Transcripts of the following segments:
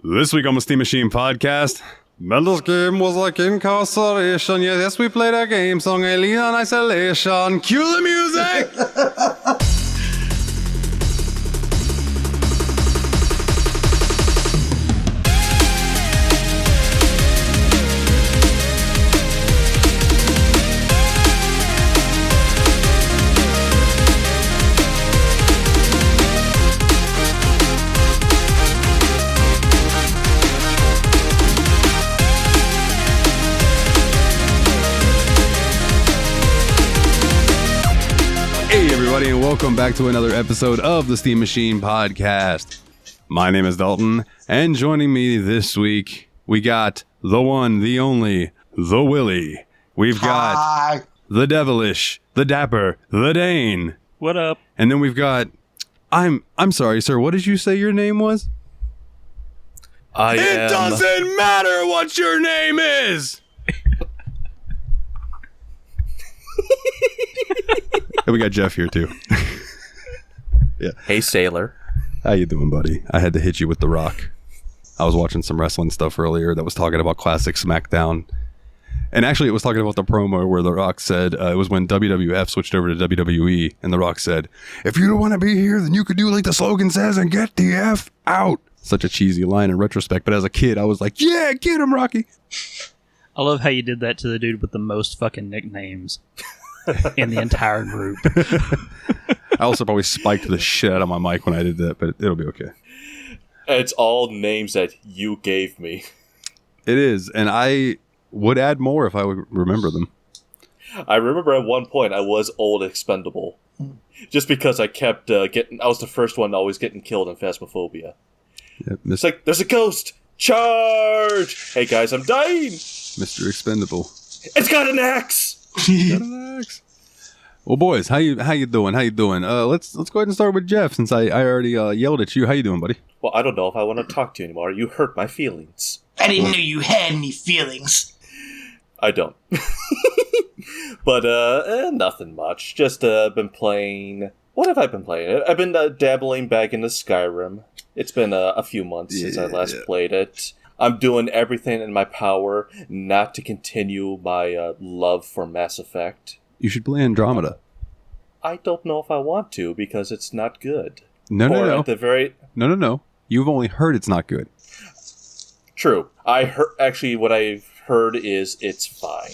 This week on the Steam Machine podcast, Baldur's game was like incarceration. Yes, we played a game song, Alien Isolation. Cue the music! And welcome back to another episode of the Steam Machine podcast. My name is Dalton, and joining me this week, we got the one, the only, the Willie. We've got the devilish, the dapper, the Dane. What up? And then we've got, I'm sorry, sir, what did you say your name was? It doesn't matter what your name is! And we got Jeff here too. Yeah. Hey, sailor. How you doing, buddy? I had to hit you with The Rock. I was watching some wrestling stuff earlier that was talking about classic SmackDown. And actually, it was talking about the promo where The Rock said, it was when WWF switched over to WWE, and The Rock said, if you don't want to be here, then you could do like the slogan says and get the F out. Such a cheesy line in retrospect, but as a kid, I was like, yeah, get him, Rocky. I love how you did that to the dude with the most fucking nicknames in the entire group. I also probably spiked the shit out of my mic when I did that, but it'll be okay. It's all names that you gave me. It is, and I would add more if I would remember them. I remember at one point I was old Expendable. Just because I kept I was the first one always getting killed in Phasmophobia. Yeah, it's like, there's a ghost! Charge! Hey guys, I'm dying! Mr. Expendable. It's got an axe! Got an axe. Well, boys, how you doing? Let's go ahead and start with Jeff, since I already yelled at you. How you doing, buddy? Well, I don't know if I want to talk to you anymore. You hurt my feelings. I didn't know you had any feelings. I don't. But, nothing much. Just, been playing... What have I been playing? I've been dabbling back into Skyrim. It's been a few months since I last played it. I'm doing everything in my power not to continue my love for Mass Effect. You should play Andromeda. I don't know if I want to, because it's not good. No. At the very... No. You've only heard it's not good. True. I heard. Actually, what I've heard is it's fine.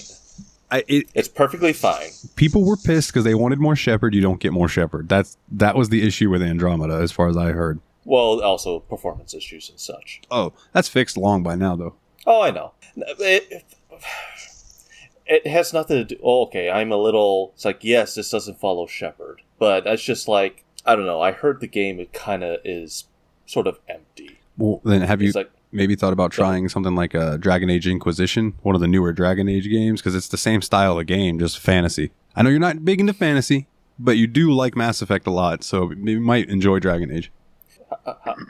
It's perfectly fine. People were pissed because they wanted more Shepard. You don't get more Shepard. That was the issue with Andromeda, as far as I heard. Well, also performance issues and such. Oh, that's fixed long by now, though. Oh, I know. It has nothing to do... Oh, okay, I'm a little... It's like, yes, this doesn't follow Shepard. But that's just like... I don't know. I heard the game, it kind of is sort of empty. Well, then have you maybe thought about trying something like a Dragon Age Inquisition? One of the newer Dragon Age games? Because it's the same style of game, just fantasy. I know you're not big into fantasy, but you do like Mass Effect a lot, so you might enjoy Dragon Age.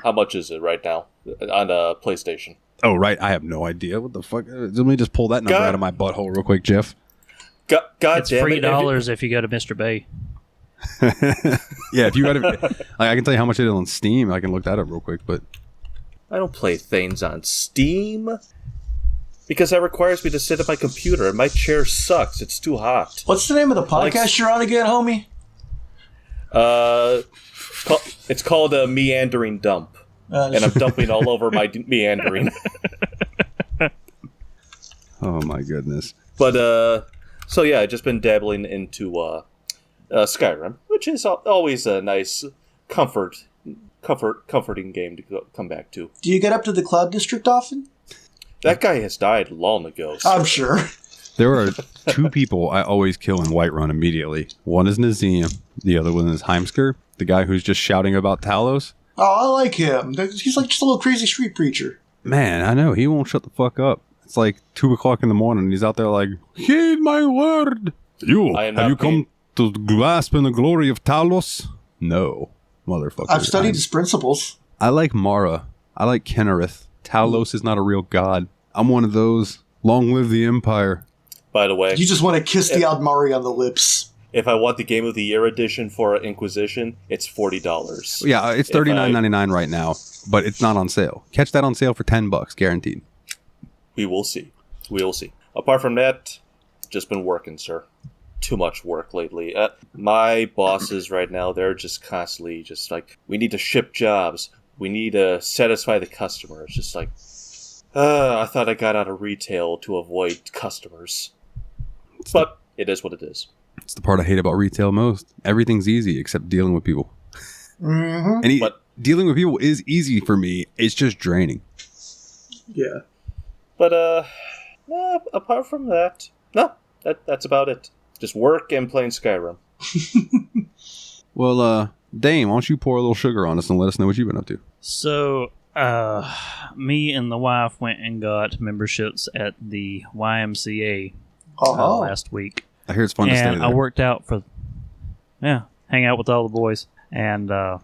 How much is it right now on PlayStation? Oh, right. I have no idea. What the fuck? Let me just pull that number out of my butthole real quick, Jeff. God it's damn it. $3 if you go to Mr. Bay. Yeah, if you got it, I can tell you how much it is on Steam. I can look that up real quick, but I don't play things on Steam because that requires me to sit at my computer, and my chair sucks. It's too hot. What's the name of the podcast you're on again, homie? It's called a Meandering Dump, and I'm dumping all over my meandering. Oh my goodness! But so yeah, I've just been dabbling into Skyrim, which is always a nice comforting game to come back to. Do you get up to the Cloud District often? That guy has died long ago. So. I'm sure. There are two people I always kill in Whiterun immediately. One is Nazim, the other one is Heimsker, the guy who's just shouting about Talos. Oh, I like him. He's like just a little crazy street preacher. Man, I know. He won't shut the fuck up. It's like 2 o'clock in the morning and he's out there like, heed my word. Have you come to grasp in the glory of Talos? No, motherfucker. I've studied his principles. I like Mara. I like Kennerith. Talos is not a real god. I'm one of those. Long live the Empire. By the way, you just want to kiss the Aldmari on the lips. If I want the Game of the Year edition for Inquisition, it's $40. Yeah, it's $39.99 right now, but it's not on sale. Catch that on sale for $10, guaranteed. We will see. We will see. Apart from that, just been working, sir. Too much work lately. My bosses right now, they're just constantly just like, we need to ship jobs. We need to satisfy the customer. It's just like, I thought I got out of retail to avoid customers. But it is what it is. It's the part I hate about retail most. Everything's easy except dealing with people. Mm-hmm. And dealing with people is easy for me. It's just draining. Yeah. But, no, apart from that, no, that's about it. Just work and playing Skyrim. Well, Dane, why don't you pour a little sugar on us and let us know what you've been up to? So, me and the wife went and got memberships at the YMCA last week. I hear it's fun to stay there. And I worked out hang out with all the boys. And I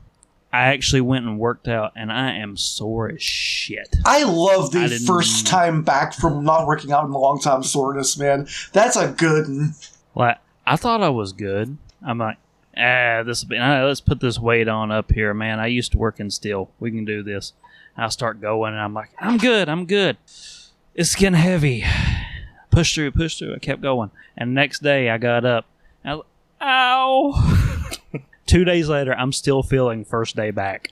actually went and worked out, and I am sore as shit. I love the first time back from not working out in a long time soreness, man. That's a good one. Like, I thought I was good. I'm like, let's put this weight on up here, man. I used to work in steel. We can do this. I start going, and I'm like, I'm good. It's getting heavy. Push through. I kept going. And next day, I got up. Ow! 2 days later, I'm still feeling first day back.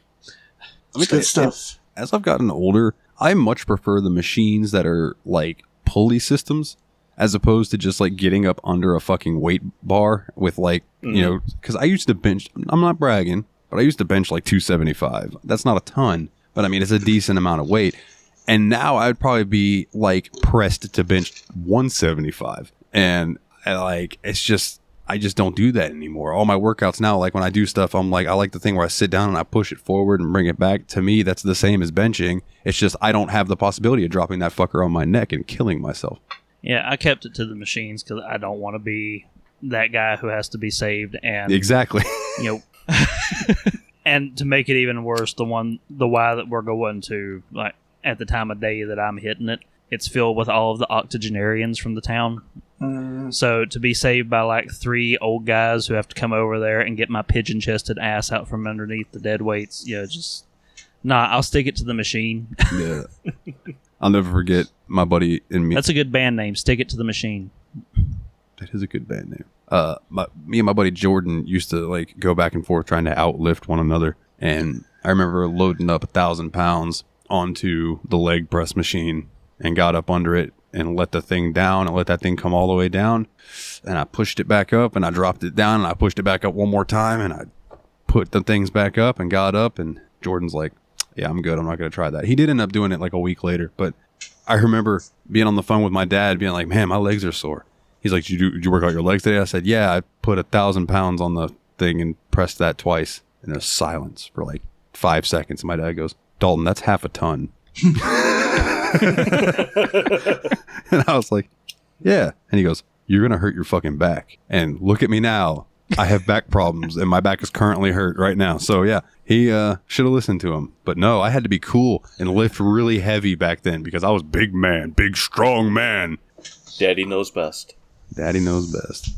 Good stuff. As I've gotten older, I much prefer the machines that are like pulley systems as opposed to just like getting up under a fucking weight bar with like, you know, because I used to bench, I'm not bragging, but I used to bench like 275. That's not a ton, but I mean, it's a decent amount of weight. And now I'd probably be like pressed to bench 175. And like, it's just, I just don't do that anymore. All my workouts now, like when I do stuff, I'm like, I like the thing where I sit down and I push it forward and bring it back. To me, that's the same as benching. It's just, I don't have the possibility of dropping that fucker on my neck and killing myself. Yeah, I kept it to the machines because I don't want to be that guy who has to be saved. And exactly. You know, and to make it even worse, the Y that we're going to, like at the time of day that I'm hitting it, it's filled with all of the octogenarians from the town. So to be saved by like 3 old guys who have to come over there and get my pigeon-chested ass out from underneath the dead weights, I'll stick it to the machine. Yeah. I'll never forget my buddy and me. That's a good band name, Stick It to the Machine. That is a good band name. Me and my buddy Jordan used to like go back and forth trying to outlift one another. And I remember loading up 1,000 pounds onto the leg press machine and got up under it and let the thing down and let that thing come all the way down. And I pushed it back up and I dropped it down and I pushed it back up one more time and I put the things back up and got up, and Jordan's like, yeah, I'm good. I'm not going to try that. He did end up doing it like a week later, but I remember being on the phone with my dad being like, man, my legs are sore. He's like, did you work out your legs today? I said, yeah, I put 1,000 pounds on the thing and pressed that twice. And there's silence for like 5 seconds. My dad goes, Dalton, that's half a ton. And I was like, yeah. And he goes, you're going to hurt your fucking back. And look at me now. I have back problems and my back is currently hurt right now. So yeah, he should have listened to him. But no, I had to be cool and lift really heavy back then because I was big strong man. Daddy knows best. Daddy knows best.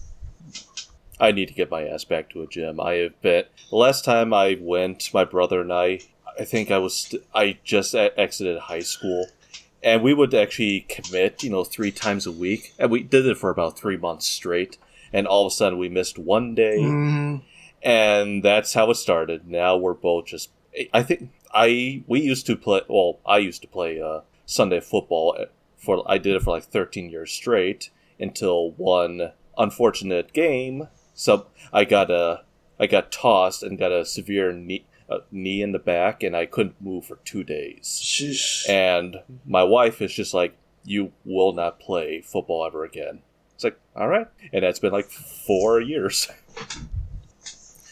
I need to get my ass back to a gym. I have been. The last time I went, my brother and I think I just exited high school. And we would actually commit, 3 times a week. And we did it for about 3 months straight. And all of a sudden we missed one day. And that's how it started. Now we're both just... I used to play Sunday football. I did it for like 13 years straight until one unfortunate game. So I got tossed and got a severe knee in the back, and I couldn't move for 2 days. Sheesh. And my wife is just like, you will not play football ever again. It's like, all right. And that's been like 4 years.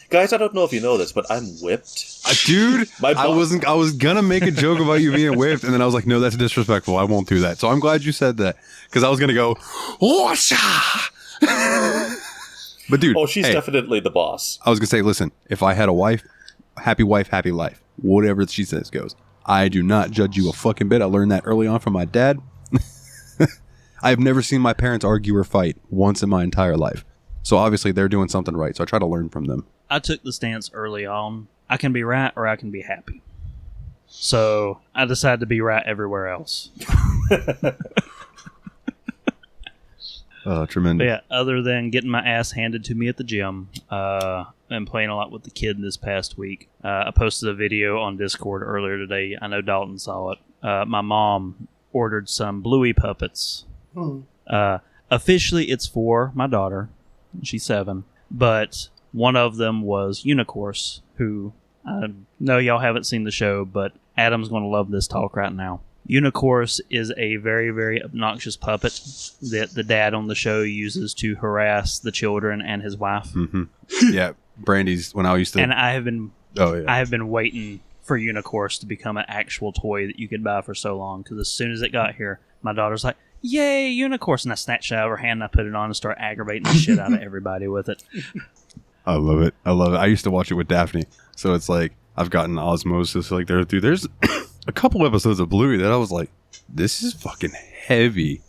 Guys, I don't know if you know this, but I'm whipped. Dude, I was gonna make a joke about you being whipped, and then I was like, no, that's disrespectful. I won't do that. So I'm glad you said that, because I was gonna go, Washa! But dude, she's definitely the boss. I was gonna say, listen, if I had a wife, happy life. Whatever she says goes. I do not judge you a fucking bit. I learned that early on from my dad. I've never seen my parents argue or fight once in my entire life. So obviously they're doing something right. So I try to learn from them. I took the stance early on. I can be right or I can be happy. So I decided to be right everywhere else. Tremendous. But yeah, other than getting my ass handed to me at the gym, and playing a lot with the kid this past week. I posted a video on Discord earlier today. I know Dalton saw it. My mom ordered some Bluey puppets. Officially, it's for my daughter. She's 7. But one of them was Unicorse, who I know y'all haven't seen the show, but Adam's going to love this talk right now. Unicorse is a very, very obnoxious puppet that the dad on the show uses to harass the children and his wife. Mm-hmm. Yeah, Brandy's when I used to... And I have been... Oh, yeah. I have been waiting for Unicorse to become an actual toy that you could buy for so long, because as soon as it got here, my daughter's like, yay, Unicorse! And I snatched it out of her hand and I put it on and start aggravating the shit out of everybody with it. I love it. I love it. I used to watch it with Daphne, so it's like I've gotten osmosis like there. Dude, there's a couple episodes of Bluey that I was like, this is fucking heavy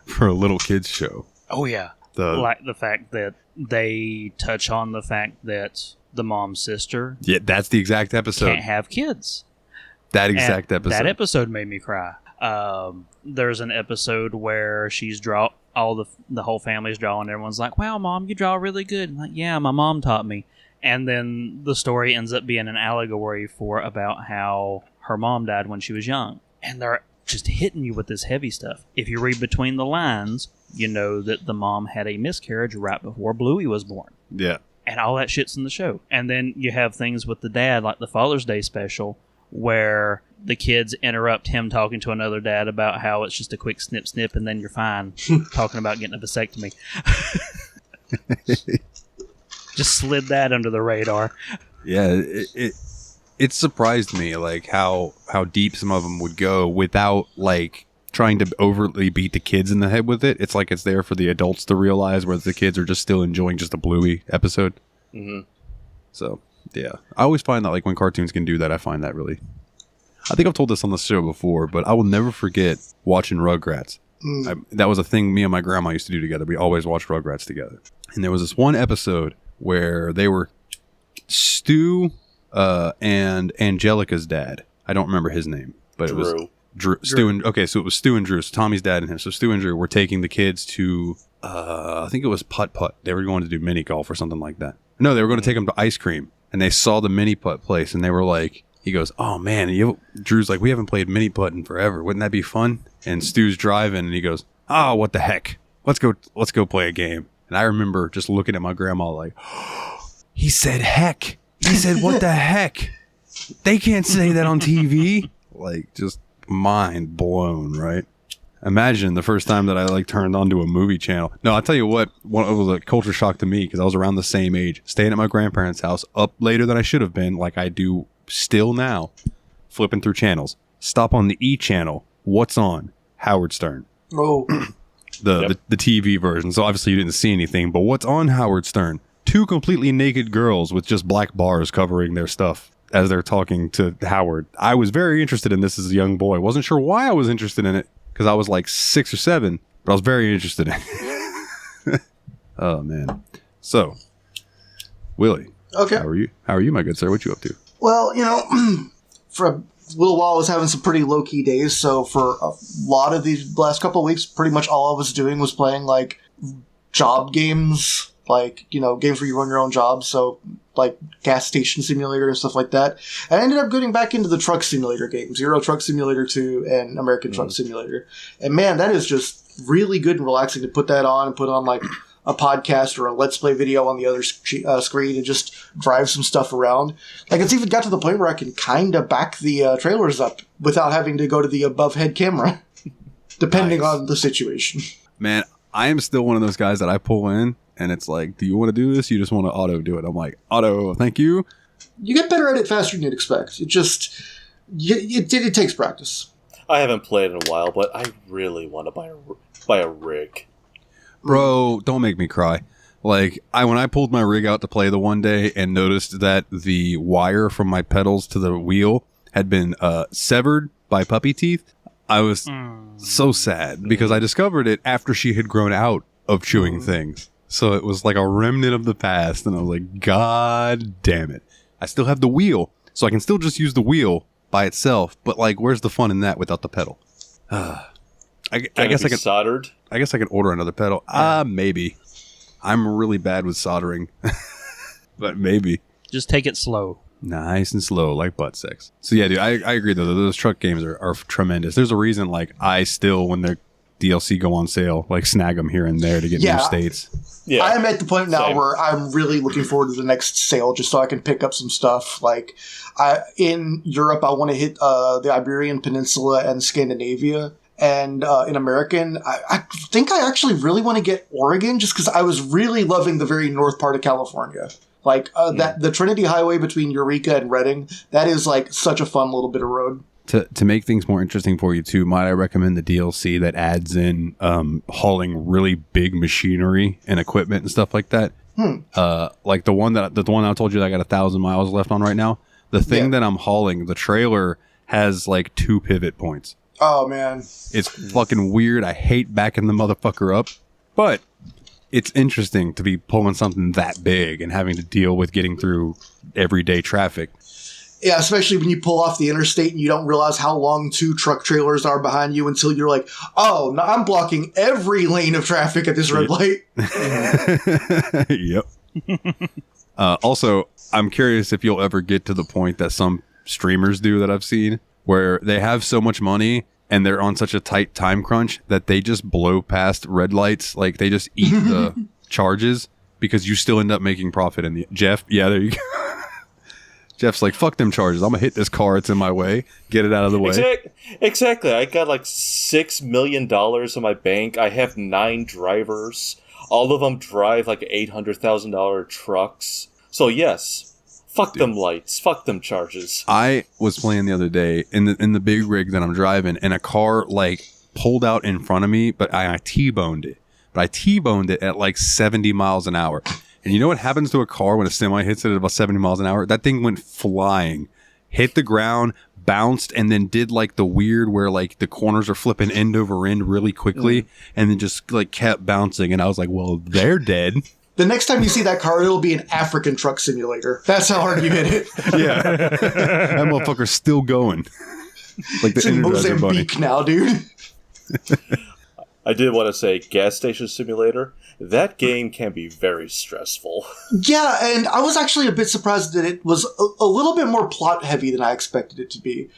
for a little kids show. Oh yeah, like the fact that they touch on the fact that the mom's sister, that's the exact episode, can't have kids. That exact episode. That episode made me cry. There's an episode where she's the whole family's drawing. Everyone's like, "Wow, Mom, you draw really good." I'm like, yeah, my mom taught me. And then the story ends up being an allegory about how her mom died when she was young. And they're just hitting you with this heavy stuff. If you read between the lines, you know that the mom had a miscarriage right before Bluey was born. Yeah. And all that shit's in the show. And then you have things with the dad, like the Father's Day special, where the kids interrupt him talking to another dad about how it's just a quick snip snip and then you're fine, talking about getting a vasectomy. Just slid that under the radar. Yeah, it surprised me like how deep some of them would go without like trying to overtly beat the kids in the head with it. It's like it's there for the adults to realize, whereas the kids are just still enjoying just a Bluey episode. Mm-hmm. So yeah, I always find that like when cartoons can do that, I find that really. I think I've told this on the show before, but I will never forget watching Rugrats. That was a thing me and my grandma used to do together. We always watched Rugrats together. And there was this one episode where they were Stu and Angelica's dad. I don't remember his name, but Drew. It was Drew. Stu and so it was Stu and Drew. So Tommy's dad and him. So Stu and Drew were taking the kids to I think it was putt. They were going to do mini golf or something like that. No, they were going to take them to ice cream, and they saw the mini putt place, and they were like, he goes, "Oh man," Drew's like, "We haven't played mini putt in forever. Wouldn't that be fun?" And Stu's driving, and he goes, "Oh, what the heck? Let's go play a game." And I remember just looking at my grandma like, he said heck. He said, what the heck? They can't say that on TV. Like, just mind blown, right? Imagine the first time that I like turned onto a movie channel. No, I'll tell you what, it was a culture shock to me because I was around the same age, staying at my grandparents' house, up later than I should have been, like I do still now, flipping through channels. Stop on the E channel. What's on? Howard Stern. Oh. The TV version. So obviously you didn't see anything, but what's on Howard Stern? 2 completely naked girls with just black bars covering their stuff as they're talking to Howard. I was very interested in this as a young boy. Wasn't sure why I was interested in it because I was like 6 or 7, but I was very interested in it. Oh man. So, Willie. Okay. How are you, my good sir? What you up to? Well, for a little while I was having some pretty low-key days, so for a lot of these last couple of weeks, pretty much all I was doing was playing, like, job games, like, games where you run your own job, so, like, gas station simulator and stuff like that. And I ended up getting back into the truck simulator games, Euro Truck Simulator 2 and American Truck Simulator. And man, that is just really good and relaxing to put that on and put on, like, a podcast or a Let's Play video on the other screen and just drive some stuff around. Like, it's even got to the point where I can kind of back the trailers up without having to go to the above-head camera, depending on the situation. Man, I am still one of those guys that I pull in, and it's like, do you want to do this? You just want to auto do it. I'm like, auto, thank you. You get better at it faster than you'd expect. It just, it takes practice. I haven't played in a while, but I really want to buy a rig. Bro, don't make me cry. Like, when I pulled my rig out to play the one day and noticed that the wire from my pedals to the wheel had been severed by puppy teeth, I was so sad because I discovered it after she had grown out of chewing things. So it was like a remnant of the past. And I was like, God damn it. I still have the wheel. So I can still just use the wheel by itself. But like, where's the fun in that without the pedal? I guess I can soldered. I guess I can order another pedal. Maybe. I'm really bad with soldering. But maybe. Just take it slow. Nice and slow, like butt sex. So yeah, dude, I agree though. Those truck games are tremendous. There's a reason, like, I still, when their DLC go on sale, like, snag them here and there to get new states. Yeah, I'm at the point now where I'm really looking forward to the next sale just so I can pick up some stuff. Like, in Europe, I want to hit the Iberian Peninsula and Scandinavia. And in American, I think I actually really want to get Oregon just because I was really loving the very north part of California. Like, that the Trinity Highway between Eureka and Redding, that is, like, such a fun little bit of road. To make things more interesting for you, too, might I recommend the DLC that adds in hauling really big machinery and equipment and stuff like that? Like the one I told you that I got 1,000 miles left on right now. The thing that I'm hauling, the trailer, has, like, 2 pivot points. Oh, man. It's fucking weird. I hate backing the motherfucker up. But it's interesting to be pulling something that big and having to deal with getting through everyday traffic. Yeah, especially when you pull off the interstate and you don't realize how long 2 truck trailers are behind you until you're like, oh, no, I'm blocking every lane of traffic at this red light. Yep. Also, I'm curious if you'll ever get to the point that some streamers do that I've seen, where they have so much money and they're on such a tight time crunch that they just blow past red lights. Like, they just eat the charges because you still end up making profit in the... Jeff, yeah, there you go. Jeff's like, fuck them charges. I'm going to hit this car. It's in my way. Get it out of the way. Exactly. I got like $6 million in my bank. I have 9 drivers. All of them drive like $800,000 trucks. So yes... Fuck them lights. Fuck them charges. I was playing the other day in the big rig that I'm driving, and a car like pulled out in front of me, but I T-boned it. But I T-boned it at like 70 miles an hour. And you know what happens to a car when a semi hits it at about 70 miles an hour? That thing went flying, hit the ground, bounced, and then did like the weird where like the corners are flipping end over end really quickly, and then just like kept bouncing. And I was like, well, they're dead. The next time you see that car, it'll be an African truck simulator. That's how hard you hit it. Yeah. That motherfucker's still going. Like the it's in Mozambique now, dude. I did want to say gas station simulator. That game can be very stressful. Yeah, and I was actually a bit surprised that it was a little bit more plot heavy than I expected it to be.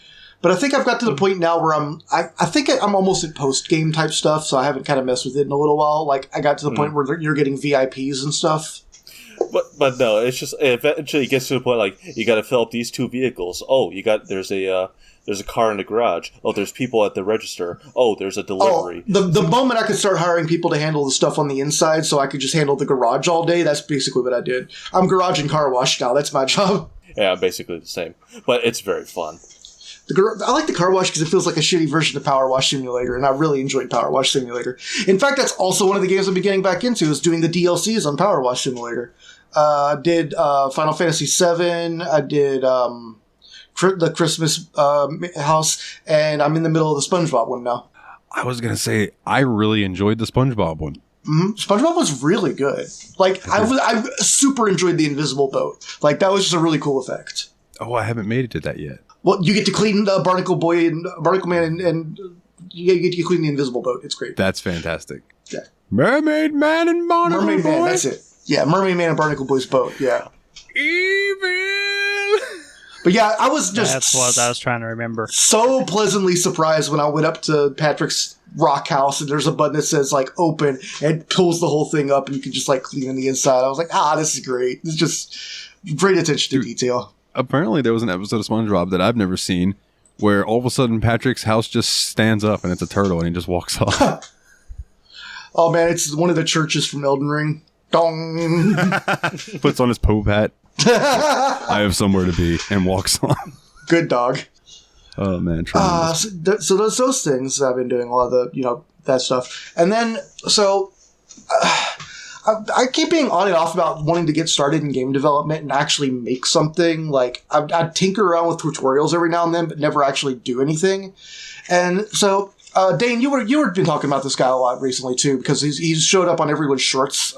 But I think I've got to the point now where I think I'm almost at post-game type stuff, so I haven't kind of messed with it in a little while. Like, I got to the point where you're getting VIPs and stuff. But no, it's just, eventually it gets to the point, like, you gotta fill up these 2 vehicles. Oh, there's a car in the garage. Oh, there's people at the register. Oh, there's a delivery. Oh, the moment I could start hiring people to handle the stuff on the inside so I could just handle the garage all day, that's basically what I did. I'm garage and car wash now. That's my job. Yeah, basically the same. But it's very fun. I like the car wash because it feels like a shitty version of Power Wash Simulator, and I really enjoyed Power Wash Simulator. In fact, that's also one of the games I've been getting back into, is doing the DLCs on Power Wash Simulator. I did Final Fantasy VII, I did the Christmas house, and I'm in the middle of the SpongeBob one now. I was going to say, I really enjoyed the SpongeBob one. Mm-hmm. SpongeBob was really good. Like, I super enjoyed the invisible boat. Like, that was just a really cool effect. Oh, I haven't made it to that yet. Well, you get to clean the Barnacle Boy and Barnacle Man, and you get to clean the invisible boat. It's great. That's fantastic. Yeah. Mermaid Man and Barnacle Boy. Mermaid Man, that's it. Yeah, Mermaid Man and Barnacle Boy's boat, yeah. Evil! But yeah, I was just... That's what I was trying to remember. So pleasantly surprised when I went up to Patrick's rock house and there's a button that says, like, open, and pulls the whole thing up and you can just, like, clean on the inside. I was like, this is great. It's just great attention to detail. Apparently there was an episode of SpongeBob that I've never seen where all of a sudden Patrick's house just stands up and it's a turtle and he just walks off. Oh man, it's one of the churches from Elden Ring. Dong! Puts on his Pope hat. I have somewhere to be, and walks on. Good dog. Oh man, so those things I've been doing, a lot of the, that stuff. And then, so... I keep being on and off about wanting to get started in game development and actually make something. Like, I'd tinker around with tutorials every now and then, but never actually do anything. And so Dane, you were been talking about this guy a lot recently too, because he's showed up on everyone's shorts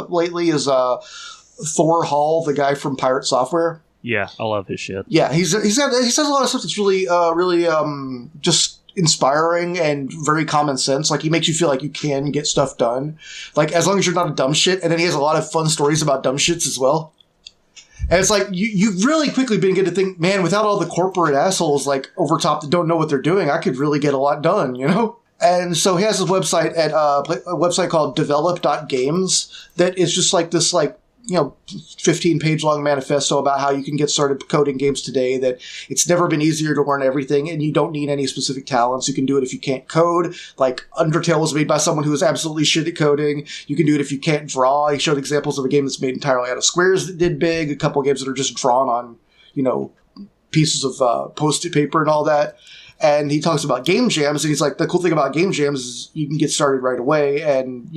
lately as Thor Hall, the guy from Pirate Software. Yeah, I love his shit. Yeah, he says a lot of stuff that's really just inspiring and very common sense. Like, he makes you feel like you can get stuff done, like as long as you're not a dumb shit. And then he has a lot of fun stories about dumb shits as well. And it's like, you really quickly begin to think, man, without all the corporate assholes like over top that don't know what they're doing, I could really get a lot done, you know? And so he has his website at a website called develop.games that is just like this, like, 15-page long manifesto about how you can get started coding games today, that it's never been easier to learn everything and you don't need any specific talents. You can do it if you can't code. Like, Undertale was made by someone who is absolutely shit at coding. You can do it if you can't draw. He showed examples of a game that's made entirely out of squares that did big, a couple of games that are just drawn on, pieces of post-it paper and all that. And he talks about game jams, and he's like, the cool thing about game jams is you can get started right away and,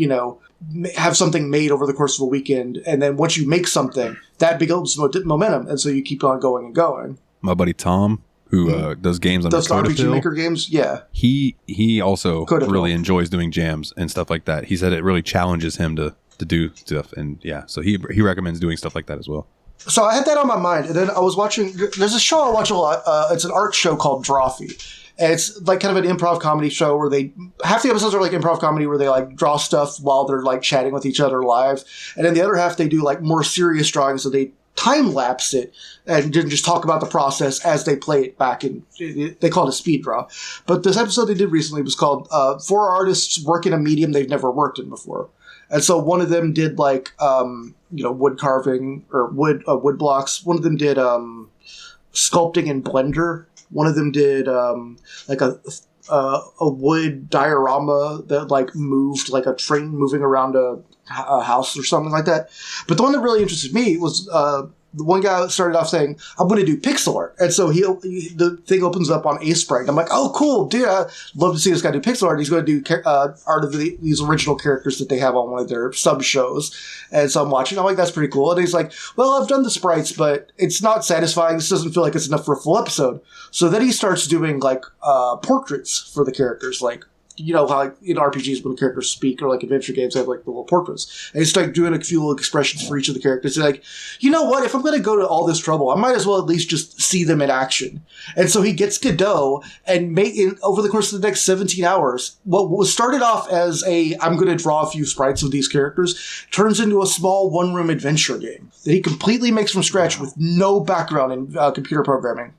have something made over the course of a weekend. And then once you make something, that builds momentum. And so you keep on going and going. My buddy Tom, who does games on those RPG Maker games, yeah. He also Codapil. really enjoys doing jams and stuff like that. He said it really challenges him to do stuff. And yeah, so he recommends doing stuff like that as well. So I had that on my mind, and then I was watching. There's a show I watch a lot. It's an art show called Drawfee, and it's like kind of an improv comedy show where half the episodes are like improv comedy where they like draw stuff while they're like chatting with each other live, and then the other half they do like more serious drawing, so they time lapse it and just talk about the process as they play it back. And they call it a speed draw. But this episode they did recently was called 4 Artists Work in a Medium They've Never Worked in Before. And so one of them did like, wood carving or wood blocks. One of them did sculpting in Blender. One of them did like a wood diorama that like moved like a train moving around a house or something like that. But the one that really interested me was the one guy started off saying, I'm going to do pixel art. And so the thing opens up on Sprite. I'm like, oh, cool, dude. I'd love to see this guy do pixel art. He's going to do art of these original characters that they have on one of their sub shows. And so I'm watching. I'm like, that's pretty cool. And he's like, well, I've done the sprites, but it's not satisfying. This doesn't feel like it's enough for a full episode. So then he starts doing like portraits for the characters, like, how like in RPGs when characters speak, or like adventure games they have like the little portraits, and he's like doing a few little expressions for each of the characters. They're like, you know what? If I'm going to go to all this trouble, I might as well at least just see them in action. And so he gets Godot and over the course of the next 17 hours, what was started off as I'm going to draw a few sprites of these characters turns into a small one-room adventure game that he completely makes from scratch with no background in computer programming.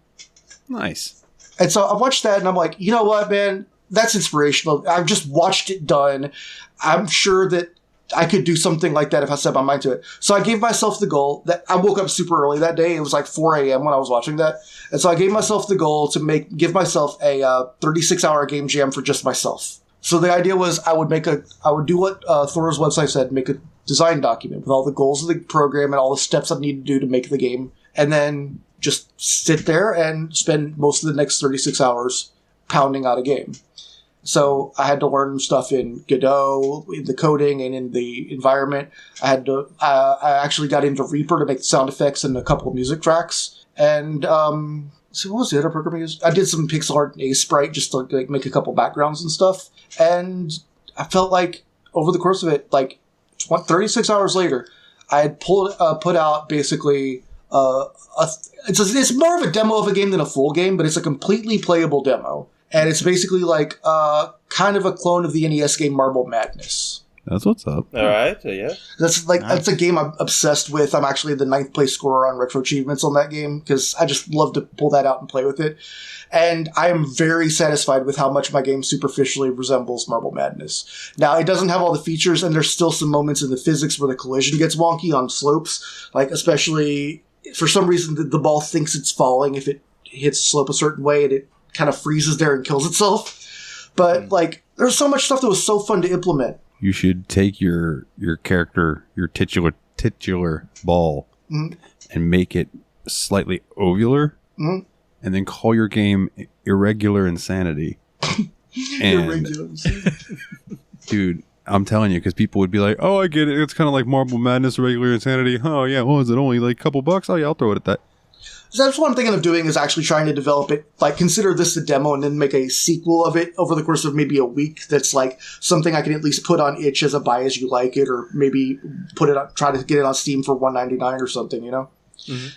Nice. And so I watched that and I'm like, you know what, man? That's inspirational. I've just watched it done. I'm sure that I could do something like that if I set my mind to it. So I gave myself the goal that I woke up super early that day. It was like 4 a.m. when I was watching that. And so I gave myself the goal to give myself a 36-hour game jam for just myself. So the idea was I would do what Thor's website said, make a design document with all the goals of the program and all the steps I need to do to make the game. And then just sit there and spend most of the next 36 hours pounding out a game. So I had to learn stuff in Godot, in the coding, and in the environment. I actually got into Reaper to make sound effects and a couple of music tracks. And so what was the other program I used? I did some pixel art in Sprite just to like make a couple backgrounds and stuff. And I felt like over the course of it, like 36 hours later, I had put out basically it's more of a demo of a game than a full game, but it's a completely playable demo. And it's basically like kind of a clone of the NES game Marble Madness. That's what's up. All right, yeah. That's a game I'm obsessed with. I'm actually the 9th place scorer on Retro Achievements on that game because I just love to pull that out and play with it. And I am very satisfied with how much my game superficially resembles Marble Madness. Now, it doesn't have all the features, and there's still some moments in the physics where the collision gets wonky on slopes. Like, especially, for some reason, the ball thinks it's falling if it hits a slope a certain way, and it kind of freezes there and kills itself. But like, there's so much stuff that was so fun to implement. You should take your character, your titular ball, and make it slightly ovular, and then call your game Irregular Insanity. Irregular Insanity. Dude, I'm telling you, because people would be like, oh, I get it. It's kind of like Marble Madness, Irregular Insanity. Oh, yeah, what was it? Only like a couple bucks? Oh, yeah, I'll throw it at that. So that's what I'm thinking of doing, is actually trying to develop it, like consider this a demo and then make a sequel of it over the course of maybe a week. That's like something I can at least put on itch as a buy as you like it, or maybe put it on, try to get it on Steam for $1.99 or something, you know?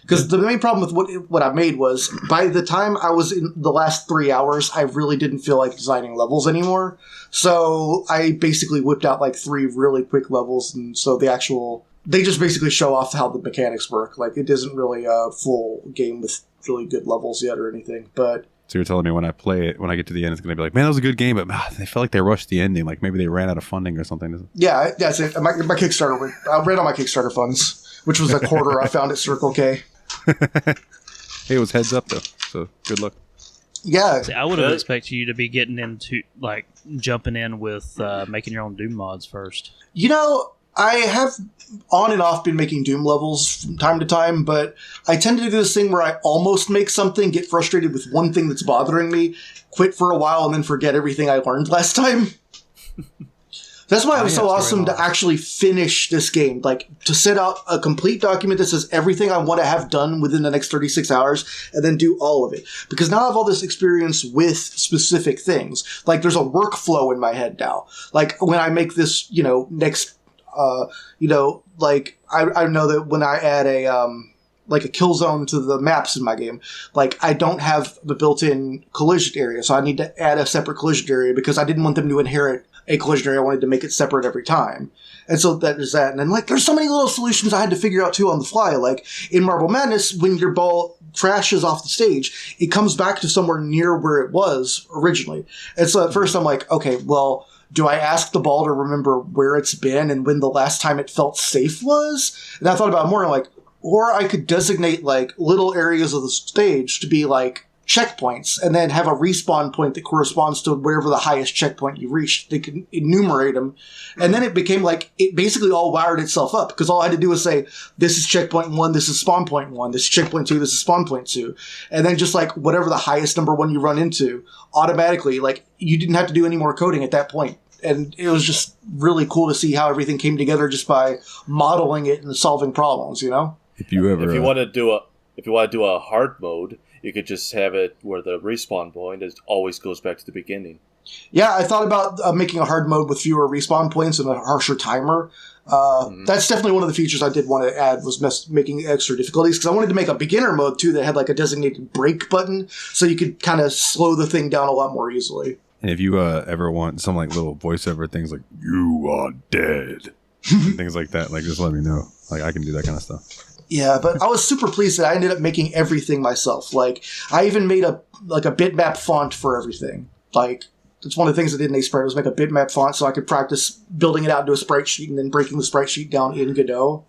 Because the main problem with what I made was, by the time I was in the last 3 hours, I really didn't feel like designing levels anymore. So I basically whipped out like 3 really quick levels, and so they just basically show off how the mechanics work. Like, it isn't really a full game with really good levels yet or anything, but... So you're telling me when I play it, when I get to the end, it's going to be like, man, that was a good game, but they felt like they rushed the ending. Like, maybe they ran out of funding or something. Yeah, that's it. My Kickstarter, I ran on my Kickstarter funds, which was a quarter I found at Circle K. Hey, it was heads up, though, so good luck. Yeah. See, I would have expected you to be getting into, like, jumping in with making your own Doom mods first. You know, I have on and off been making Doom levels from time to time, but I tend to do this thing where I almost make something, get frustrated with one thing that's bothering me, quit for a while, and then forget everything I learned last time. That's why it was so awesome to actually finish this game. Like, to set out a complete document that says everything I want to have done within the next 36 hours, and then do all of it. Because now I have all this experience with specific things. Like, there's a workflow in my head now. Like, when I make this, next... I know that when I add a kill zone to the maps in my game, like, I don't have the built-in collision area, so I need to add a separate collision area because I didn't want them to inherit a collision area. I wanted to make it separate every time. And so there's that. And then, like, there's so many little solutions I had to figure out, too, on the fly. Like, in Marble Madness, when your ball crashes off the stage, it comes back to somewhere near where it was originally. And so at first I'm like, okay, well... do I ask the ball to remember where it's been and when the last time it felt safe was? And I thought about it more, and or I could designate, like, little areas of the stage to be, like, checkpoints, and then have a respawn point that corresponds to wherever the highest checkpoint you reached. They can enumerate them. And then it became like, it basically all wired itself up, because all I had to do was say, this is checkpoint 1, this is spawn point 1, this is checkpoint 2, this is spawn point 2. And then just, like, whatever the highest number 1 you run into, automatically, like, you didn't have to do any more coding at that point. And it was just really cool to see how everything came together just by modeling it and solving problems, you know? If you want to do a hard mode, you could just have it where the respawn point always goes back to the beginning. Yeah, I thought about making a hard mode with fewer respawn points and a harsher timer. That's definitely one of the features I did want to add, was making extra difficulties, because I wanted to make a beginner mode, too, that had, like, a designated break button, so you could kind of slow the thing down a lot more easily. And if you ever want some, like, little voiceover things like, you are dead, and things like that, like, just let me know. Like, I can do that kind of stuff. Yeah, but I was super pleased that I ended up making everything myself. Like, I even made a bitmap font for everything. Like, it's one of the things I did in Aspire, was make a bitmap font so I could practice building it out into a sprite sheet and then breaking the sprite sheet down in Godot.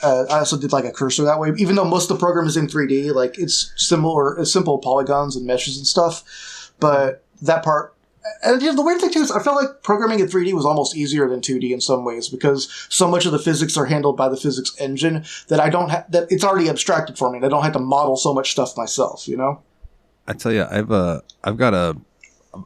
I also did, like, a cursor that way. Even though most of the program is in 3D, like, it's simple polygons and meshes and stuff. But that part... And the weird thing, too, is I felt like programming in 3D was almost easier than 2D in some ways, because so much of the physics are handled by the physics engine that that it's already abstracted for me, and I don't have to model so much stuff myself, you know? I tell you, I've got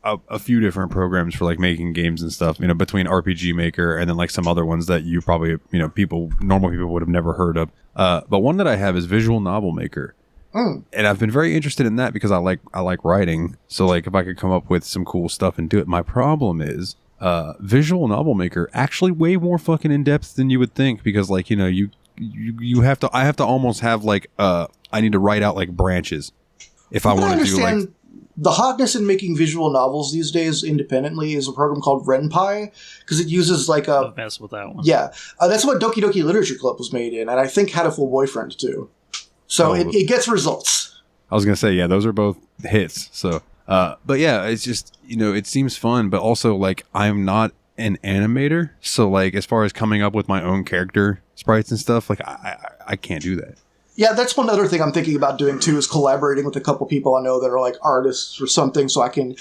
a few different programs for, like, making games and stuff, between RPG Maker and then, like, some other ones that you probably, normal people would have never heard of. But one that I have is Visual Novel Maker. And I've been very interested in that because I like writing. So, like, if I could come up with some cool stuff and do it. My problem is Visual Novel Maker actually way more fucking in depth than you would think, because, like, you have to. I have to almost have, like, I need to write out, like, branches if I want to do, like. The hotness in making visual novels these days independently is a program called RenPy, because it uses, like, a... Don't mess with that one. Yeah. That's what Doki Doki Literature Club was made in, and I think Had a Full Boyfriend, too. So it gets results. I was going to say, yeah, those are both hits. So, but yeah, it's just, it seems fun, but also, like, I'm not an animator. So, like, as far as coming up with my own character sprites and stuff, like, I can't do that. Yeah, that's one other thing I'm thinking about doing, too, is collaborating with a couple people I know that are, like, artists or something, so I can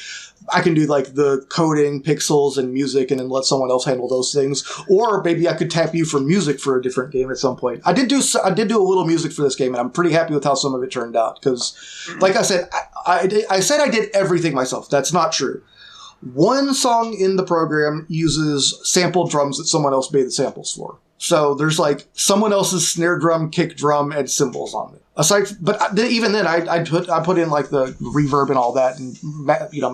do, like, the coding, pixels, and music, and then let someone else handle those things. Or maybe I could tap you for music for a different game at some point. I did do a little music for this game, and I'm pretty happy with how some of it turned out, because, like I said, I said I did everything myself. That's not true. One song in the program uses sample drums that someone else made the samples for. So there's like someone else's snare drum, kick drum, and cymbals on it. Even then, I put in like the reverb and all that, and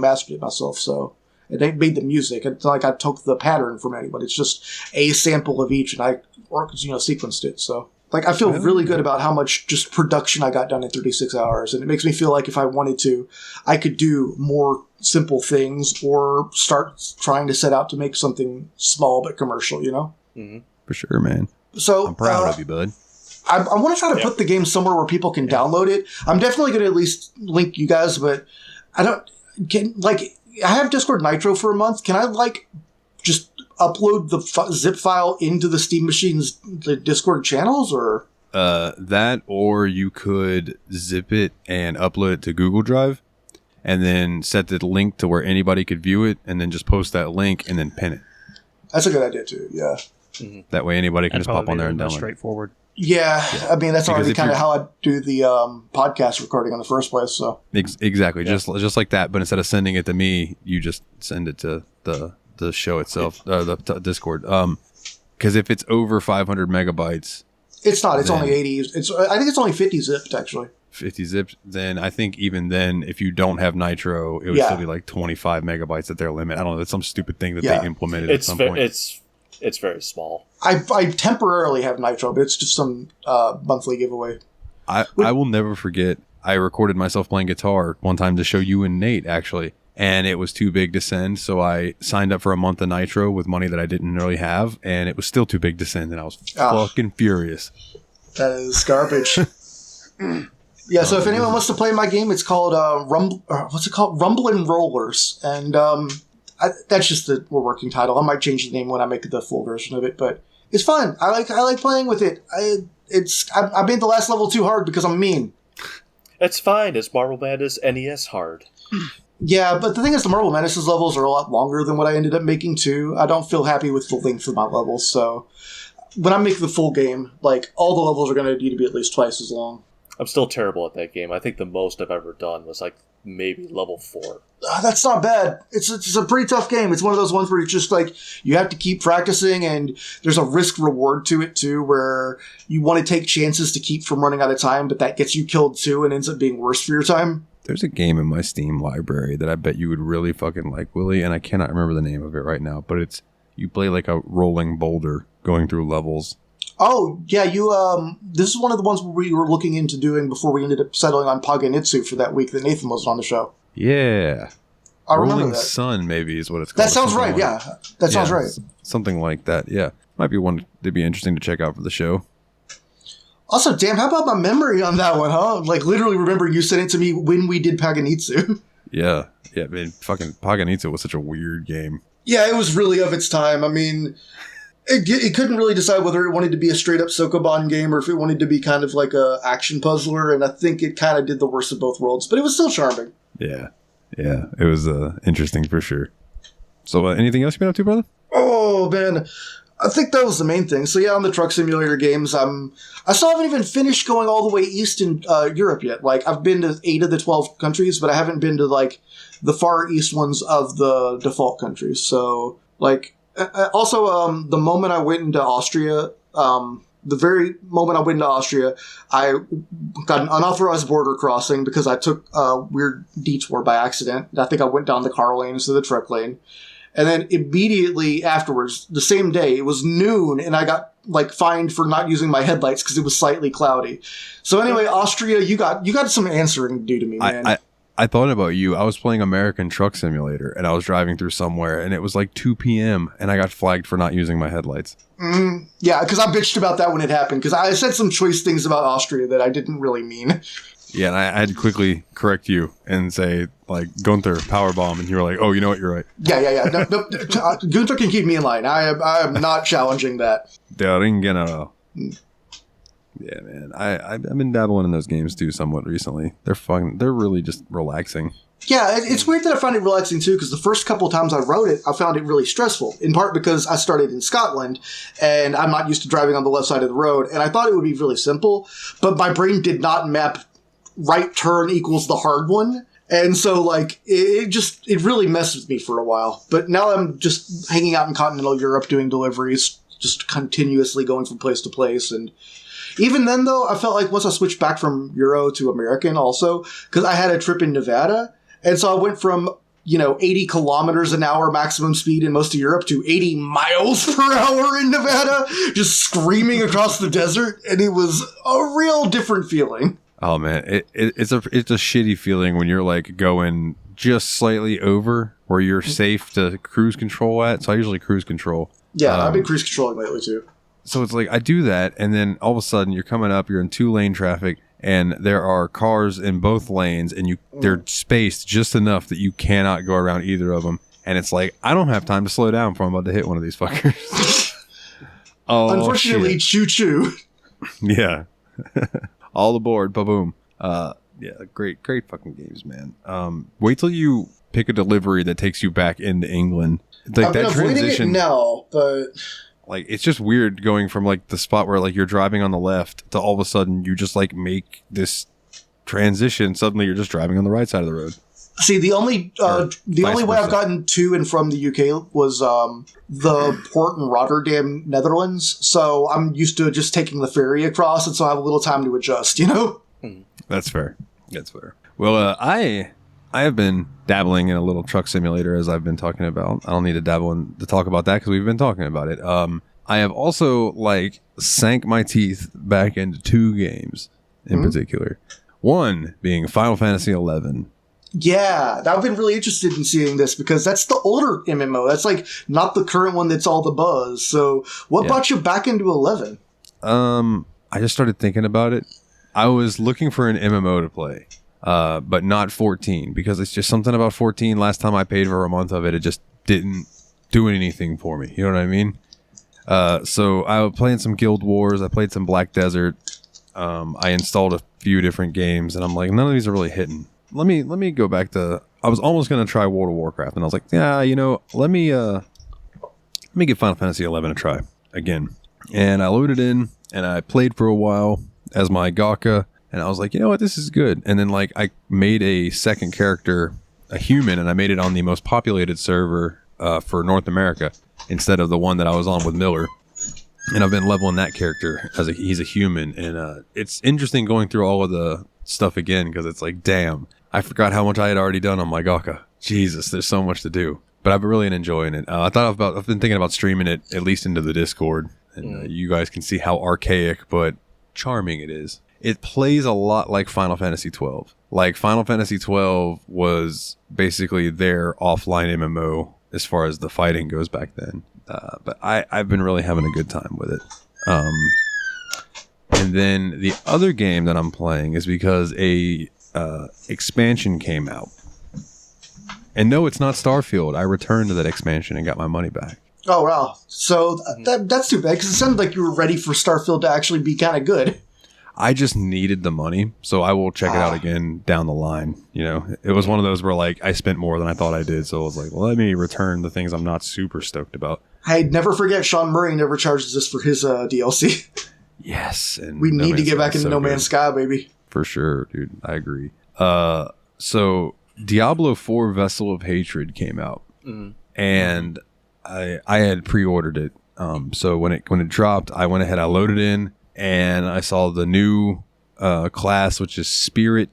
mastered it myself. So they made the music. It's not like I took the pattern from anyone. It's just a sample of each, and I sequenced it. So like I feel really good about how much just production I got done in 36 hours, and it makes me feel like if I wanted to, I could do more simple things or start trying to set out to make something small but commercial. Mm-hmm. For sure, man. So I'm proud of you, bud. I want to try to put the game somewhere where people can download it. I'm definitely going to at least link you guys, but I have Discord Nitro for a month. Can I just upload the zip file into the Steam Machine's the Discord channels, or that, or you could zip it and upload it to Google Drive, and then set the link to where anybody could view it, and then just post that link and then pin it. That's a good idea too. Yeah. Mm-hmm. That way anybody can just pop on there and download. Straightforward. Yeah, I mean that's already kind of how I do the podcast recording in the first place. So exactly, just like that. But instead of sending it to me, you just send it to the show itself, the Discord. Because if it's over 500 megabytes, it's not. It's only 80. I think it's only 50 zipped actually. 50 zipped. Then I think even then, if you don't have Nitro, it would still be like 25 megabytes at their limit. I don't know. It's some stupid thing that they implemented at some point. It's very small. I temporarily have Nitro, but it's just some monthly giveaway. I will never forget. I recorded myself playing guitar one time to show you and Nate, actually. And it was too big to send, so I signed up for a month of Nitro with money that I didn't really have, and it was still too big to send, and I was fucking furious. That is garbage. Yeah, so if anyone wants to play my game, it's called Rumblin' Rollers, and that's just the working title. I might change the name when I make the full version of it, but it's fun. I like playing with it. I made the last level too hard because I'm mean. It's fine. It's Marble Madness NES hard. Yeah, but the thing is, the Marble Madness levels are a lot longer than what I ended up making too. I don't feel happy with the length of my levels, so when I make the full game, like all the levels are going to need to be at least twice as long. I'm still terrible at that game. I think the most I've ever done was like maybe level 4. That's not bad. It's a pretty tough game. It's one of those ones where it's just like you have to keep practicing, and there's a risk reward to it too, where you want to take chances to keep from running out of time, but that gets you killed too and ends up being worse for your time. There's a game in my Steam library that I bet you would really fucking like, Willie, and I cannot remember the name of it right now, but it's you play like a rolling boulder going through levels. Oh, yeah, this is one of the ones we were looking into doing before we ended up settling on Paganitsu for that week that Nathan was on the show. Yeah. I remember Rolling that. Sun, maybe, is what it's called. That sounds right, yeah. That sounds right. Something like that, yeah. Might be one that'd be interesting to check out for the show. Also, damn, how about my memory on that one, huh? Like, literally remember you sent it to me when we did Paganitsu. Yeah, man, fucking Paganitsu was such a weird game. Yeah, it was really of its time. I mean, it couldn't really decide whether it wanted to be a straight-up Sokoban game or if it wanted to be kind of like a action puzzler, and I think it kind of did the worst of both worlds, but it was still charming. Yeah, it was interesting for sure. So, anything else you've been up to, brother? Oh, man. I think that was the main thing. So yeah, on the truck simulator games, I still haven't even finished going all the way east in Europe yet. Like, I've been to 8 of the 12 countries, but I haven't been to, like, the far east ones of the default countries. So, like, also, the moment I went into Austria, the very moment I went into Austria, I got an unauthorized border crossing because I took a weird detour by accident. I think I went down the car lane instead of the truck lane. And then immediately afterwards, the same day, it was noon, and I got like fined for not using my headlights because it was slightly cloudy. So anyway, Austria, you got some answering to do to me, man. I thought about you. I was playing American Truck Simulator, and I was driving through somewhere, and it was like 2 p.m., and I got flagged for not using my headlights. Yeah, because I bitched about that when it happened, because I said some choice things about Austria that I didn't really mean. Yeah, and I had to quickly correct you and say, like, Gunther, powerbomb, and you were like, oh, you know what, you're right. Yeah. No, Gunther can keep me in line. I am not challenging that. Der Ringgeneral. Yeah, man. I've been dabbling in those games, too, somewhat recently. They're fun. They're really just relaxing. Yeah, it's weird that I find it relaxing, too, because the first couple of times I wrote it, I found it really stressful, in part because I started in Scotland, and I'm not used to driving on the left side of the road, and I thought it would be really simple, but my brain did not map right turn equals the hard one. And so, like, it really messed with me for a while. But now I'm just hanging out in continental Europe doing deliveries, just continuously going from place to place. And even then, though, I felt like once I switched back from Euro to American also, because I had a trip in Nevada, and so I went from 80 kilometers an hour maximum speed in most of Europe to 80 miles per hour in Nevada, just screaming across the desert, and it was a real different feeling. Oh man, it's a shitty feeling when you're like going just slightly over where you're safe to cruise control at. So I usually cruise control. Yeah, I've been cruise controlling lately too. So it's like I do that, and then all of a sudden you're coming up, you're in 2-lane traffic, and there are cars in both lanes, and they're spaced just enough that you cannot go around either of them. And it's like, I don't have time to slow down before I'm about to hit one of these fuckers. Unfortunately, choo-choo. Yeah. All aboard, ba-boom. Yeah, great fucking games, man. Wait till you pick a delivery that takes you back into England. Like I've been that avoiding transition. it now, but Like, it's just weird going from like the spot where like you're driving on the left to all of a sudden you just like make this transition. Suddenly you're just driving on the right side of the road. see, the only way I've gotten to and from the UK was the port in Rotterdam, Netherlands. So I'm used to just taking the ferry across, and so I have a little time to adjust. That's fair. Well, I have been dabbling in a little truck simulator, as I've been talking about. I don't need to to talk about that because we've been talking about it. I have also like sank my teeth back into 2 games in particular. One being Final Fantasy 11. Yeah, I've been really interested in seeing this because that's the older MMO. That's like not the current one that's all the buzz. So what brought you back into 11? I just started thinking about it. I was looking for an MMO to play, but not 14, because it's just something about 14. Last time I paid for a month of it, it just didn't do anything for me. You know what I mean? So I was playing some Guild Wars. I played some Black Desert. I installed a few different games, and I'm like, none of these are really hitting. Let me go back to. I was almost gonna try World of Warcraft, and I was like, yeah, let me give Final Fantasy 11 a try again. And I loaded in, and I played for a while as my Gaka, and I was like, you know what, this is good. And then like I made a second character, a human, and I made it on the most populated server for North America instead of the one that I was on with Miller. And I've been leveling that character as he's a human, and it's interesting going through all of the stuff again because it's like, damn, I forgot how much I had already done on my Gaka. Jesus, there's so much to do. But I've been really enjoying it. I've been thinking about streaming it at least into the Discord, and you guys can see how archaic but charming it is. It plays a lot like Final Fantasy 12. Like Final Fantasy 12 was basically their offline MMO as far as the fighting goes back then. But I've been really having a good time with it. And then the other game that I'm playing is because a expansion came out. And no, it's not Starfield. I returned to that expansion and got my money back. Oh, wow. So that's too bad, because it sounded like you were ready for Starfield to actually be kind of good. I just needed the money, so I will check it out again down the line. It was one of those where like I spent more than I thought I did, so I was like, well, let me return the things I'm not super stoked about. I'd never forget Sean Murray never charges us for his DLC. Yes, and we need to get back into No Man's Sky, baby. For sure, dude. I agree. So Diablo 4 Vessel of Hatred came out, and I had pre-ordered it. So when it dropped, I went ahead, I loaded in, and I saw the new class, which is Spirit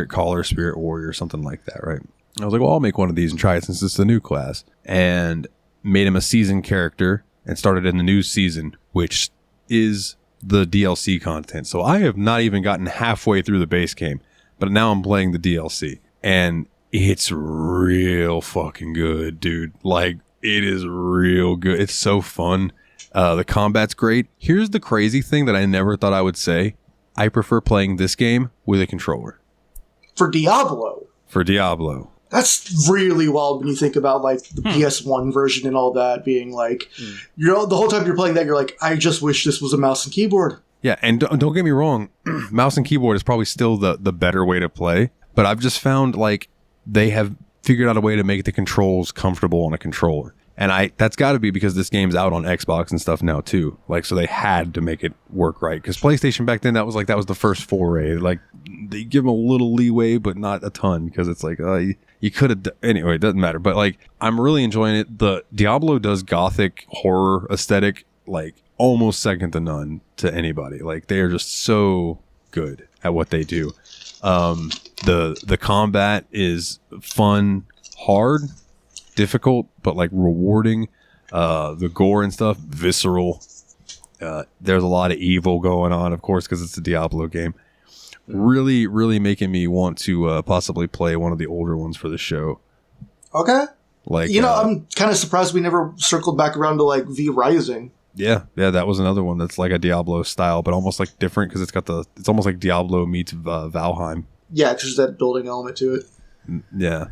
Caller, Spirit Warrior, something like that, right? I was like, well, I'll make one of these and try it since it's the new class, and made him a seasoned character and started in the new season, which is the DLC content. So I have not even gotten halfway through the base game, but now I'm playing the DLC, and it's real fucking good, dude. Like, it is real good. It's so fun. The combat's great. Here's the crazy thing that I never thought I would say. I prefer playing this game with a controller. For Diablo. That's really wild when you think about like the PS1 version and all that being like, the whole time you're playing that, you're like, I just wish this was a mouse and keyboard. Yeah, and don't get me wrong, mouse and keyboard is probably still the better way to play, but I've just found like they have figured out a way to make the controls comfortable on a controller. And that's got to be because this game's out on Xbox and stuff now too. Like, so they had to make it work right. Because PlayStation back then, that was the first foray. Like, they give them a little leeway, but not a ton. Because it's like, You could have anyway, it doesn't matter, but like I'm really enjoying it. The Diablo does gothic horror aesthetic like almost second to none to anybody. Like they are just so good at what they do. The combat is fun, hard, difficult, but like rewarding. The gore and stuff, visceral. There's a lot of evil going on, of course, because it's a Diablo game. Really, really making me want to possibly play one of the older ones for the show. Okay. Like, I'm kind of surprised we never circled back around to like V Rising. Yeah, that was another one that's like a Diablo style, but almost like different because it's almost like Diablo meets Valheim. Yeah, because there's that building element to it. Yeah.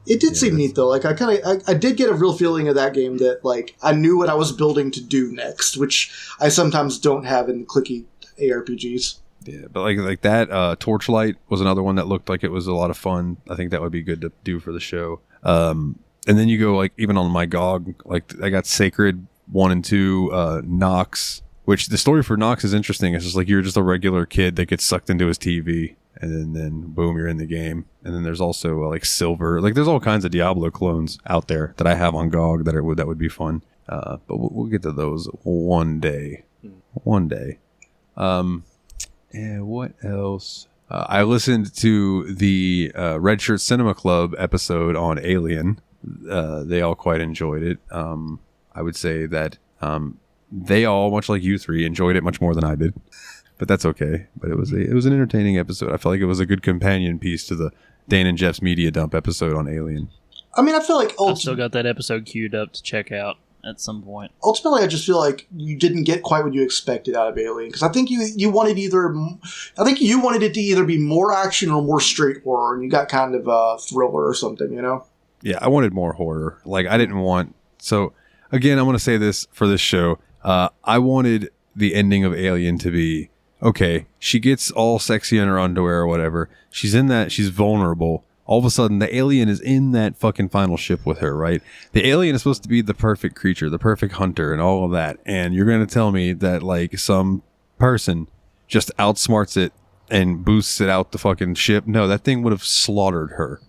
It did seem neat though. Like I did get a real feeling of that game that like I knew what I was building to do next, which I sometimes don't have in clicky ARPGs. Yeah, but like that Torchlight was another one that looked like it was a lot of fun. I think that would be good to do for the show. And then you go like even on my GOG, like I got Sacred 1 and 2, Nox, which the story for Nox is interesting. It's just like you're just a regular kid that gets sucked into his TV. And then boom, you're in the game. And then there's also like Silver. Like there's all kinds of Diablo clones out there that I have on GOG that would be fun. But we'll get to those one day. One day. And what else? I listened to the Red Shirt Cinema Club episode on Alien. They all quite enjoyed it. I would say that they all, much like you three, enjoyed it much more than I did. But that's okay. But it was an entertaining episode. I felt like it was a good companion piece to the Dane and Jeff's Media Dump episode on Alien. I mean, I feel like I've still got that episode queued up to check out at some point. Ultimately, I just feel like you didn't get quite what you expected out of Alien, because I think you wanted it to either be more action or more straight horror, and you got kind of a thriller or something, you know? Yeah, I wanted more horror. Like I didn't want. So again, I want to say this for this show. I wanted the ending of Alien to be. Okay, she gets all sexy in her underwear or whatever. She's in that. She's vulnerable. All of a sudden, the alien is in that fucking final ship with her, right? The alien is supposed to be the perfect creature, the perfect hunter, and all of that. And you're going to tell me that, like, some person just outsmarts it and boosts it out the fucking ship? No, that thing would have slaughtered her.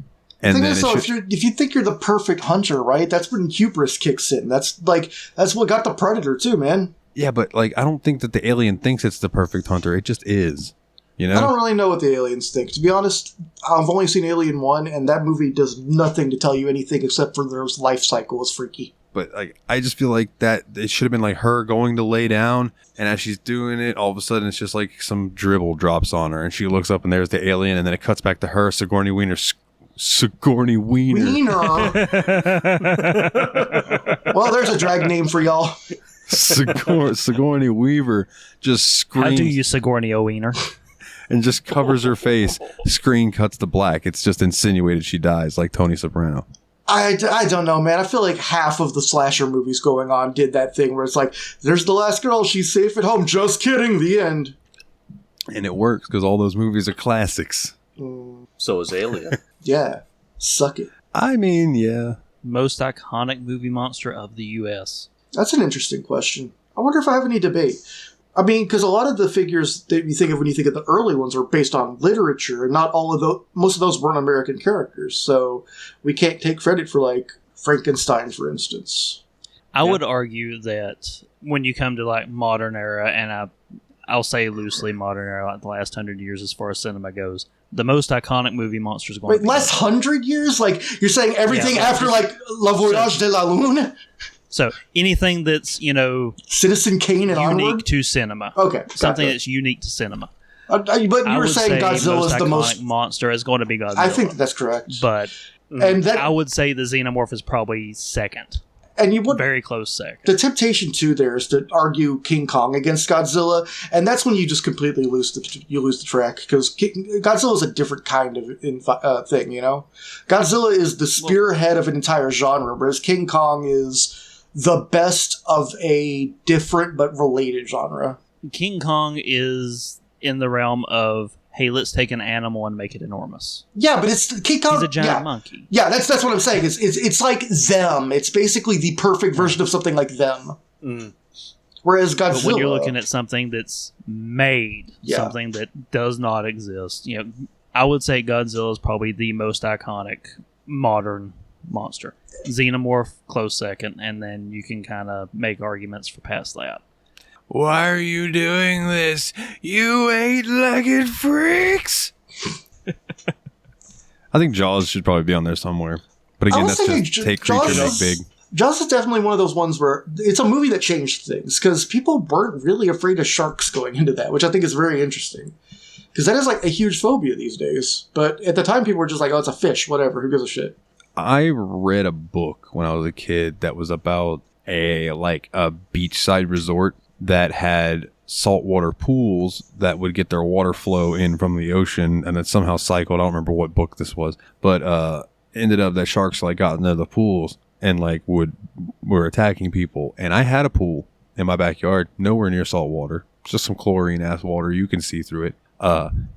And the thing is, though, if you think you're the perfect hunter, right, that's when hubris kicks in. That's what got the Predator, too, man. Yeah, but like I don't think that the alien thinks it's the perfect hunter. It just is. You know? I don't really know what the aliens think. To be honest, I've only seen Alien 1, and that movie does nothing to tell you anything except for their life cycle is freaky. But like I just feel like that it should have been like her going to lay down, and as she's doing it, all of a sudden it's just like some dribble drops on her, and she looks up and there's the alien, and then it cuts back to her, Sigourney Weaver. Sigourney Weaver. Well, there's a drag name for y'all. Sigourney Weaver just screams. How do you Sigourney O'Wiener? And just covers her face. Screen cuts to black. It's just insinuated she dies, like Tony Soprano. I don't know, man. I feel like half of the slasher movies going on did that thing where it's like, there's the last girl, she's safe at home. Just kidding, the end. And it works because all those movies are classics. So is Alien. Yeah. Suck it. I mean, yeah. Most iconic movie monster of the U.S. That's an interesting question. I wonder if I have any debate. I mean, because a lot of the figures that you think of when you think of the early ones are based on literature, and not all of those. Most of those weren't American characters, so we can't take credit for like Frankenstein, for instance. I would argue that when you come to like modern era, and I'll say loosely modern era, like the last 100 years as far as cinema goes, the most iconic movie monster is going to be... Wait, last 100 years? Like, you're saying everything after like La Voyage de la Lune? So anything that's, Citizen Kane and unique onward? to cinema. Okay. Something that's unique to cinema. But you were saying Godzilla is the most... monster is going to be Godzilla. I think that's correct. But I would say the Xenomorph is probably second. And you would... Very close second. The temptation, too, there is to argue King Kong against Godzilla, and that's when you just completely lose the track, because Godzilla is a different kind of thing, you know? Godzilla is the spearhead of an entire genre, whereas King Kong is the best of a different but related genre. King Kong is in the realm of, hey, let's take an animal and make it enormous. Yeah, but it's King Kong. He's a giant monkey. Yeah, that's what I'm saying. It's like them. It's basically the perfect version of something like them. Mm. Whereas Godzilla, but when you're looking at something that's made, something that does not exist, I would say Godzilla is probably the most iconic modern monster. Xenomorph, close second, and then you can kind of make arguments for past that. Why are you doing this, you eight-legged freaks? I think Jaws should probably be on there somewhere. But again, that's just take creature, make big. Jaws is definitely one of those ones where it's a movie that changed things because people weren't really afraid of sharks going into that, which I think is very interesting. Because that is like a huge phobia these days. But at the time, people were just like, oh, it's a fish, whatever, who gives a shit? I read a book when I was a kid that was about a beachside resort that had saltwater pools that would get their water flow in from the ocean and then somehow cycled. I don't remember what book this was, but ended up that sharks like got into the pools and like were attacking people. And I had a pool in my backyard, nowhere near salt water, just some chlorine ass water. You can see through it.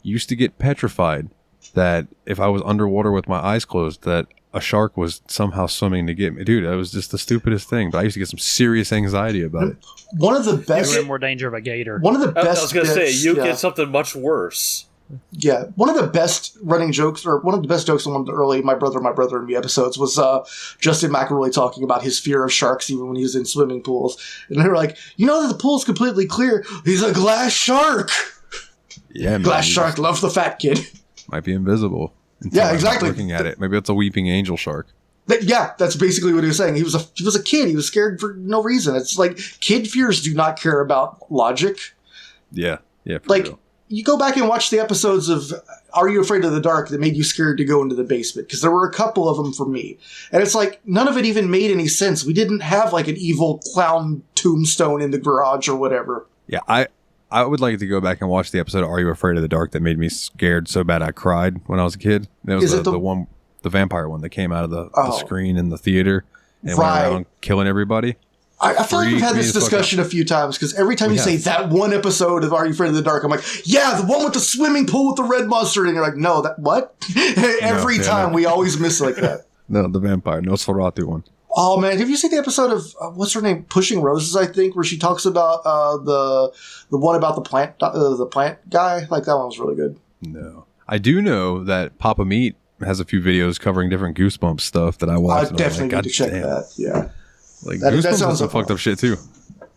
Used to get petrified that if I was underwater with my eyes closed, that a shark was somehow swimming to get me. Dude, that was just the stupidest thing. But I used to get some serious anxiety about it. One of the best... You're in more danger of a gator. One of the best... I was going to say, you get something much worse. Yeah. One of the best running jokes, or one of the best jokes in one of the early My Brother and Me episodes was Justin McElroy talking about his fear of sharks even when he was in swimming pools. And they were like, you know that the pool's completely clear. He's a glass shark. Yeah, man. Glass shark, love the fat kid. Might be invisible. Yeah, exactly. Looking at it, maybe it's a weeping angel shark. Yeah, that's basically what he was saying. He was a kid. He was scared for no reason. It's like kid fears do not care about logic. Yeah, for like real. You go back and watch the episodes of Are You Afraid of the Dark that made you scared to go into the basement, because there were a couple of them for me, and it's like none of it even made any sense. We didn't have like an evil clown tombstone in the garage or whatever. Yeah, I would like to go back and watch the episode of Are You Afraid of the Dark that made me scared so bad I cried when I was a kid. That was the vampire one that came out of the screen in the theater and went around killing everybody. I feel like we've had this discussion a few times, because every time you say that one episode of Are You Afraid of the Dark, I'm like, yeah, the one with the swimming pool with the red monster, and you're like, no, that what? Every time we always miss like that. No, the vampire Nosferatu one. Oh man, have you seen the episode of what's her name, Pushing Roses? I think, where she talks about the one about the plant guy. Like that one was really good. No, I do know that Papa Meat has a few videos covering different Goosebumps stuff that I watched. I definitely need to check that. Yeah, like Goosebumps sounds some fucked up shit too.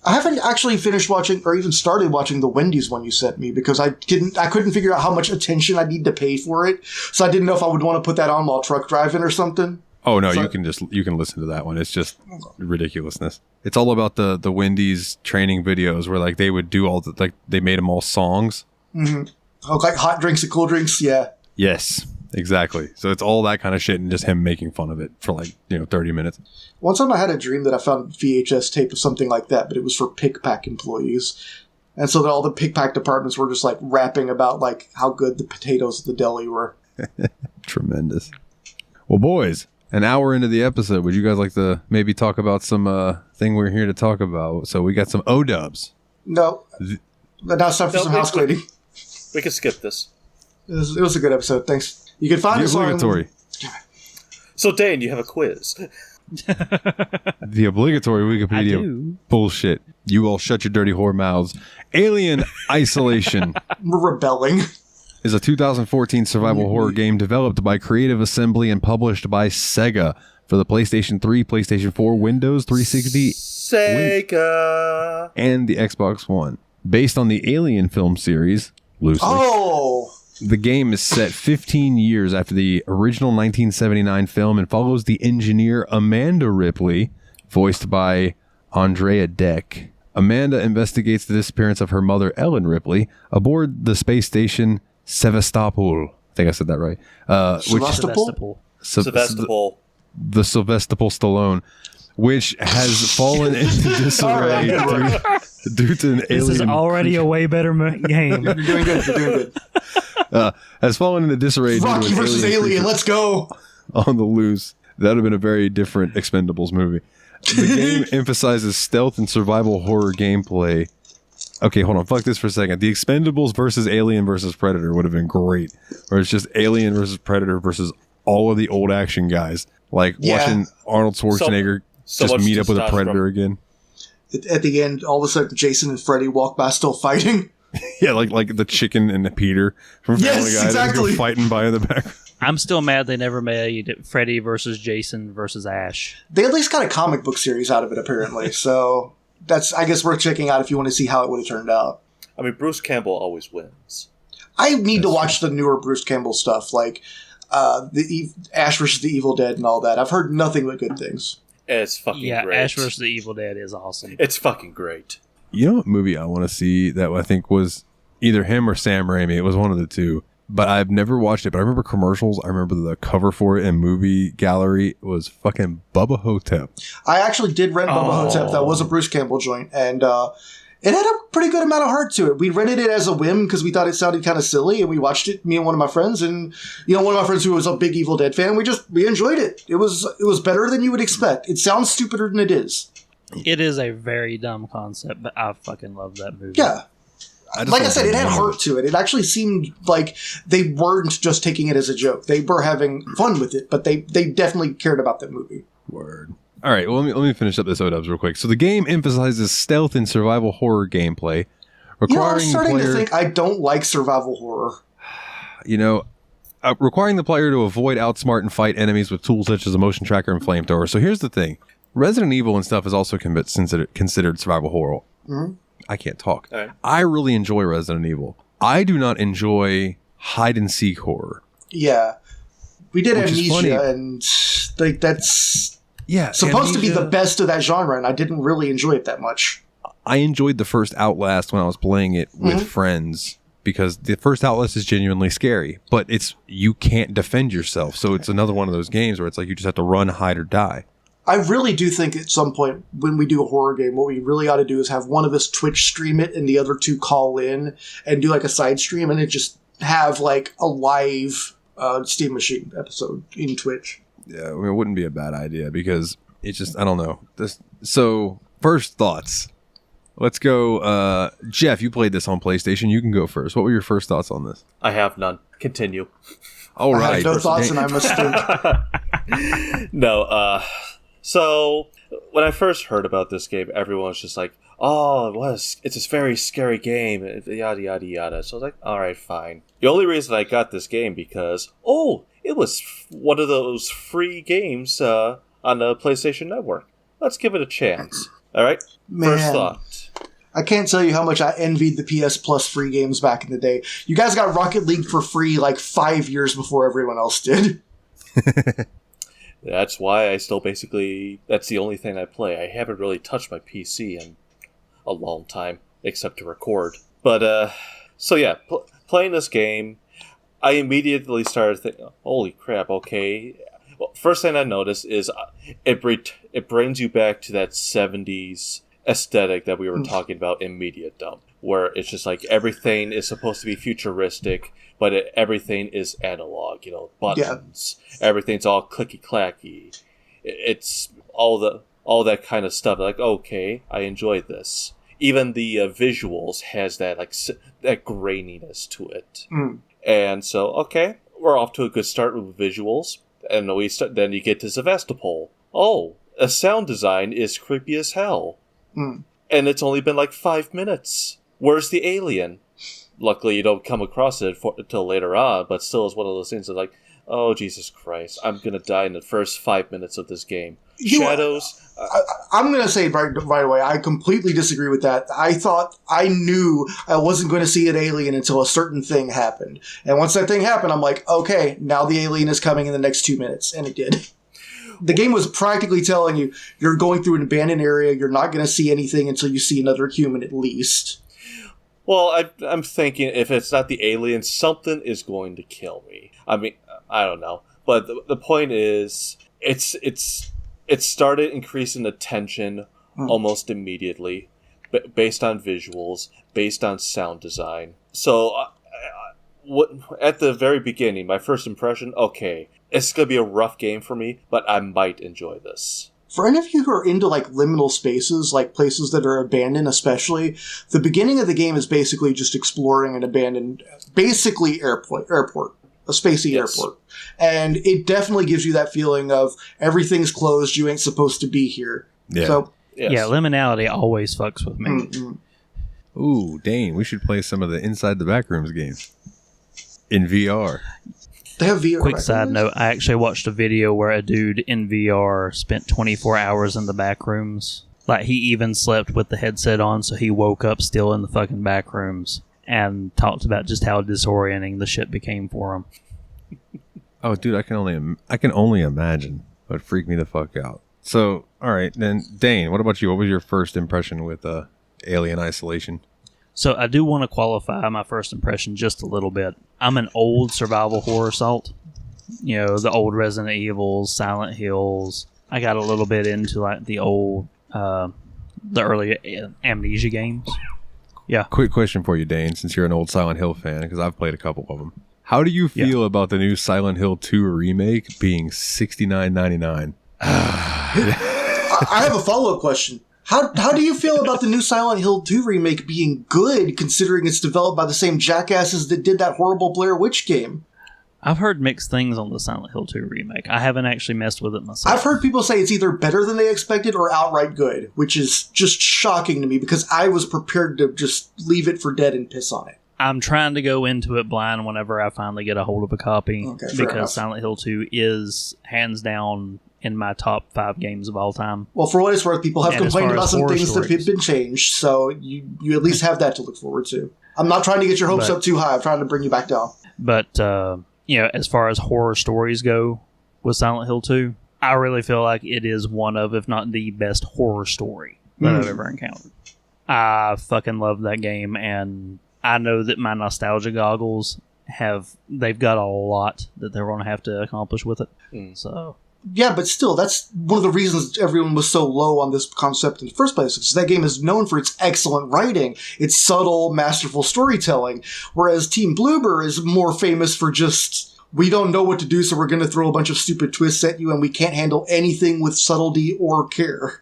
I haven't actually finished watching or even started watching the Wendy's one you sent me, because I couldn't figure out how much attention I need to pay for it, so I didn't know if I would want to put that on while truck driving or something. Oh no, you can listen to that one. It's just ridiculousness. It's all about the Wendy's training videos where like they would do all they made them all songs. Mm-hmm. Oh, like hot drinks and cool drinks, yeah. Yes, exactly. So it's all that kind of shit and just him making fun of it for 30 minutes. One time I had a dream that I found a VHS tape of something like that, but it was for pick-pack employees. And so that all the pick-pack departments were just like rapping about like how good the potatoes at the deli were. Tremendous. Well, boys, an hour into the episode, would you guys like to maybe talk about some thing we're here to talk about? So we got some O-dubs. No. Now it's time for some house cleaning. We can skip this. It was a good episode. Thanks. You can find us obligatory. So, Dane, you have a quiz. The obligatory Wikipedia bullshit. You all shut your dirty whore mouths. Alien Isolation. We're rebelling. Is a 2014 survival horror game developed by Creative Assembly and published by Sega for the PlayStation 3, PlayStation 4, Windows 360, Sega, and the Xbox One. Based on the Alien film series, loosely. Oh! The game is set 15 years after the original 1979 film and follows the engineer Amanda Ripley, voiced by Andrea Deck. Amanda investigates the disappearance of her mother, Ellen Ripley, aboard the space station Sevastopol. I think I said that right. Sevastopol? Sevastopol. The Sevastopol Stallone, which has fallen into disarray due to an alien. This is already a way better game. You're doing good. You're doing good. Has fallen into disarray. Rocky versus Alien. Let's go. On the loose. That would have been a very different Expendables movie. The game emphasizes stealth and survival horror gameplay. Okay, hold on. Fuck this for a second. The Expendables versus Alien versus Predator would have been great. Or it's just Alien versus Predator versus all of the old action guys. Like watching Arnold Schwarzenegger just meet up with a Predator again. At the end, all of a sudden, Jason and Freddy walk by still fighting. Yeah, like the chicken and the Peter from Family Guy. Exactly. Go fighting by in the back. I'm still mad they never made Freddy versus Jason versus Ash. They at least got a comic book series out of it, apparently. So that's, I guess, worth checking out if you want to see how it would have turned out. I mean, Bruce Campbell always wins. I need to watch the newer Bruce Campbell stuff, like Ash vs. the Evil Dead and all that. I've heard nothing but good things. It's fucking great. Yeah, Ash vs. the Evil Dead is awesome. It's fucking great. You know what movie I want to see that I think was either him or Sam Raimi? It was one of the two. But I've never watched it. But I remember commercials. I remember the cover for it in movie gallery. It was fucking Bubba Hotep. I actually did rent Bubba Hotep. That was a Bruce Campbell joint. And it had a pretty good amount of heart to it. We rented it as a whim because we thought it sounded kind of silly. And we watched it, me and one of my friends. And, one of my friends who was a big Evil Dead fan, we enjoyed it. It was better than you would expect. It sounds stupider than it is. It is a very dumb concept, but I fucking love that movie. Yeah. Like I said, it had heart to it. It actually seemed like they weren't just taking it as a joke. They were having fun with it, but they definitely cared about that movie. Word. All right, well, let me finish up this ODubs real quick. So the game emphasizes stealth and survival horror gameplay, I'm starting to think I don't like survival horror. Requiring the player to avoid, outsmart, and fight enemies with tools such as a motion tracker and flamethrower. So here's the thing. Resident Evil and stuff is also considered survival horror. Mm-hmm. I can't talk. All right. I really enjoy Resident Evil. I do not enjoy hide and seek horror. Yeah. We did Which is funny. Amnesia, and that's Amnesia, supposed to be the best of that genre, and I didn't really enjoy it that much. I enjoyed the first Outlast when I was playing it with friends, because the first Outlast is genuinely scary, but you can't defend yourself. So it's another one of those games where it's like you just have to run, hide, or die. I really do think at some point when we do a horror game, what we really ought to do is have one of us Twitch stream it and the other two call in and do like a side stream, and then just have like a live Steam Machine episode in Twitch. Yeah, I mean, it wouldn't be a bad idea because it's just, I don't know. So first thoughts. Let's go. Jeff, you played this on PlayStation. You can go first. What were your first thoughts on this? I have none. Continue. All right. I have no thoughts, and I must think. No, so when I first heard about this game, everyone was just like, "Oh, it's a very scary game," yada yada yada. So I was like, "All right, fine." The only reason I got this game because it was one of those free games on the PlayStation Network. Let's give it a chance. All right. Man. First thought. I can't tell you how much I envied the PS Plus free games back in the day. You guys got Rocket League for free like 5 years before everyone else did. That's why I still that's the only thing I play. I haven't really touched my PC in a long time, except to record. But, so yeah, playing this game, I immediately started thinking, holy crap, okay. Well, first thing I noticed is it brings you back to that 70s aesthetic that we were talking about in Media Dump, where it's just like everything is supposed to be futuristic, but everything is analog, buttons. Yeah. Everything's all clicky-clacky. It's all that kind of stuff. Like, okay, I enjoyed this. Even the visuals has that that graininess to it. And so, okay, we're off to a good start with visuals. And then you get to Sevastopol. Oh, a sound design is creepy as hell. And it's only been like 5 minutes. Where's the alien? Luckily, you don't come across it until later on, but still it's one of those things that like, oh, Jesus Christ, I'm going to die in the first 5 minutes of this game. Shadows. I'm going to say right away, I completely disagree with that. I knew I wasn't going to see an alien until a certain thing happened. And once that thing happened, I'm like, okay, now the alien is coming in the next 2 minutes. And it did. The game was practically telling you, you're going through an abandoned area, you're not going to see anything until you see another human at least. Well, I'm thinking if it's not the alien, something is going to kill me. I mean, I don't know. But the point is, it started increasing the tension almost immediately, based on visuals, based on sound design. So, at the very beginning, my first impression, okay, it's going to be a rough game for me, but I might enjoy this. For any of you who are into like liminal spaces, like places that are abandoned especially, the beginning of the game is basically just exploring an abandoned, basically airport, a spacey airport. And it definitely gives you that feeling of everything's closed, you ain't supposed to be here. Yeah. So, yes. Yeah, liminality always fucks with me. Mm-hmm. Ooh, Dane, we should play some of the Inside the Backrooms games in VR. They have VR. Quick side note, I actually watched a video where a dude in VR spent 24 hours in the back rooms. Like, he even slept with the headset on, so he woke up still in the fucking back rooms and talked about just how disorienting the shit became for him. Oh, dude, I can only imagine. It freaked me the fuck out. So, all right, then, Dane, what about you? What was your first impression with Alien Isolation? So I do want to qualify my first impression just a little bit. I'm an old survival horror salt. You know, the old Resident Evils, Silent Hills. I got a little bit into like the old, the early Amnesia games. Yeah. Quick question for you, Dane, since you're an old Silent Hill fan, because I've played a couple of them. How do you feel about the new Silent Hill 2 remake being $69.99? I have a follow-up question. How do you feel about the new Silent Hill 2 remake being good, considering it's developed by the same jackasses that did that horrible Blair Witch game? I've heard mixed things on the Silent Hill 2 remake. I haven't actually messed with it myself. I've heard people say it's either better than they expected or outright good, which is just shocking to me because I was prepared to just leave it for dead and piss on it. I'm trying to go into it blind whenever I finally get a hold of a copy, because Silent Hill 2 is hands down in my top 5 games of all time. Well, for what it's worth, people have complained about some things stories that have been changed, so you at least have that to look forward to. I'm not trying to get your hopes up too high. I'm trying to bring you back down. But, you know, as far as horror stories go with Silent Hill 2, I really feel like it is one of, if not the best horror story that I've ever encountered. I fucking love that game, and I know that my nostalgia goggles they've got a lot that they're going to have to accomplish with it. So... Yeah, but still, that's one of the reasons everyone was so low on this concept in the first place, because that game is known for its excellent writing, its subtle, masterful storytelling, whereas Team Bloober is more famous for just, we don't know what to do, so we're going to throw a bunch of stupid twists at you, and we can't handle anything with subtlety or care.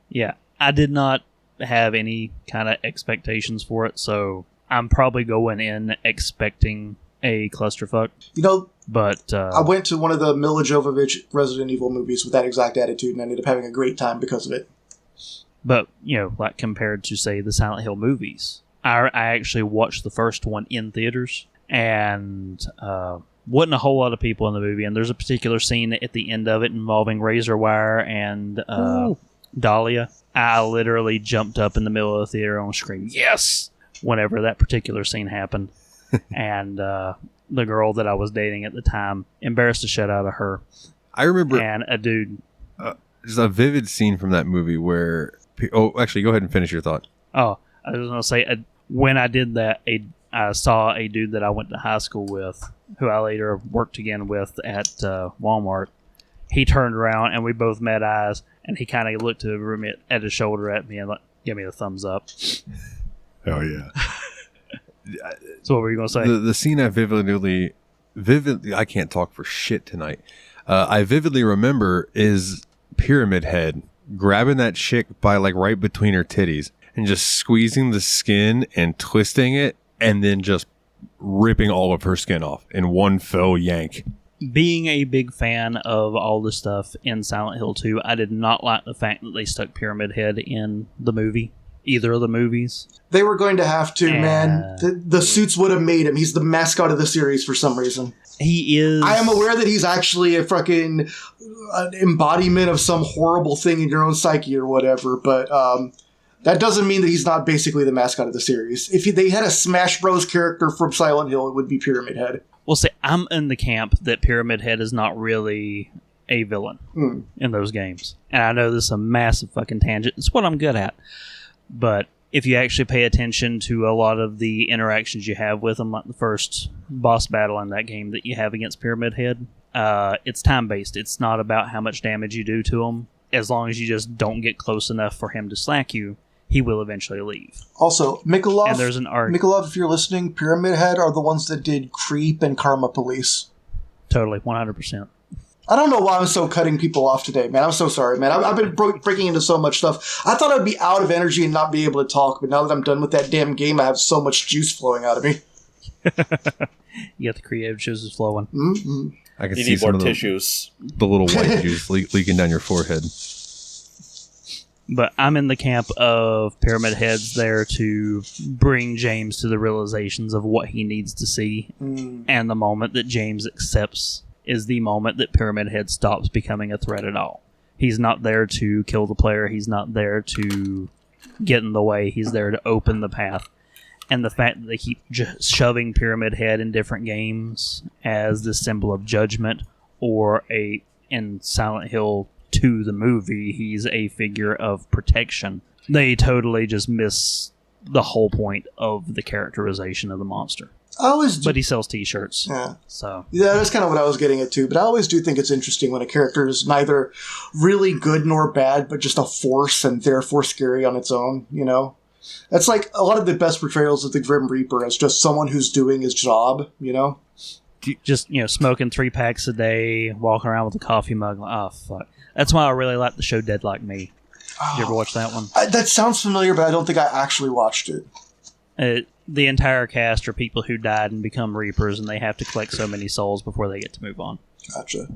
Yeah, I did not have any kind of expectations for it, so I'm probably going in expecting a clusterfuck. You know, but I went to one of the Mila Jovovich Resident Evil movies with that exact attitude, and I ended up having a great time because of it. But, you know, like compared to, say, the Silent Hill movies, I actually watched the first one in theaters, and wasn't a whole lot of people in the movie, and there's a particular scene at the end of it involving razor wire and Dahlia. I literally jumped up in the middle of the theater and screamed, "Yes!" whenever that particular scene happened. And the girl that I was dating at the time, embarrassed the shit out of her. I remember... And a dude... there's a vivid scene from that movie where... Oh, actually, go ahead and finish your thought. Oh, I was going to say, when I did that, I saw a dude that I went to high school with, who I later worked again with at Walmart. He turned around, and we both met eyes, and he kind of looked at his shoulder at me and gave me the thumbs up. Oh, yeah. So what were you going to say? The scene I vividly, I can't talk for shit tonight. I vividly remember is Pyramid Head grabbing that chick by like right between her titties and just squeezing the skin and twisting it and then just ripping all of her skin off in one fell yank. Being a big fan of all the stuff in Silent Hill 2, I did not like the fact that they stuck Pyramid Head in the movie. Either of the movies. They were going to have to, man. The suits would have made him. He's the mascot of the series for some reason. He is. I am aware that he's actually a fucking embodiment of some horrible thing in your own psyche or whatever, but that doesn't mean that he's not basically the mascot of the series. If they had a Smash Bros. Character from Silent Hill, it would be Pyramid Head. Well, see, I'm in the camp that Pyramid Head is not really a villain in those games. And I know this is a massive fucking tangent. It's what I'm good at. But if you actually pay attention to a lot of the interactions you have with them, like the first boss battle in that game that you have against Pyramid Head, it's time-based. It's not about how much damage you do to him. As long as you just don't get close enough for him to slack you, he will eventually leave. Also, Mikolov, and there's an arc. Mikolov, if you're listening, Pyramid Head are the ones that did Creep and Karma Police. Totally, 100%. I don't know why I'm so cutting people off today, man. I'm so sorry, man. I've been breaking into so much stuff. I thought I'd be out of energy and not be able to talk, but now that I'm done with that damn game, I have so much juice flowing out of me. You got the creative juices flowing. Mm-hmm. I can You see need some more of tissues. the little white juice leaking down your forehead. But I'm in the camp of Pyramid Head's there to bring James to the realizations of what he needs to see. And the moment that James accepts is the moment that Pyramid Head stops becoming a threat at all. He's not there to kill the player. He's not there to get in the way. He's there to open the path. And the fact that they keep just shoving Pyramid Head in different games as the symbol of judgment, or in Silent Hill 2, the movie, he's a figure of protection. They totally just miss the whole point of the characterization of the monster. But he sells t-shirts. Yeah. So yeah, that's kind of what I was getting at too. But I always do think it's interesting when a character is neither really good nor bad, but just a force and therefore scary on its own, you know? That's like a lot of the best portrayals of the Grim Reaper as just someone who's doing his job, you know? Just, smoking 3 packs a day, walking around with a coffee mug. Like, oh, fuck. That's why I really like the show Dead Like Me. You ever watch that one? That sounds familiar, but I don't think I actually watched it. The entire cast are people who died and become Reapers, and they have to collect so many souls before they get to move on. Gotcha.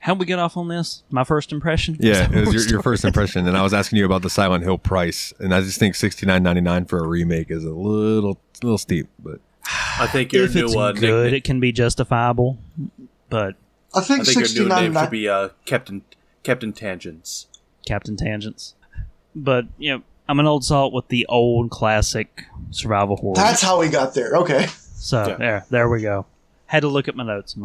How'd we get off on this? My first impression? Yeah, it was your first impression, and I was asking you about the Silent Hill price, and I just think $69.99 for a remake is a little steep, but I think your if new it's good, nickname, it can be justifiable, but I think your new name $69.99 should be Captain Tangents. Captain Tangents. But, I'm an old salt with the old classic survival horror. That's how we got there. Okay. So, Yeah. there we go. Had to look at my notes.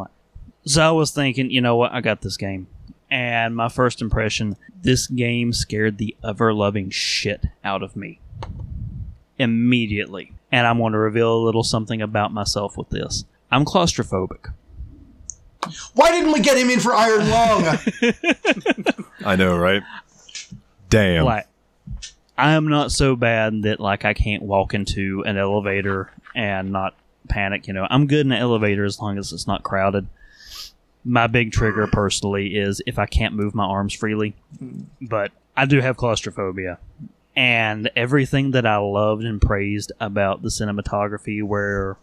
So I was thinking, you know what, I got this game. And my first impression, this game scared the ever-loving shit out of me. Immediately. And I'm going to reveal a little something about myself with this. I'm claustrophobic. Why didn't we get him in for Iron Lung? I know, right? Damn. Like, I am not so bad that I can't walk into an elevator and not panic. I'm good in an elevator as long as it's not crowded. My big trigger personally is if I can't move my arms freely. But I do have claustrophobia. And everything that I loved and praised about the cinematography, where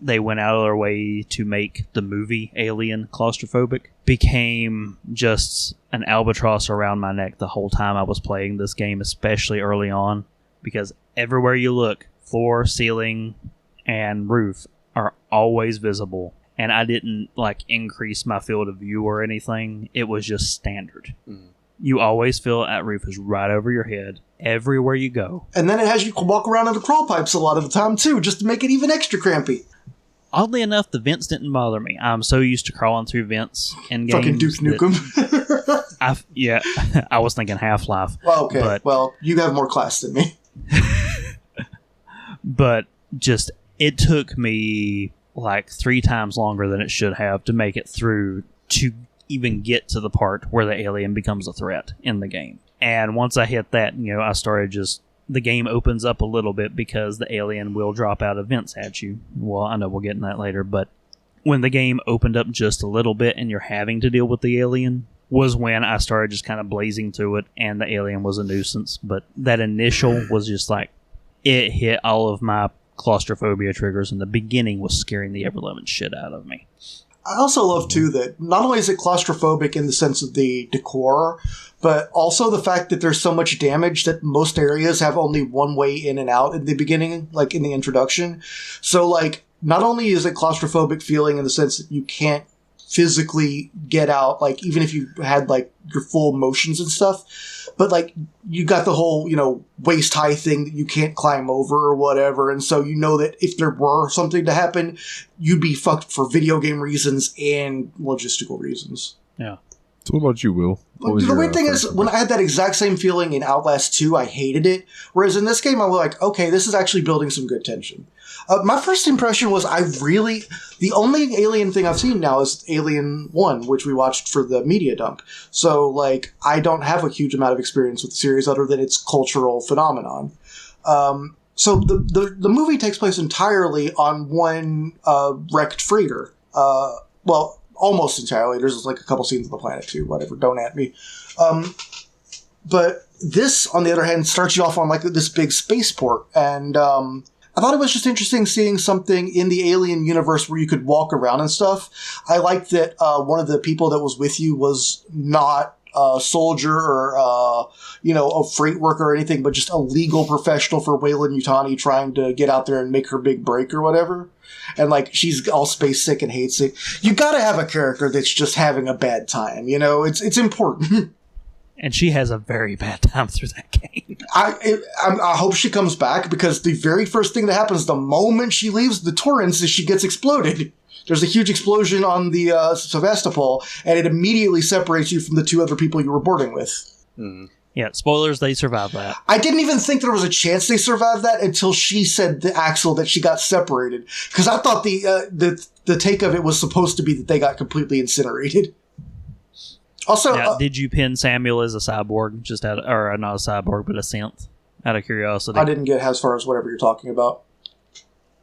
they went out of their way to make the movie Alien claustrophobic, became just an albatross around my neck the whole time I was playing this game, especially early on, because everywhere you look, floor, ceiling, and roof are always visible. And I didn't increase my field of view or anything. It was just standard. You always feel that roof is right over your head everywhere you go. And then it has you walk around in the crawl pipes a lot of the time, too, just to make it even extra crampy. Oddly enough, the vents didn't bother me. I'm so used to crawling through vents in games. Fucking Duke Nukem. Yeah, I was thinking Half-Life. Well, okay. Well, you have more class than me. But just, it took me 3 times longer than it should have to make it through to even get to the part where the alien becomes a threat in the game. And once I hit that, I started the game opens up a little bit because the alien will drop out of vents at you. Well, I know we'll get in that later, but when the game opened up just a little bit and you're having to deal with the alien was when I started just kind of blazing through it, and the alien was a nuisance. But that initial was just it hit all of my claustrophobia triggers, and the beginning was scaring the ever-loving shit out of me. I also love, too, that not only is it claustrophobic in the sense of the decor, but also the fact that there's so much damage that most areas have only one way in and out in the beginning, in the introduction. So, not only is it claustrophobic feeling in the sense that you can't physically get out, even if you had, your full motions and stuff, but, you got the whole, waist-high thing that you can't climb over or whatever, and so you know that if there were something to happen, you'd be fucked for video game reasons and logistical reasons. Yeah. So what about you, Will? The weird thing is, when I had that exact same feeling in Outlast 2, I hated it, whereas in this game, I was like, okay, this is actually building some good tension. My first impression was the only Alien thing I've seen now is Alien 1, which we watched for the media dump. So, I don't have a huge amount of experience with the series other than its cultural phenomenon. So the movie takes place entirely on one wrecked freighter. Well, almost entirely. There's a couple scenes on the planet too. Whatever, don't at me. But this, on the other hand, starts you off on this big spaceport, and I thought it was just interesting seeing something in the Alien universe where you could walk around and stuff. I liked that one of the people that was with you was not a soldier or, a freight worker or anything, but just a legal professional for Weyland-Yutani trying to get out there and make her big break or whatever. And, like, she's all space sick and hates it. You gotta have a character that's just having a bad time, It's important. And she has a very bad time through that game. I hope she comes back, because the very first thing that happens the moment she leaves the Torrens is she gets exploded. There's a huge explosion on the Sevastopol, and it immediately separates you from the two other people you were boarding with. Mm. Yeah, spoilers, they survived that. I didn't even think there was a chance they survived that until she said to Axel that she got separated. Because I thought the take of it was supposed to be that they got completely incinerated. Also, now, did you pin Samuel as a cyborg, or not a cyborg, but a synth, out of curiosity? I didn't get as far as whatever you're talking about.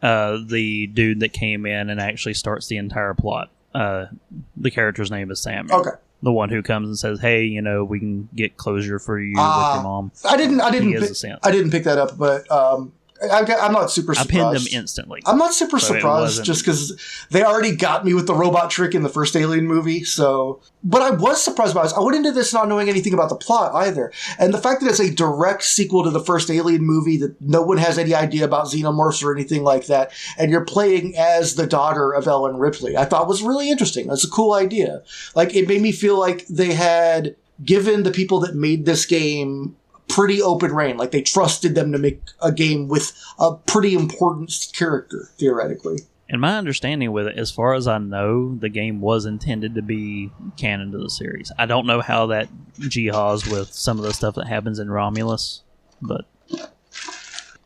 The dude that came in and actually starts the entire plot. The character's name is Samuel. Okay. The one who comes and says, "Hey, we can get closure for you with your mom." I didn't I didn't pick that up, but I'm not super surprised. I pinned him instantly. I'm not super surprised just because they already got me with the robot trick in the first Alien movie. So, but I was surprised by this. I went into this not knowing anything about the plot either, and the fact that it's a direct sequel to the first Alien movie, that no one has any idea about xenomorphs or anything like that, and you're playing as the daughter of Ellen Ripley, I thought was really interesting. That's a cool idea. Like, it made me feel like they had given the people that made this game pretty open reign. Like, they trusted them to make a game with a pretty important character, theoretically. And my understanding with it, as far as I know, the game was intended to be canon to the series. I don't know how that jihaws with some of the stuff that happens in Romulus, but...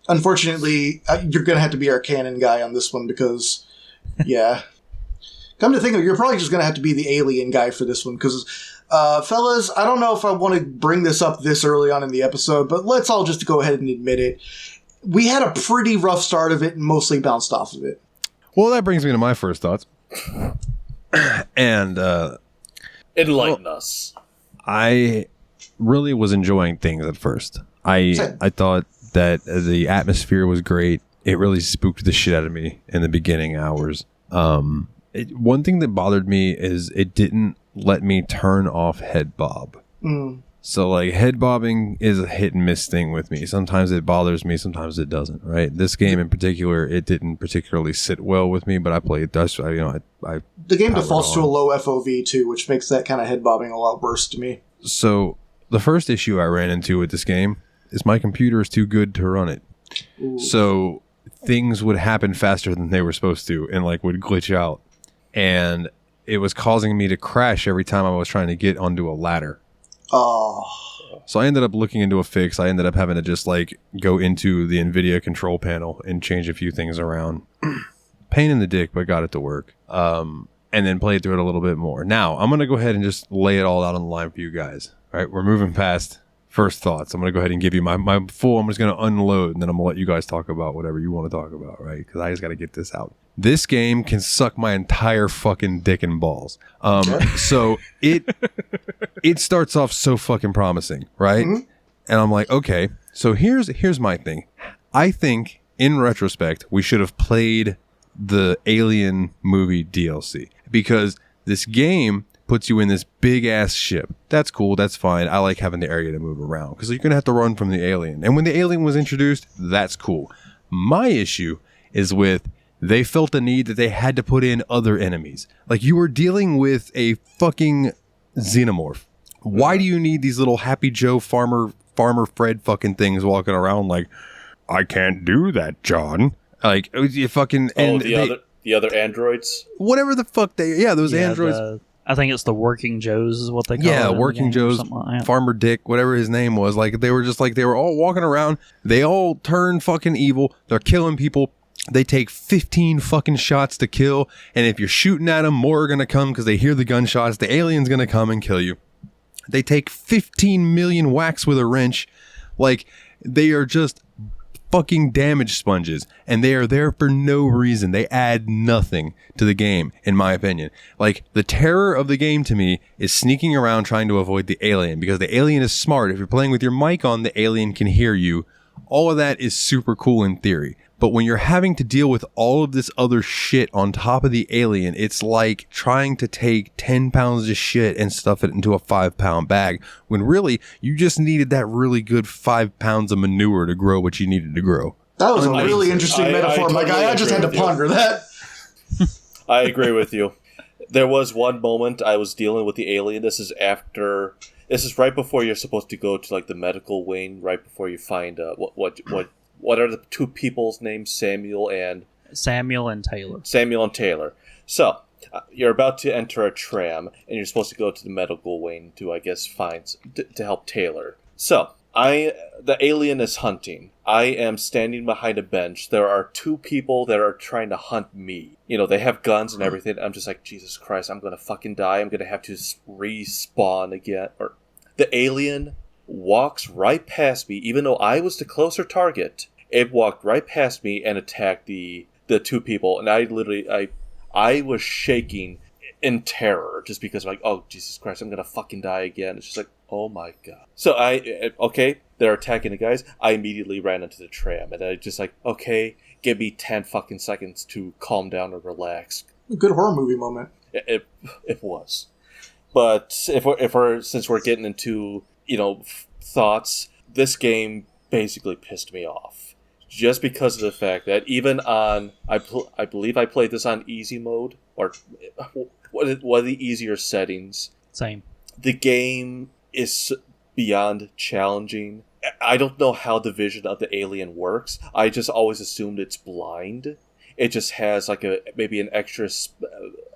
Unfortunately, you're going to have to be our canon guy on this one because, yeah. Come to think of it, you're probably just going to have to be the alien guy for this one because... fellas, I don't know if I want to bring this up this early on in the episode, but let's all just go ahead and admit it. We had a pretty rough start of it and mostly bounced off of it. Well, that brings me to my first thoughts. And enlighten us. I really was enjoying things at first. I thought that the atmosphere was great. It really spooked the shit out of me in the beginning hours. One thing that bothered me is it didn't let me turn off head bob. So, like, head bobbing is a hit and miss thing with me. Sometimes it bothers me, sometimes it doesn't, right? This game in particular, it didn't particularly sit well with me, but I played Dutch. The game defaults to a low FOV too, which makes that kind of head bobbing a lot worse to me. So, the first issue I ran into with this game is my computer is too good to run it. Ooh. So, things would happen faster than they were supposed to and, like, would glitch out. And it was causing me to crash every time I was trying to get onto a ladder. Oh. So I ended up looking into a fix. I ended up having to just, like, go into the NVIDIA control panel and change a few things around. Pain in the dick, but got it to work. And then played through it a little bit more. Now, I'm going to go ahead and just lay it all out on the line for you guys. All right, we're moving past first thoughts. I'm going to go ahead and give you my full, I'm just going to unload, and then I'm going to let you guys talk about whatever you want to talk about, right? Because I just got to get this out. This game can suck my entire fucking dick and balls. So it starts off so fucking promising, right? Mm-hmm. And I'm like, okay, so here's my thing. I think, in retrospect, we should have played the Alien movie DLC because this game puts you in this big-ass ship. That's cool. That's fine. I like having the area to move around because you're going to have to run from the alien. And when the alien was introduced, that's cool. My issue is with they felt the need that they had to put in other enemies. Like, you were dealing with a fucking xenomorph. Why do you need these little Happy Joe Farmer Fred fucking things walking around like, I can't do that, John? Like, you fucking... and the other androids? Whatever the fuck those androids... I think it's the Working Joes is what they call it. Yeah, Working Joes, like Farmer Dick, whatever his name was. Like, they were just like, they were all walking around. They all turn fucking evil. They're killing people. They take 15 fucking shots to kill. And if you're shooting at them, more are going to come because they hear the gunshots. The alien's going to come and kill you. They take 15 million whacks with a wrench. Like, they are just fucking damage sponges, and they are there for no reason. They add nothing to the game, in my opinion. Like, the terror of the game to me is sneaking around trying to avoid the alien, because the alien is smart. If you're playing with your mic on, the alien can hear you All of that is super cool in theory. But when you're having to deal with all of this other shit on top of the alien, it's like trying to take 10 pounds of shit and stuff it into a 5-pound bag, when really you just needed that really good 5 pounds of manure to grow what you needed to grow. That was a really interesting metaphor, my guy. I just had to ponder that. I agree with you. There was one moment I was dealing with the alien. This is right before you're supposed to go to like the medical wing. Right before you find what are the two people's names? Samuel and Taylor. Samuel and Taylor. So you're about to enter a tram, and you're supposed to go to the medical wing to, I guess, to help Taylor. So the alien is hunting. I am standing behind a bench. There are two people that are trying to hunt me. You know, they have guns and everything. I'm just like, Jesus Christ, I'm gonna fucking die. I'm gonna have to respawn again. Or the alien walks right past me, even though I was the closer target. It walked right past me and attacked the two people, and I was shaking in terror just because I'm like, oh Jesus Christ, I'm gonna fucking die again. It's just like, oh my god. So they're attacking the guys. I immediately ran into the tram, and I just like, okay, give me 10 fucking seconds to calm down and relax. A good horror movie moment. It was, but since we're getting into thoughts, this game basically pissed me off, just because of the fact that even on I believe I played this on easy mode, or one of the easier settings. Same. The game is beyond challenging. I don't know how the vision of the alien works. I just always assumed it's blind. It just has like maybe an extra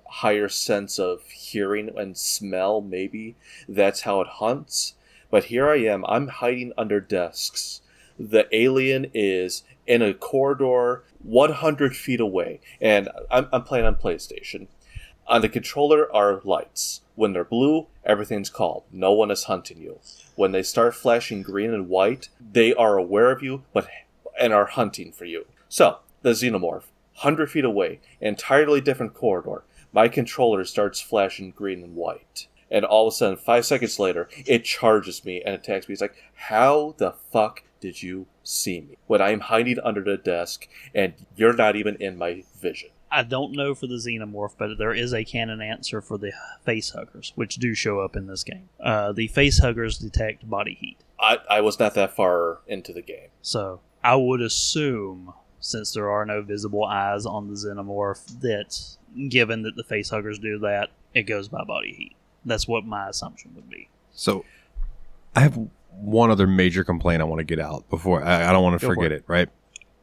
higher sense of hearing and smell. Maybe that's how it hunts. But here I am. I'm hiding under desks. The alien is in a corridor 100 feet away, and I'm playing on PlayStation. On the controller are lights. When they're blue, everything's calm. No one is hunting you. When they start flashing green and white, they are aware of you and are hunting for you. So, the xenomorph, 100 feet away, entirely different corridor. My controller starts flashing green and white. And all of a sudden, 5 seconds later, it charges me and attacks me. It's like, how the fuck did you see me when I'm hiding under the desk and you're not even in my vision? I don't know for the xenomorph, but there is a canon answer for the face huggers, which do show up in this game. The face huggers detect body heat. I was not that far into the game. So I would assume, since there are no visible eyes on the xenomorph, that given that the face huggers do that, it goes by body heat. That's what my assumption would be. So I have one other major complaint I want to get out before I don't want to forget it, right?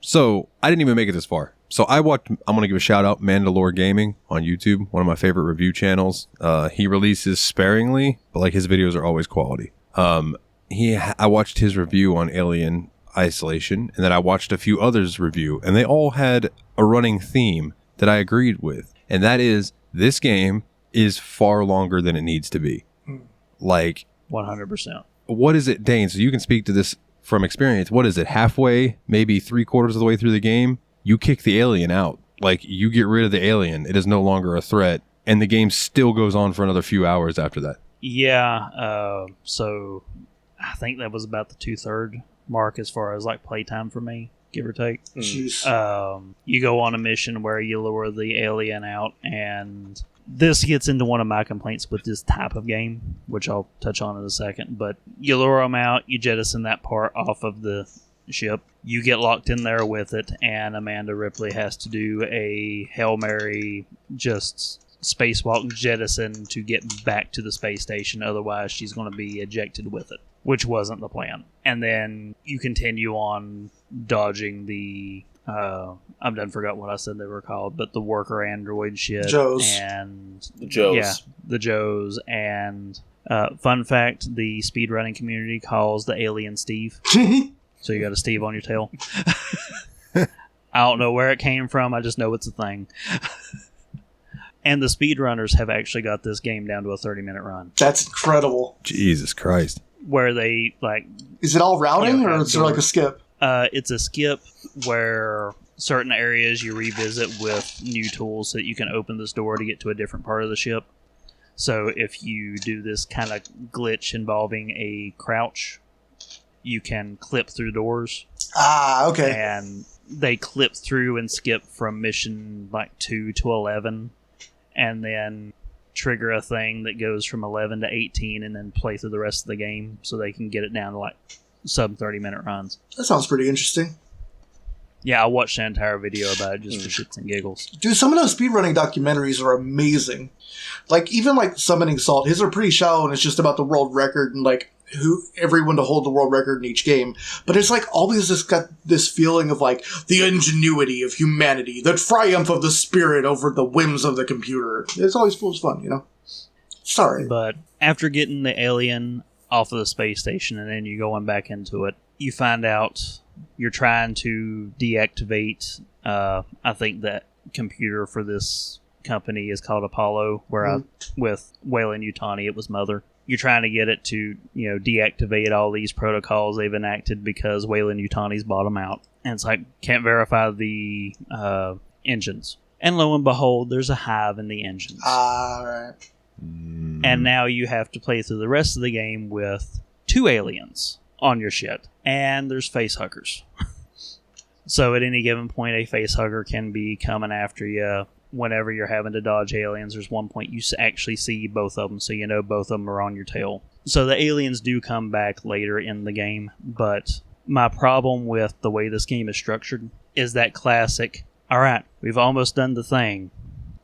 So I didn't even make it this far. So I'm going to give a shout out, Mandalore Gaming on YouTube, one of my favorite review channels. He releases sparingly, but like his videos are always quality. I watched his review on Alien Isolation, and then I watched a few others review, and they all had a running theme that I agreed with. And that is, this game is far longer than it needs to be. Like 100%. What is it, Dane? So you can speak to this from experience. What is it? Halfway, maybe 3/4 of the way through the game, you kick the alien out. Like, you get rid of the alien. It is no longer a threat, and the game still goes on for another few hours after that. Yeah. So I think that was about the 2/3 mark as far as like playtime for me, give or take. You go on a mission where you lure the alien out, and this gets into one of my complaints with this type of game, which I'll touch on in a second. But you lure them out, you jettison that part off of the ship, you get locked in there with it, and Amanda Ripley has to do a Hail Mary, just spacewalk jettison to get back to the space station. Otherwise, she's going to be ejected with it, which wasn't the plan. And then you continue on dodging the I've done forgot what I said they were called, but the worker android shit. Joes. The Joes. Yeah, the Joes. And fun fact, the speedrunning community calls the alien Steve. So you got a Steve on your tail. I don't know where it came from. I just know it's a thing. And the speedrunners have actually got this game down to a 30-minute run. That's incredible. Jesus Christ. Where they, like... Is it all routing, or is there like a skip? It's a skip where certain areas you revisit with new tools so that you can open this door to get to a different part of the ship. So if you do this kind of glitch involving a crouch you can clip through doors. Ah, okay. And they clip through and skip from mission like 2 to 11, and then trigger a thing that goes from 11 to 18, and then play through the rest of the game so they can get it down to like sub 30-minute runs. That sounds pretty interesting. Yeah, I watched an entire video about it just for shits and giggles. Dude, some of those speedrunning documentaries are amazing. Like, even like Summoning Salt, his are pretty shallow, and it's just about the world record and like everyone to hold the world record in each game. But it's like always just got this feeling of like the ingenuity of humanity, the triumph of the spirit over the whims of the computer. It's always full of fun, you know? Sorry. But after getting the alien off of the space station and then you going back into it, you find out you're trying to deactivate, I think that computer for this company is called Apollo, where with Weyland-Yutani it was Mother. You're trying to get it to, deactivate all these protocols they've enacted because Weyland-Yutani's bought them out. And it's like, can't verify the engines. And lo and behold, there's a hive in the engines. Ah, right. And now you have to play through the rest of the game with 2 aliens on your shit. And there's facehuggers. So at any given point, a facehugger can be coming after you. Whenever you're having to dodge aliens, there's one point you actually see both of them, so you know both of them are on your tail. So the aliens do come back later in the game, but my problem with the way this game is structured is that classic, alright, we've almost done the thing.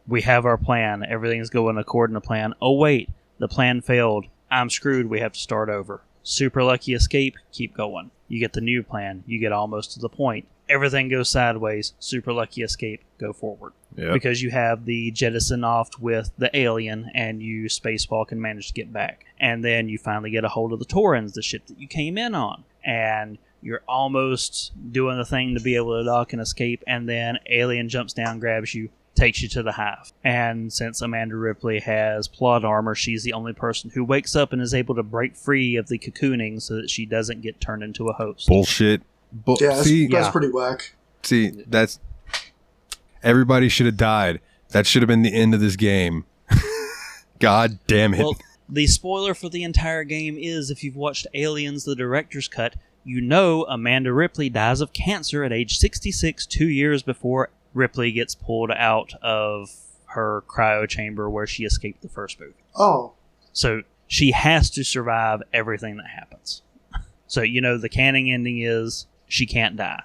We have our plan. Everything's going according to plan. Oh wait, the plan failed. I'm screwed. We have to start over. Super lucky escape. Keep going. You get the new plan. You get almost to the point. Everything goes sideways. Super lucky escape. Go forward. Yep. Because you have the jettison off with the alien and you spacewalk and manage to get back. And then you finally get a hold of the Dorans, the ship that you came in on. And you're almost doing the thing to be able to dock and escape. And then alien jumps down, grabs you, takes you to the hive. And since Amanda Ripley has plot armor, she's the only person who wakes up and is able to break free of the cocooning so that she doesn't get turned into a host. Bullshit. That's pretty whack. See, that's... Everybody should have died. That should have been the end of this game. God damn it. Well, the spoiler for the entire game is, if you've watched Aliens, the director's cut, you know Amanda Ripley dies of cancer at age 66, 2 years before Ripley gets pulled out of her cryo chamber where she escaped the first movie. Oh. So she has to survive everything that happens. So, the canon ending is she can't die.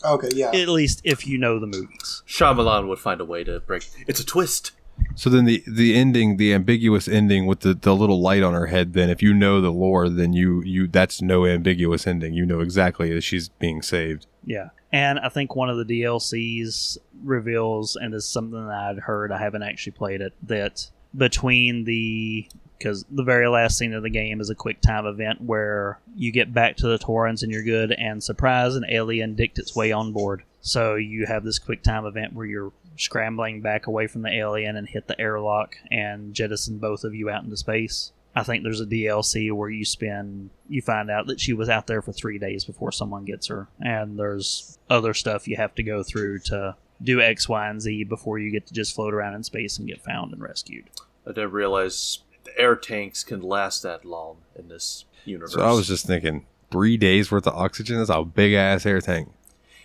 Okay, yeah. At least if you know the movies. Shyamalan would find a way to break. It's a twist. So then the ending, the ambiguous ending with the little light on her head, then if you know the lore, then you that's no ambiguous ending. You know exactly that she's being saved. Yeah. And I think one of the DLCs reveals, and this is something that I'd heard, I haven't actually played it, that between because the very last scene of the game is a quick time event where you get back to the Dorans and you're good, and surprise, an alien dicked its way on board. So you have this quick time event where you're scrambling back away from the alien and hit the airlock and jettison both of you out into space. I think there's a DLC where you find out that she was out there for 3 days before someone gets her, and there's other stuff you have to go through to do X, Y, and Z before you get to just float around in space and get found and rescued. I didn't realize the air tanks can last that long in this universe. So I was just thinking, 3 days worth of oxygen is a big ass air tank.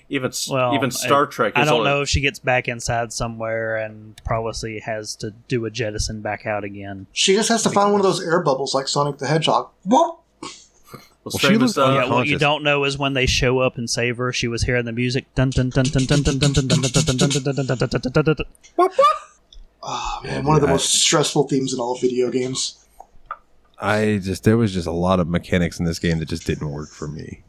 Even Star Trek. I don't know if she gets back inside somewhere and probably has to do a jettison back out again. She just has to find one of those air bubbles like Sonic the Hedgehog. What? She was what you don't know is when they show up and save her, she was hearing the music. Dun dun dun dun dun dun dun dun dun dun dun dun dun dun dun. Oh man, one of the most stressful themes in all video games. There was just a lot of mechanics in this game that just didn't work for me.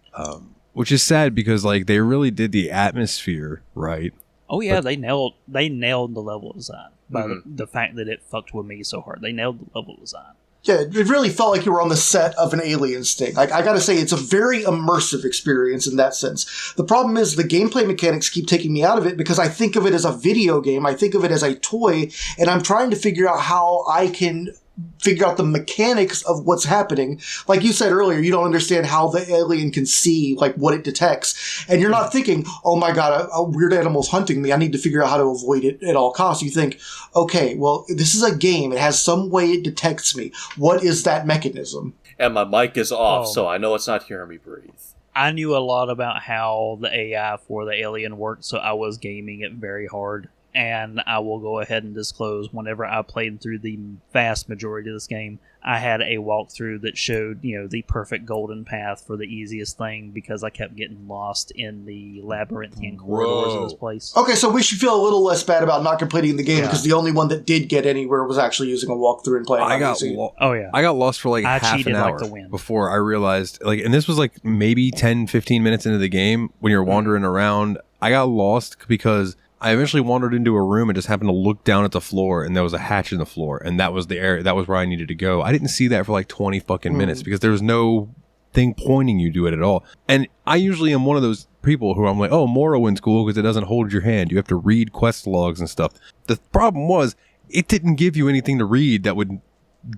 Which is sad because they really did the atmosphere right. Oh yeah, they nailed the level design by the fact that it fucked with me so hard. They nailed the level design. Yeah, it really felt like you were on the set of an Alien sting. I gotta say, it's a very immersive experience in that sense. The problem is the gameplay mechanics keep taking me out of it because I think of it as a video game. I think of it as a toy, and I'm trying to figure out how I can figure out the mechanics of what's happening. Like you said earlier, you don't understand how the alien can see, what it detects. And you're not thinking, oh my god, a weird animal's hunting me, I need to figure out how to avoid it at all costs. You think, okay, well, this is a game. It has some way it detects me. What is that mechanism? and my mic is off, Oh. so I know it's not hearing me breathe. I knew a lot about how the AI for the alien worked, so I was gaming it very hard. And I will go ahead and disclose, whenever I played through the vast majority of this game, I had a walkthrough that showed, the perfect golden path for the easiest thing, because I kept getting lost in the labyrinthian corridors of this place. Okay, so we should feel a little less bad about not completing the game, Yeah. because the only one that did get anywhere was actually using a walkthrough and playing. I got easy. Oh, yeah. I got lost for like I half cheated an like hour the wind. before I realized, and this was like maybe 10, 15 minutes into the game when you're wandering around. I got lost because I eventually wandered into a room and just happened to look down at the floor, and there was a hatch in the floor, and that was the area. That was where I needed to go. I didn't see that for like 20 fucking minutes because there was no thing pointing you to it at all. And I usually am one of those people who I'm like, oh, Morrowind's cool because it doesn't hold your hand. You have to read quest logs and stuff. The problem was it didn't give you anything to read that would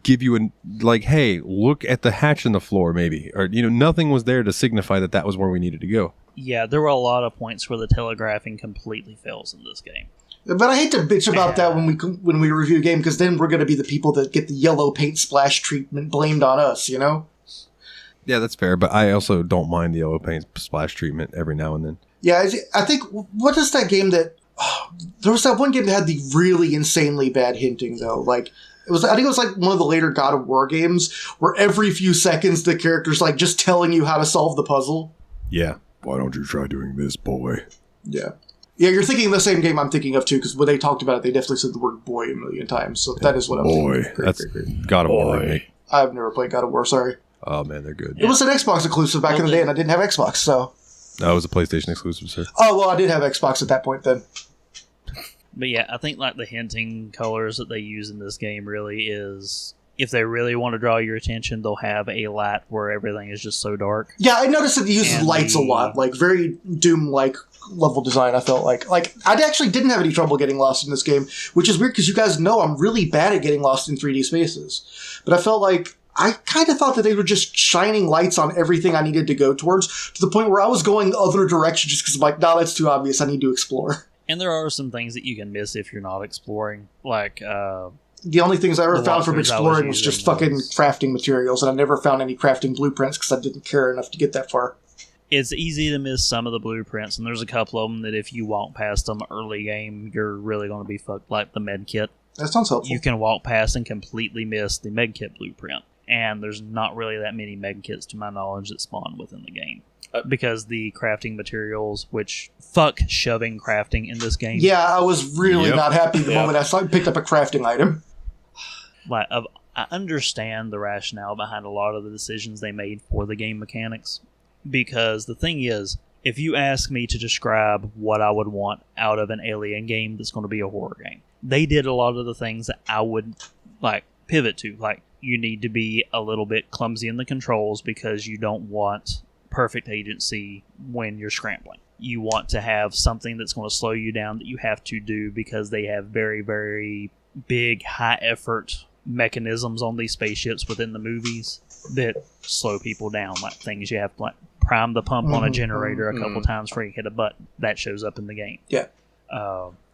give you hey, look at the hatch in the floor maybe, or nothing was there to signify that was where we needed to go. Yeah, there were a lot of points where the telegraphing completely fails in this game. But I hate to bitch about that when we review a game, because then we're going to be the people that get the yellow paint splash treatment blamed on us, Yeah, that's fair, but I also don't mind the yellow paint splash treatment every now and then. Yeah, I think, what is that game that... there was that one game that had the really insanely bad hinting, though. I think it was like one of the later God of War games, where every few seconds the character's just telling you how to solve the puzzle. Yeah. Why don't you try doing this, boy? Yeah. Yeah, you're thinking of the same game I'm thinking of, too, because when they talked about it, they definitely said the word boy a million times, so that is what I'm thinking of. Great, That's great. God of War remake. I've never played God of War, sorry. Oh, man, they're good. It was an Xbox exclusive back in the day, and I didn't have Xbox, so... That was a PlayStation exclusive, sir. Oh, well, I did have Xbox at that point, then. But yeah, I think the hinting colors that they use in this game really is, if they really want to draw your attention, they'll have a light where everything is just so dark. Yeah, I noticed that they use And lights a lot, very Doom-like level design, I felt like. I actually didn't have any trouble getting lost in this game, which is weird because you guys know I'm really bad at getting lost in 3D spaces. But I felt like I kind of thought that they were just shining lights on everything I needed to go towards, to the point where I was going other directions just because I'm like, no, that's too obvious, I need to explore. And there are some things that you can miss if you're not exploring, The only things I ever The found from walkthroughs I was exploring was just using fucking was- crafting materials, and I never found any crafting blueprints because I didn't care enough to get that far. it's easy to miss some of the blueprints, and there's a couple of them that if you walk past them early game, you're really going to be fucked, like the med kit. That sounds helpful. You can walk past and completely miss the med kit blueprint, and there's not really that many med kits to my knowledge that spawn within the game. Because the crafting materials, which fuck shoving crafting in this game. Yeah, I was really Yep. not happy the Yep. moment I picked up a crafting item. I understand the rationale behind a lot of the decisions they made for the game mechanics, because the thing is, if you ask me to describe what I would want out of an alien game that's going to be a horror game, they did a lot of the things that I would pivot to. You need to be a little bit clumsy in the controls because you don't want perfect agency when you're scrambling. You want to have something that's going to slow you down that you have to do because they have very, very big, high effort mechanisms on these spaceships within the movies that slow people down, like things you have to prime the pump on a generator a couple times before you hit a button. That shows up in the game. Yeah.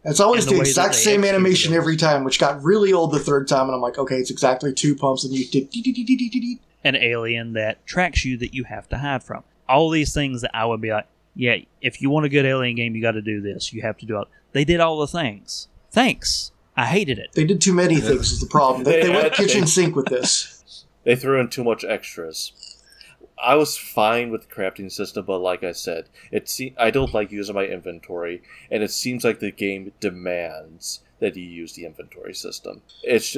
It's always and the the way that exact they same execute animation those. every time, which got really old the third time, and I'm like, okay, it's exactly 2 pumps, and you did An alien that tracks you that you have to hide from. All these things that I would be like, yeah, if you want a good alien game, you got to do this. You have to do it. They did all the things. Thanks. I hated it. They did too many things is the problem. They went had- kitchen sink with this. They threw in too much extras. I was fine with the crafting system, but like I said, I don't like using my inventory, and it seems like the game demands that you use the inventory system. It's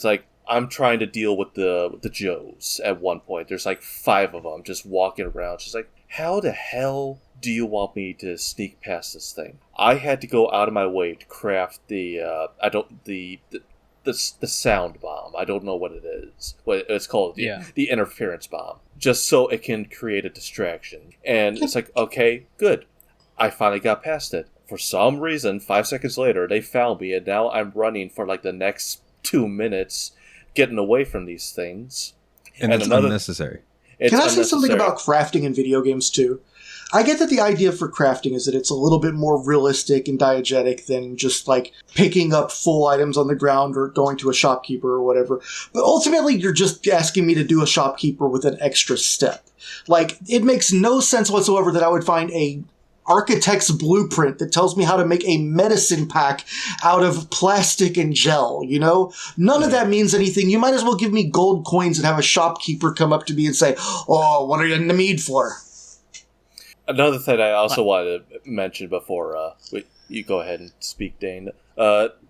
like I'm trying to deal with the Joes at one point. There's 5 of them just walking around. Just how the hell do you want me to sneak past this thing? I had to go out of my way to craft the sound bomb. I don't know what it is. What it's called, the interference bomb. Just so it can create a distraction. And it's okay, good. I finally got past it. For some reason, 5 seconds later, they found me, and now I'm running for the next 2 minutes, getting away from these things. And it's unnecessary. It's Can I say something unnecessary. about crafting in video games, too? I get that the idea for crafting is that it's a little bit more realistic and diegetic than just, like, picking up full items on the ground or going to a shopkeeper or whatever. But ultimately, you're just asking me to do a shopkeeper with an extra step. Like, it makes no sense whatsoever that I would find a architect's blueprint that tells me how to make a medicine pack out of plastic and gel, you know? None of that means anything. You might as well give me gold coins and have a shopkeeper come up to me and say, "Oh, what are you in the need for?" Another thing I also wanted to mention before you go ahead and speak, Dane.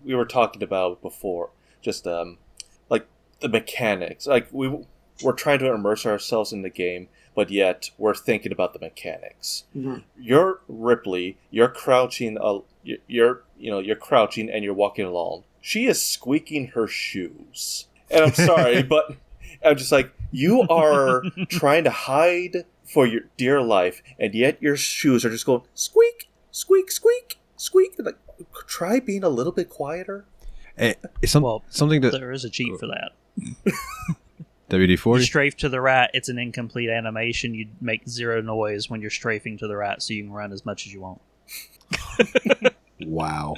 We were talking about before, just like the mechanics. Like we're trying to immerse ourselves in the game, but yet we're thinking about the mechanics. Mhm. You're Ripley. You're crouching. You're crouching and you're walking along. She is squeaking her shoes, and I'm sorry, but I'm just like, you are trying to hide for your dear life, and yet your shoes are just going squeak, squeak, squeak, squeak. Like, try being a little bit quieter. Something to There is a cheat for that. You WD-40. strafe to the right, it's an incomplete animation. You make zero noise when you're strafing to the right, so you can run as much as you want. Wow.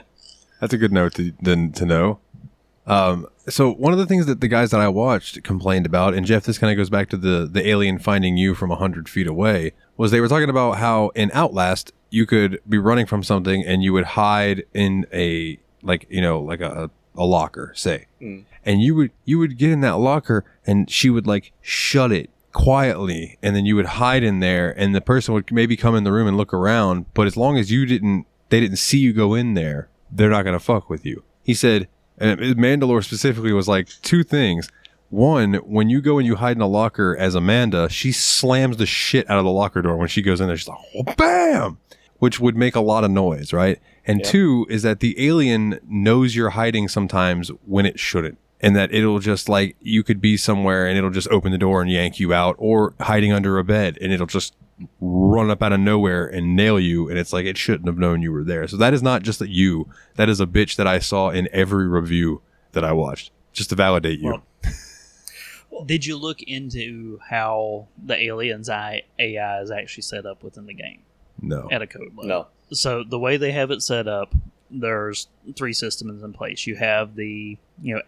That's a good note to know. So one of the things that the guys that I watched complained about, and Jeff, this kind of goes back to the alien finding you from 100 feet away, was they were talking about how in Outlast you could be running from something and you would hide in a locker, say, and you would get in that locker and she would like shut it quietly, and then you would hide in there, and the person would maybe come in the room and look around, but as long as they didn't see you go in there, they're not gonna fuck with you. He said. And Mandalore specifically was like two things. One, when you go and you hide in a locker as Amanda, she slams the shit out of the locker door when she goes in there. She's like, oh, bam! Which would make a lot of noise, right? And two is that the alien knows you're hiding sometimes when it shouldn't. And that it'll just like, you could be somewhere and it'll just open the door and yank you out, or hiding under a bed and it'll just run up out of nowhere and nail you, and it's like it shouldn't have known you were there. So that is not just that is a bitch that I saw in every review that I watched, just to validate you. Well, did you look into how the alien's AI is actually set up within the game? No. At a code level? No. So the way they have it set up, there's 3 systems in place. You have the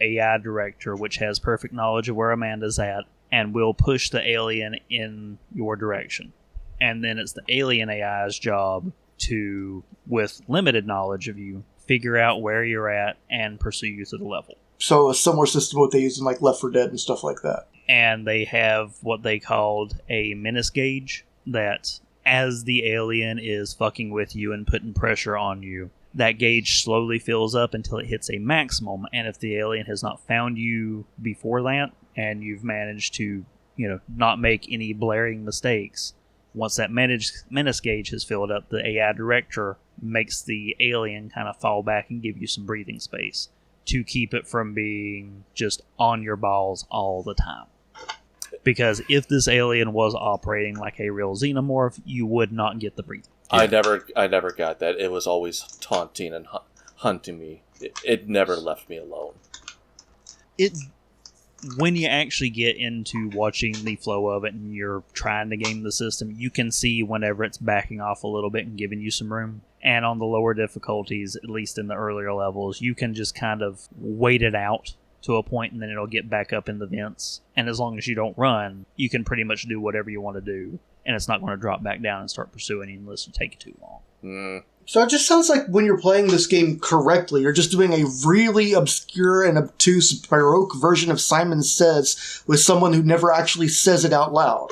AI director, which has perfect knowledge of where Amanda's at and will push the alien in your direction. And then it's the alien AI's job to, with limited knowledge of you, figure out where you're at and pursue you through the level. So a similar system to what they use in like Left 4 Dead and stuff like that. And they have what they called a menace gauge, that as the alien is fucking with you and putting pressure on you, that gauge slowly fills up until it hits a maximum. And if the alien has not found you before that, and you've managed to, not make any blaring mistakes, once that menace gauge has filled up, the AI director makes the alien kind of fall back and give you some breathing space to keep it from being just on your balls all the time. Because if this alien was operating like a real xenomorph, you would not get the breathing. I never got that. It was always taunting and hunting me. It never left me alone. When you actually get into watching the flow of it and you're trying to game the system, you can see whenever it's backing off a little bit and giving you some room. And on the lower difficulties, at least in the earlier levels, you can just kind of wait it out to a point and then it'll get back up in the vents. And as long as you don't run, you can pretty much do whatever you want to do. And it's not going to drop back down and start pursuing you unless it takes you too long. So it just sounds like when you're playing this game correctly, you're just doing a really obscure and obtuse Baroque version of Simon Says with someone who never actually says it out loud.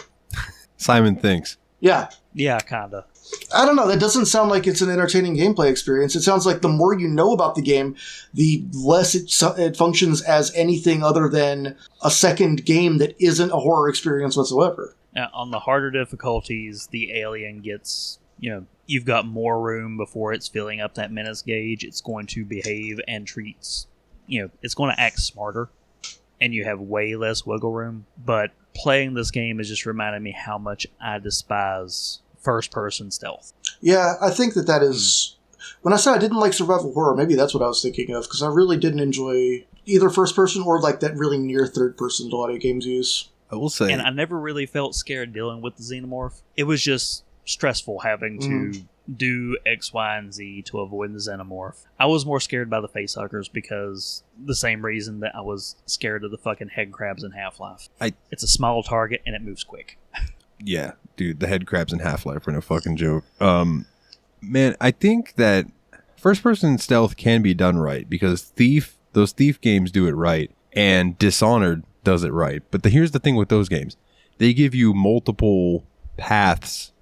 Simon thinks. Yeah. Yeah, kinda. I don't know. That doesn't sound like it's an entertaining gameplay experience. It sounds like the more you know about the game, the less it functions as anything other than a second game that isn't a horror experience whatsoever. Now, on the harder difficulties, the alien gets, you've got more room before it's filling up that menace gauge. It's going to behave and treats, it's going to act smarter, and you have way less wiggle room. But playing this game has just reminded me how much I despise first-person stealth. Yeah, I think that is... When I said I didn't like survival horror, maybe that's what I was thinking of, because I really didn't enjoy either first-person or like that really near third-person that a lot of games use. I will say, and I never really felt scared dealing with the xenomorph. It was just stressful having to do X, Y, and Z to avoid the xenomorph. I was more scared by the facehuggers because the same reason that I was scared of the fucking head crabs in Half-Life. It's a small target and it moves quick. yeah, dude, the head crabs in Half-Life are no fucking joke. Man, I think that first-person stealth can be done right because those Thief games do it right, and Dishonored does it right. But here's the thing with those games. They give you multiple paths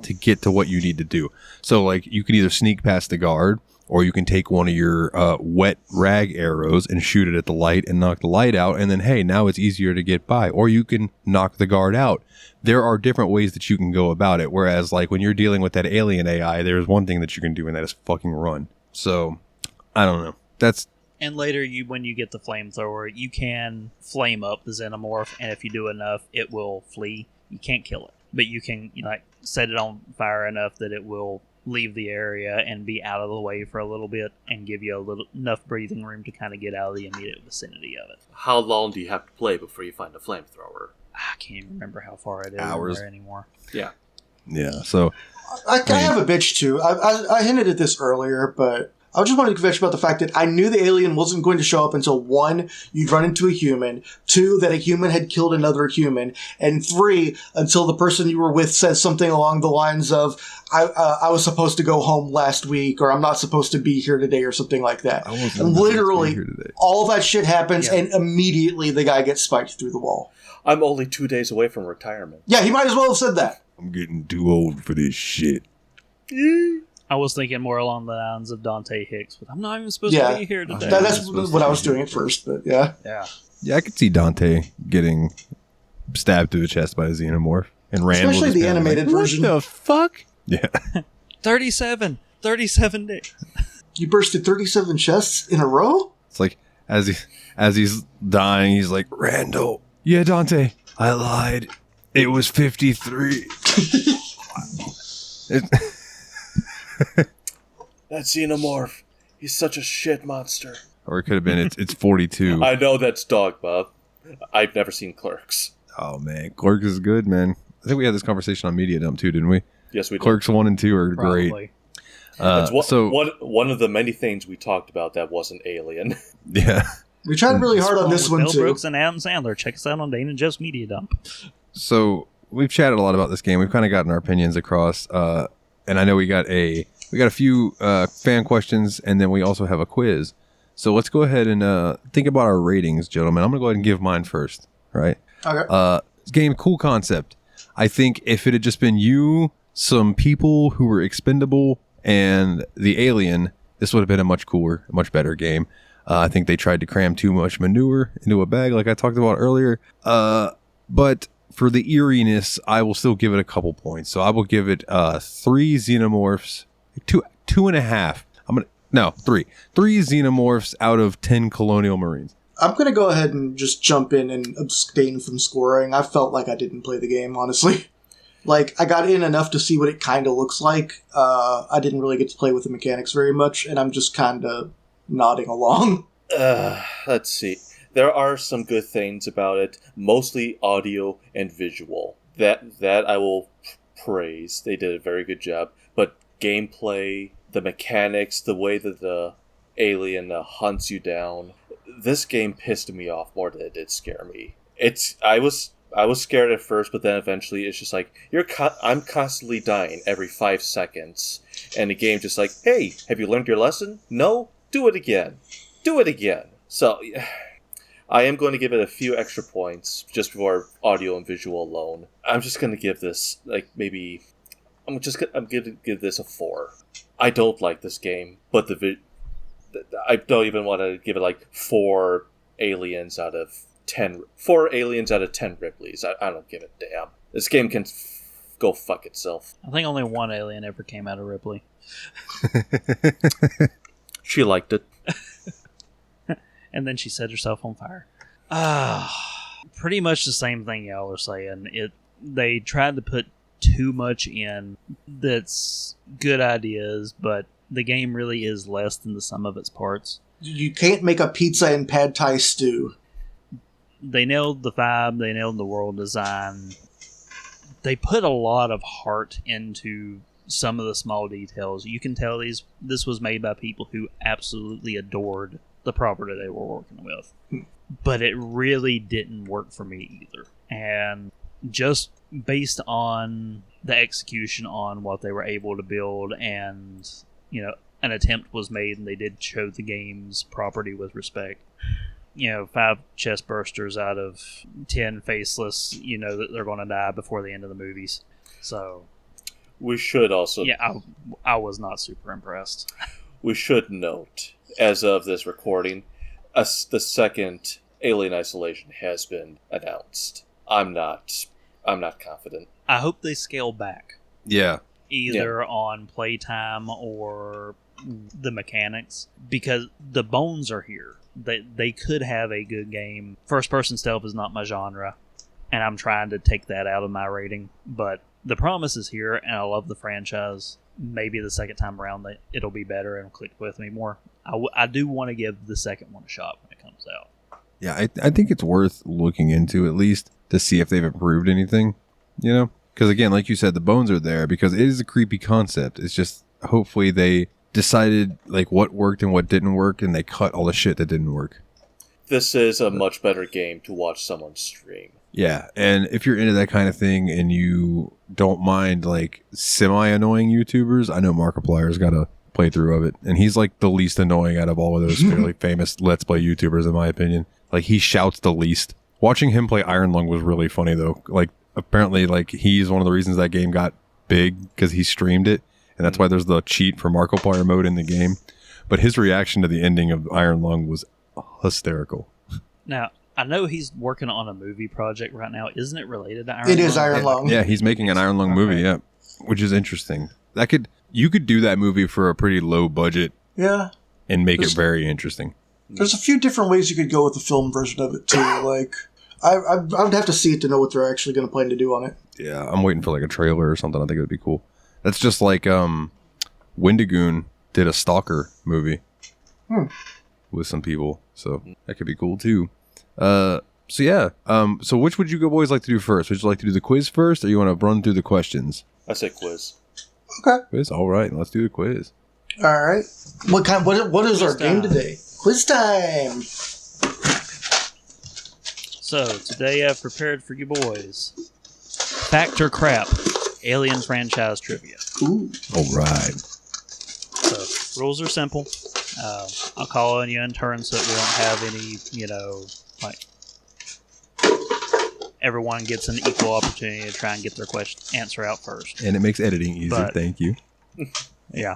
to get to what you need to do. So, like, you can either sneak past the guard, or you can take one of your wet rag arrows and shoot it at the light and knock the light out, and then, hey, now it's easier to get by. Or you can knock the guard out. There are different ways that you can go about it, whereas, like, when you're dealing with that alien AI, there's one thing that you can do, and that is fucking run. So, I don't know. And later, when you get the flamethrower, you can flame up the xenomorph, and if you do enough, it will flee. You can't kill it, but you can set it on fire enough that it will leave the area and be out of the way for a little bit and give you enough breathing room to kind of get out of the immediate vicinity of it. How long do you have to play before you find a flamethrower? I can't even remember how far it is Hours. there anymore. Yeah. Yeah, so... I have a bitch too. I hinted at this earlier, but I just wanted to bitch about the fact that I knew the alien wasn't going to show up until 1, you'd run into a human, 2, that a human had killed another human, and 3, until the person you were with says something along the lines of, I was supposed to go home last week, or I'm not supposed to be here today, or something like that. And literally, all that shit happens, and immediately the guy gets spiked through the wall. I'm only 2 days away from retirement. Yeah, he might as well have said that. I'm getting too old for this shit. I was thinking more along the lines of Dante Hicks, but I'm not even supposed to be here today. That's what I was doing at first, but yeah. Yeah, I could see Dante getting stabbed through the chest by a xenomorph. And Rand especially the animated version. What the fuck? Yeah. 37 days. You bursted 37 chests in a row? It's like, as he's dying, he's like, Randall. Yeah, Dante, I lied. It was 53. That xenomorph. He's such a shit monster. Or it could have been, it's 42. I know that's dog, Bob. I've never seen Clerks. Oh, man. Clerks is good, man. I think we had this conversation on Media Dump, too, didn't we? Yes, we did. Clerks 1 and 2 are Probably. great. It's one of the many things we talked about that wasn't Alien. Yeah. We tried really hard on this one, Mel too. Brooks and Adam Sandler. Check us out on Dane and Jeff's Media Dump. So we've chatted a lot about this game. We've kind of gotten our opinions across, and I know we got a few fan questions, and then we also have a quiz. So let's go ahead and think about our ratings, gentlemen. I'm gonna go ahead and give mine first. Right? Okay. Game, cool concept. I think if it had just been you, some people who were expendable, and the alien, this would have been a much cooler, much better game. I think they tried to cram too much manure into a bag, like I talked about earlier. But for the eeriness, I will still give it a couple points. So I will give it 3 xenomorphs, 2.5. 3 xenomorphs out of 10 colonial marines. I'm going to go ahead and just jump in and abstain from scoring. I felt like I didn't play the game, honestly. Like, I got in enough to see what it kind of looks like. I didn't really get to play with the mechanics very much, and I'm just kind of nodding along. Let's see. There are some good things about it, mostly audio and visual. That I will praise. They did a very good job. But gameplay, the mechanics, the way that the alien hunts you down, this game pissed me off more than it did scare me. I was scared at first, but then eventually it's just like I'm constantly dying every 5 seconds, and the game just like, hey, have you learned your lesson? No, do it again. Do it again. So I am going to give it a few extra points just for audio and visual alone. I'm just going to give this I'm going to give this a 4. I don't like this game, but I don't even want to give it like 4 aliens out of 10 Ripleys. I don't give a damn. This game can go fuck itself. I think only one alien ever came out of Ripley. She liked it. And then she set herself on fire. Pretty much the same thing y'all are saying. They tried to put too much in that's good ideas, but the game really is less than the sum of its parts. You can't make a pizza and pad thai stew. they nailed the vibe, they nailed the world design. They put a lot of heart into some of the small details. You can tell this was made by people who absolutely adored the property they were working with. But it really didn't work for me either. And just based on the execution on what they were able to build, and, you know, an attempt was made and they did show the game's property with respect. You know, 5 chest bursters out of 10 faceless, you know that they're going to die before the end of the movies. So we should also... Yeah, I was not super impressed. We should note, as of this recording, the second Alien Isolation has been announced. I'm not confident. I hope they scale back. Yeah. Either on playtime or the mechanics, because the bones are here. They could have a good game. First-person stealth is not my genre, and I'm trying to take that out of my rating. But the promise is here, and I love the franchise. Maybe the second time around it'll be better and click with me more. I do want to give the second one a shot when it comes out. Yeah, I think it's worth looking into at least to see if they've improved anything, you know? Because again, like you said, the bones are there because it is a creepy concept. It's just hopefully they decided like what worked and what didn't work, and they cut all the shit that didn't work. This is a much better game to watch someone stream. Yeah, and if you're into that kind of thing and you don't mind like semi-annoying YouTubers, I know Markiplier's got a playthrough of it, and he's like the least annoying out of all of those fairly famous Let's Play YouTubers in my opinion. Like he shouts the least. Watching him play Iron Lung was really funny though. Like apparently like he's one of the reasons that game got big because he streamed it, and that's why there's the cheat for Markiplier mode in the game. But his reaction to the ending of Iron Lung was hysterical. Now, I know he's working on a movie project right now. Isn't it related to Iron Lung? It is Iron Lung. Yeah, he's making an Iron Lung movie, yeah. Which is interesting. You could do that movie for a pretty low budget. Yeah. And make it very interesting. There's a few different ways you could go with the film version of it too. Like I would have to see it to know what they're actually going to plan to do on it. Yeah, I'm waiting for like a trailer or something. I think it would be cool. That's just like Wendigoon did a Stalker movie with some people, so that could be cool too. So yeah, so which would you boys like to do first? Would you like to do the quiz first, or you want to run through the questions? I say quiz. Okay. Quiz, all right. Let's do the quiz. All right. What is our game today? Quiz time. So today I've prepared for you boys Fact or Crap Alien franchise trivia. Ooh. All right. So rules are simple. I'll call on you in turn so that we don't have any, like everyone gets an equal opportunity to try and get their answer out first. And it makes editing easier. Thank you. Yeah.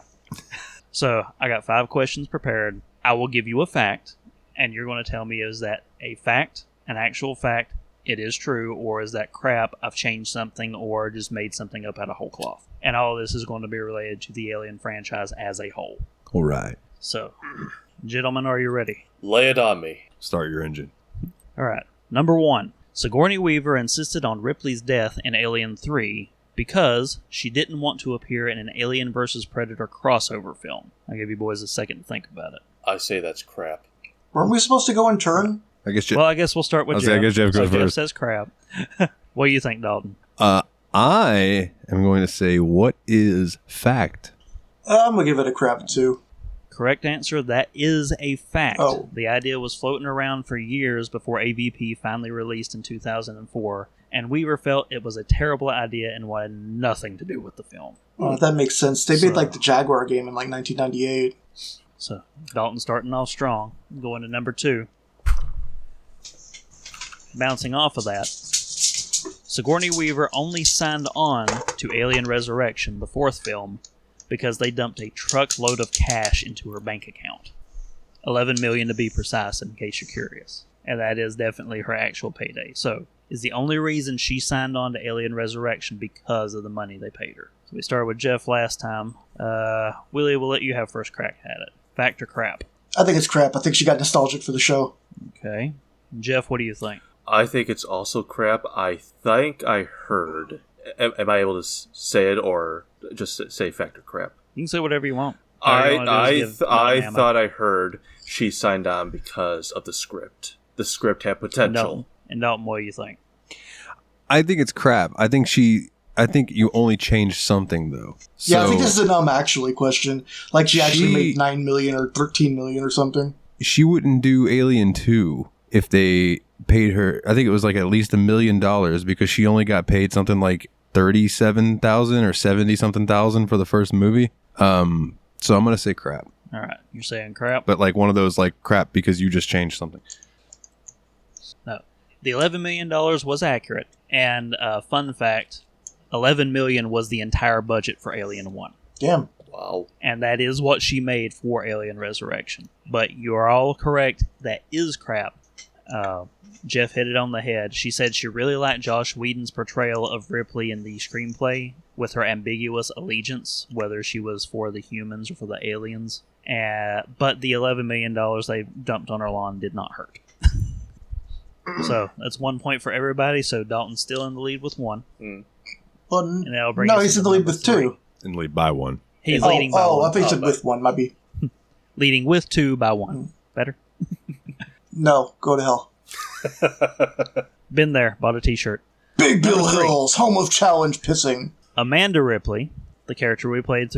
So I got 5 questions prepared. I will give you a fact, and you're going to tell me, is that a fact, an actual fact, it is true, or is that crap, I've changed something, or just made something up out of whole cloth. And all of this is going to be related to the Alien franchise as a whole. All right. So, gentlemen, are you ready? Lay it on me. Start your engine. All right. Number 1. Sigourney Weaver insisted on Ripley's death in Alien 3 because she didn't want to appear in an Alien vs. Predator crossover film. I'll give you boys a second to think about it. I say that's crap. Weren't we supposed to go in turn? I guess we'll start with Jeff. I guess Jeff goes so Jeff first. says crap. What do you think, Dalton? I am going to say, what is fact? I'm going to give it a crap too. Correct answer, that is a fact. Oh. The idea was floating around for years before AVP finally released in 2004, and Weaver felt it was a terrible idea and wanted nothing to do with the film. Oh, that makes sense. They made like the Jaguar game in like 1998. So, Dalton starting off strong. Going to number 2. Bouncing off of that, Sigourney Weaver only signed on to Alien Resurrection, the 4th film, because they dumped a truckload of cash into her bank account. $11 million to be precise, in case you're curious. And that is definitely her actual payday. So, is the only reason she signed on to Alien Resurrection because of the money they paid her. So we started with Jeff last time. Willie, we'll let you have first crack at it. Fact or crap? I think it's crap. I think she got nostalgic for the show. Okay. Jeff, what do you think? I think it's also crap. I think I heard. Am I able to say it or just say fact or crap? You can say whatever you want. I thought I heard she signed on because of the script. The script had potential. And Dalton, what do you think? I think it's crap. I think you only changed something though. Yeah, I think this is an actually question. Like she actually made 9 million or 13 million or something. She wouldn't do Alien 2 if they paid her. I think it was like at least $1 million because she only got paid something like 37,000 or 70 something thousand for the first movie. So I'm gonna say crap. All right, you're saying crap, But like one of those like crap because you just changed something. no. The $11 million was accurate, and fun fact: $11 million was the entire budget for Alien 1. Damn. Wow. And that is what she made for Alien Resurrection. But you are all correct. That is crap. Jeff hit it on the head. She said she really liked Josh Whedon's portrayal of Ripley in the screenplay with her ambiguous allegiance, whether she was for the humans or for the aliens. But the $11 million they dumped on her lawn did not hurt. So that's 1 point for everybody. So Dalton's still in the lead with 1. Well, And that'll bring no, us he's to in the lead number with 3. 2. And lead by 1. He's leading by 1. I think you said with 1. Might be. Leading with 2 by 1. Better? No, go to hell. Been there. Bought a t-shirt. Big Bill Number 3. Hills, home of challenge pissing. Amanda Ripley, the character we played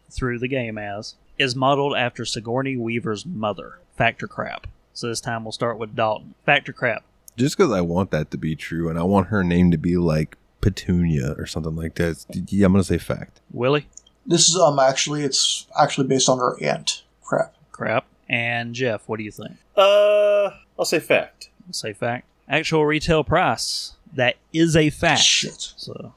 through the game as, is modeled after Sigourney Weaver's mother. Fact or crap? So this time we'll start with Dalton. Fact or crap? Just because I want that to be true and I want her name to be like Petunia or something like that. Yeah, I'm gonna say fact. Willie? This is it's actually based on her aunt. Crap. Crap. And Jeff, what do you think? I'll say fact. Say fact. Actual retail price. That is a fact. Shit. So,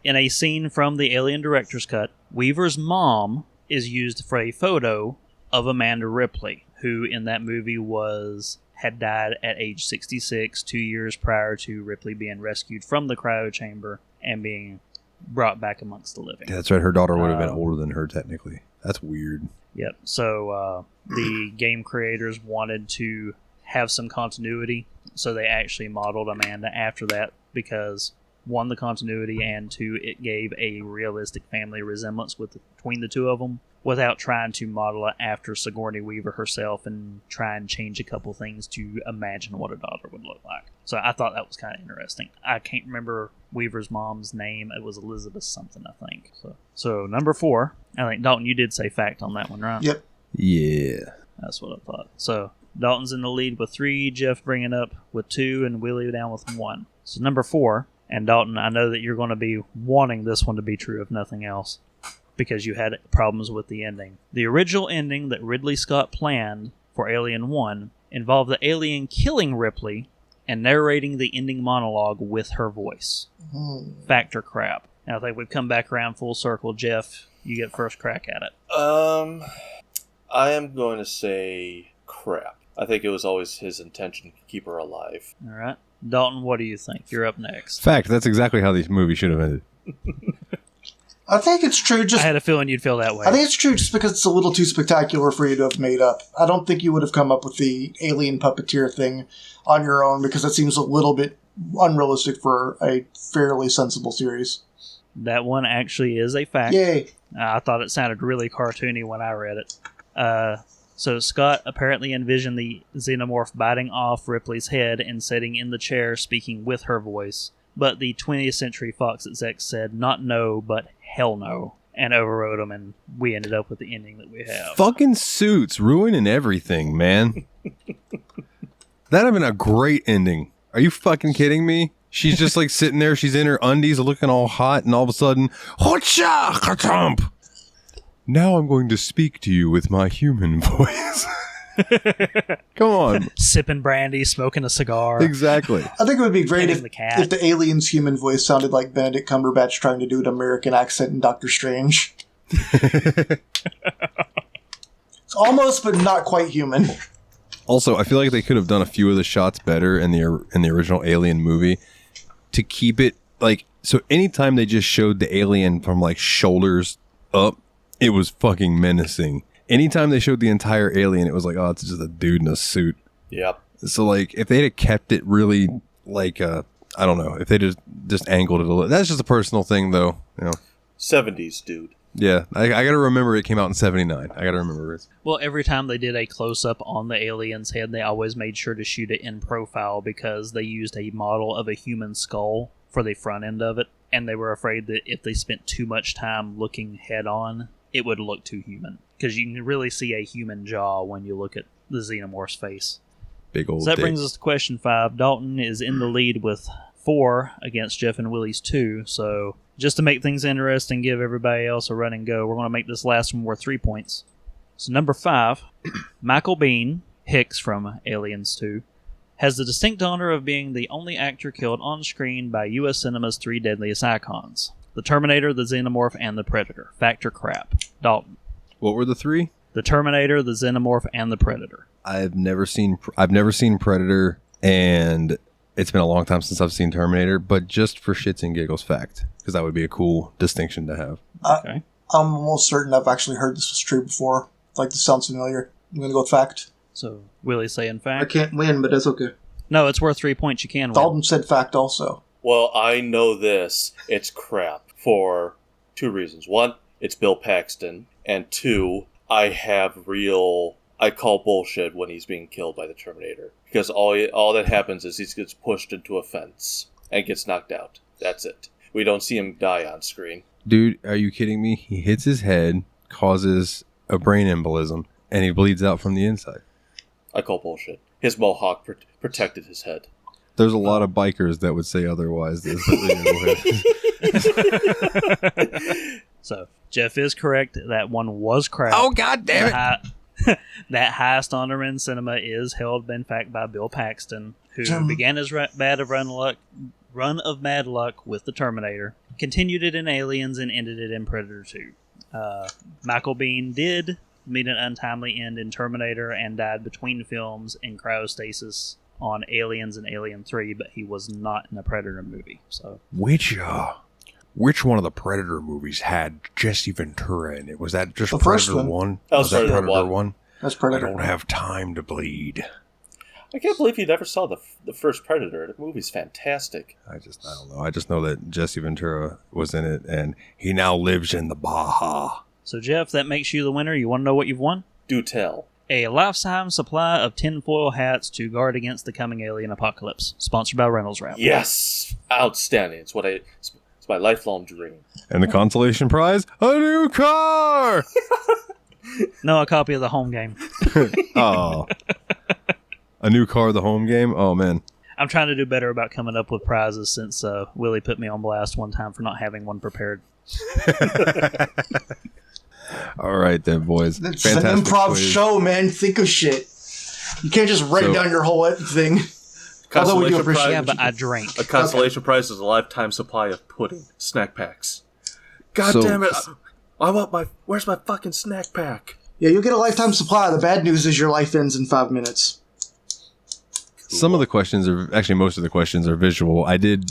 in a scene from the Alien Director's Cut, Weaver's mom is used for a photo of Amanda Ripley, who in that movie had died at age 66, 2 years prior to Ripley being rescued from the cryo chamber and being brought back amongst the living. Yeah, that's right. Her daughter would have been older than her technically. That's weird. Yep. So the game creators wanted to have some continuity, so they actually modeled Amanda after that because, 1, the continuity, and 2, it gave a realistic family resemblance between the two of them without trying to model it after Sigourney Weaver herself and try and change a couple things to imagine what a daughter would look like. So I thought that was kind of interesting. I can't remember Weaver's mom's name. It was Elizabeth something, I think. So number 4, I think, Dalton, you did say fact on that one, right? Yep. Yeah. That's what I thought. So Dalton's in the lead with 3, Jeff bringing up with 2, and Willie down with 1. So number 4, and Dalton, I know that you're going to be wanting this one to be true if nothing else, because you had problems with the ending. The original ending that Ridley Scott planned for Alien 1 involved the alien killing Ripley and narrating the ending monologue with her voice. Fact or crap? And I think we've come back around full circle. Jeff, you get first crack at it. I am going to say crap. I think it was always his intention to keep her alive. All right. Dalton, what do you think? You're up next. Fact. That's exactly how these movies should have ended. I think it's true. I had a feeling you'd feel that way. I think it's true just because it's a little too spectacular for you to have made up. I don't think you would have come up with the alien puppeteer thing on your own because it seems a little bit unrealistic for a fairly sensible series. That one actually is a fact. Yay. I thought it sounded really cartoony when I read it. So Scott apparently envisioned the xenomorph biting off Ripley's head and sitting in the chair speaking with her voice. But the 20th Century Fox exec said not no, but hell no, and overrode them, and we ended up with the ending that we have. Fucking Suits ruining everything, man. That'd have been a great ending. Are you fucking kidding me? She's just like sitting there, she's in her undies looking all hot, and all of a sudden, Hocha! Ka-thump! Now I'm going to speak to you with my human voice. Come on. Sipping brandy, smoking a cigar. Exactly. I think it would be great if the the alien's human voice sounded like Benedict Cumberbatch trying to do an American accent in Doctor Strange. It's almost, but not quite human. Also, I feel like they could have done a few of the shots better in the original Alien movie to keep it like, so anytime they just showed the alien from like shoulders up, it was fucking menacing. Anytime they showed the entire alien, it was like, oh, it's just a dude in a suit. Yep. So like, if they'd have kept it really like, I don't know, if they just angled it a little. That's just a personal thing, though. You know. 70s, dude. Yeah, I got to remember it came out in 79. I got to remember it. Well, every time they did a close-up on the alien's head, they always made sure to shoot it in profile because they used a model of a human skull for the front end of it, and they were afraid that if they spent too much time looking head-on, it would look too human. Because you can really see a human jaw when you look at the Xenomorph's face. Big old So that dick. brings us to question 5. Dalton is in the lead with 4 against Jeff and Willie's 2, so just to make things interesting, give everybody else a run and go, we're going to make this last one worth 3 points. So number 5, Michael Biehn, Hicks from Aliens 2, has the distinct honor of being the only actor killed on screen by U.S. cinema's 3 deadliest icons: the Terminator, the Xenomorph, and the Predator. Fact or crap? Dalton. What were the 3? The Terminator, the Xenomorph, and the Predator. I've never seen Predator, and it's been a long time since I've seen Terminator, but just for shits and giggles, fact, because that would be a cool distinction to have. Okay. I'm almost certain I've actually heard this was true before. Like, this sounds familiar. I'm going to go with fact. So, Willie's saying I fact? can't win, but that's okay. No, it's worth 3 points. You can win. Dalton said fact also. Well, I know this. It's crap for 2 reasons. 1, it's Bill Paxton. And 2, I call bullshit when he's being killed by the Terminator. Because all that happens is he gets pushed into a fence and gets knocked out. That's it. We don't see him die on screen. Dude, are you kidding me? He hits his head, causes a brain embolism, and he bleeds out from the inside. I call bullshit. His mohawk protected his head. There's a lot of bikers that would say otherwise. So, Jeff is correct. That one was crap. Oh, God damn it. That highest honor in cinema is held, in fact, by Bill Paxton, who began his run of bad luck with the Terminator, continued it in Aliens, and ended it in Predator 2. Michael Biehn did meet an untimely end in Terminator and died between films in cryostasis on Aliens and Alien 3, but he was not in a Predator movie. So, Which one of the Predator movies had Jesse Ventura in it? Was that just The first Predator one. 1? That was that Predator 1. That's I Predator. don't have time to bleed. I can't believe you never saw the first Predator. The movie's fantastic. I don't know. I just know that Jesse Ventura was in it, and he now lives in the Baja. So Jeff, that makes you the winner. You want to know what you've won? Do tell. A lifetime supply of tinfoil hats to guard against the coming alien apocalypse. Sponsored by Reynolds Wrap. Yes! Outstanding. It's my lifelong dream. And the consolation prize? A new car! No, a copy of the home game. Oh. A new car, the home game? Oh, man. I'm trying to do better about coming up with prizes since Willie put me on blast one time for not having one prepared. All right, then, boys. It's an improv show, man. Think of shit. You can't just write down your whole thing. Although we do appreciate Yeah, but I drank. A consolation prize is a lifetime supply of pudding. Snack packs. God So- damn it. Where's my fucking snack pack? Yeah, you'll get a lifetime supply. The bad news is your life ends in 5 minutes. Some of the questions are actually most of the questions are visual. I did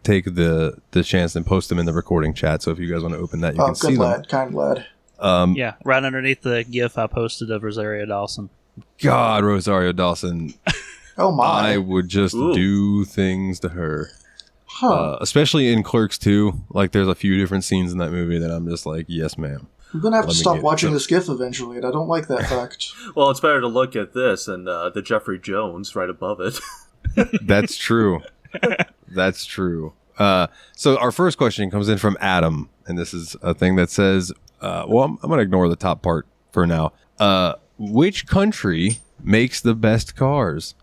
take the chance and post them in the recording chat. So if you guys want to open that, you can see good them. lad. Kind lad. Yeah, right underneath the GIF I posted of Rosario Dawson. God, Rosario Dawson. Oh, my. I would just do things to her. Huh. Especially in Clerks 2. Like, there's a few different scenes in that movie that I'm just like, yes, ma'am. I'm going to have to Let me stop get- watching this GIF eventually, and I don't like that fact. Well, it's better to look at this and the Jeffrey Jones right above it. That's true. That's true. So our first question comes in from Adam, and this is a thing that says, well, I'm going to ignore the top part for now. Which country makes the best cars?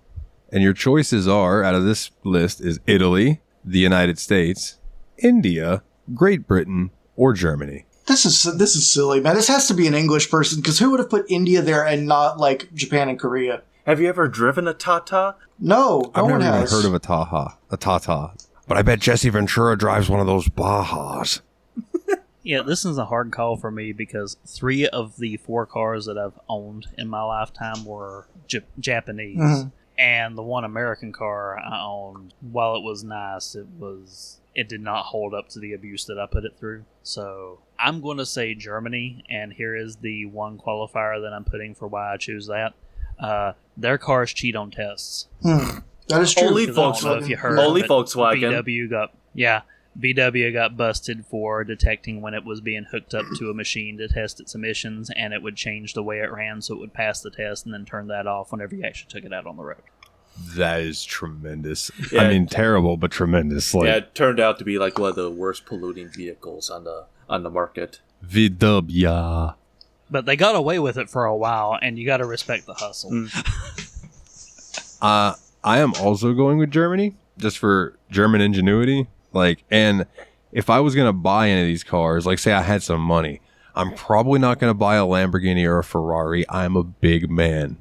And your choices are, out of this list, is Italy, the United States, India, Great Britain, or Germany. This is silly, man. This has to be an English person, because who would have put India there and not, like, Japan and Korea? Have you ever driven a Tata? No, I've one never even has. heard of a Tata. But I bet Jesse Ventura drives one of those Bajas. Yeah, this is a hard call for me because 3 of the 4 cars that I've owned in my lifetime were Japanese. Mhm. And the one American car I owned, while it was nice, it did not hold up to the abuse that I put it through. So I'm going to say Germany, and here is the one qualifier that I'm putting for why I choose that. Their cars cheat on tests. That is true. Only 'Cause I don't know if you heard, Only but Volkswagen. VW got VW got busted for detecting when it was being hooked up to a machine to test its emissions, and it would change the way it ran so it would pass the test and then turn that off whenever you actually took it out on the road. That is tremendous. Yeah. I mean, terrible, but tremendous. Like, Yeah, it turned out to be like one of the worst polluting vehicles on the market. VW. But they got away with it for a while, and you got to respect the hustle. I am also going with Germany, just for German ingenuity. Like, and if I was gonna buy any of these cars, like say I had some money, I'm probably not gonna buy a Lamborghini or a Ferrari. I'm a big man,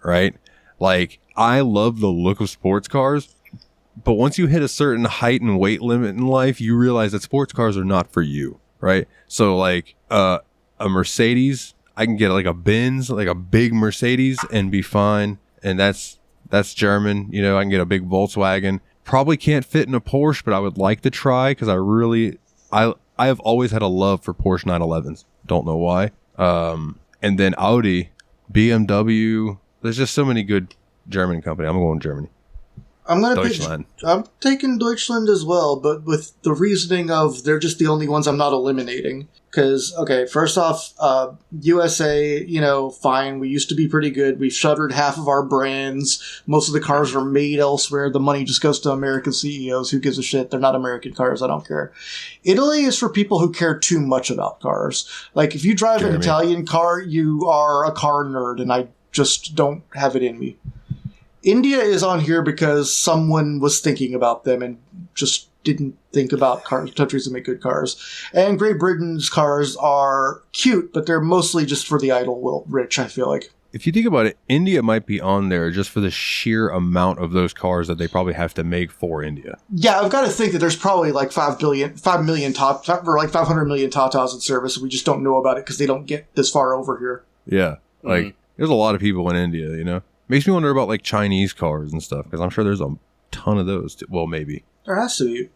right? Like, I love the look of sports cars, but once you hit a certain height and weight limit in life, you realize that sports cars are not for you, right? So like a Mercedes, I can get like a Benz, like a big Mercedes, and be fine. And that's German. You know, I can get a big Volkswagen. Probably can't fit in a Porsche, but I would like to try because I have always had a love for Porsche 911s. Don't know why. And then Audi, BMW. There's just so many good German companies. I'm going Germany. I'm gonna Deutschland. I'm taking Deutschland as well, but with the reasoning of they're just the only ones I'm not eliminating. Because, okay, first off, USA, you know, fine. We used to be pretty good. We've shuttered half of our brands. Most of the cars are made elsewhere. The money just goes to American CEOs. Who gives a shit? They're not American cars. I don't care. Italy is for people who care too much about cars. Like, if you drive an Italian car, you are a car nerd, and I just don't have it in me. India is on here because someone was thinking about them and just didn't think about countries that make good cars. And Great Britain's cars are cute, but they're mostly just for the idle rich, I feel like. If you think about it, India might be on there just for the sheer amount of those cars that they probably have to make for India. Yeah, I've got to think that there's probably like 5 million or like 500 million Tatas in service. We just don't know about it because they don't get this far over here. Yeah, like there's a lot of people in India, you know? Makes me wonder about like Chinese cars and stuff because I'm sure there's a ton of those. Well, maybe. There has to be.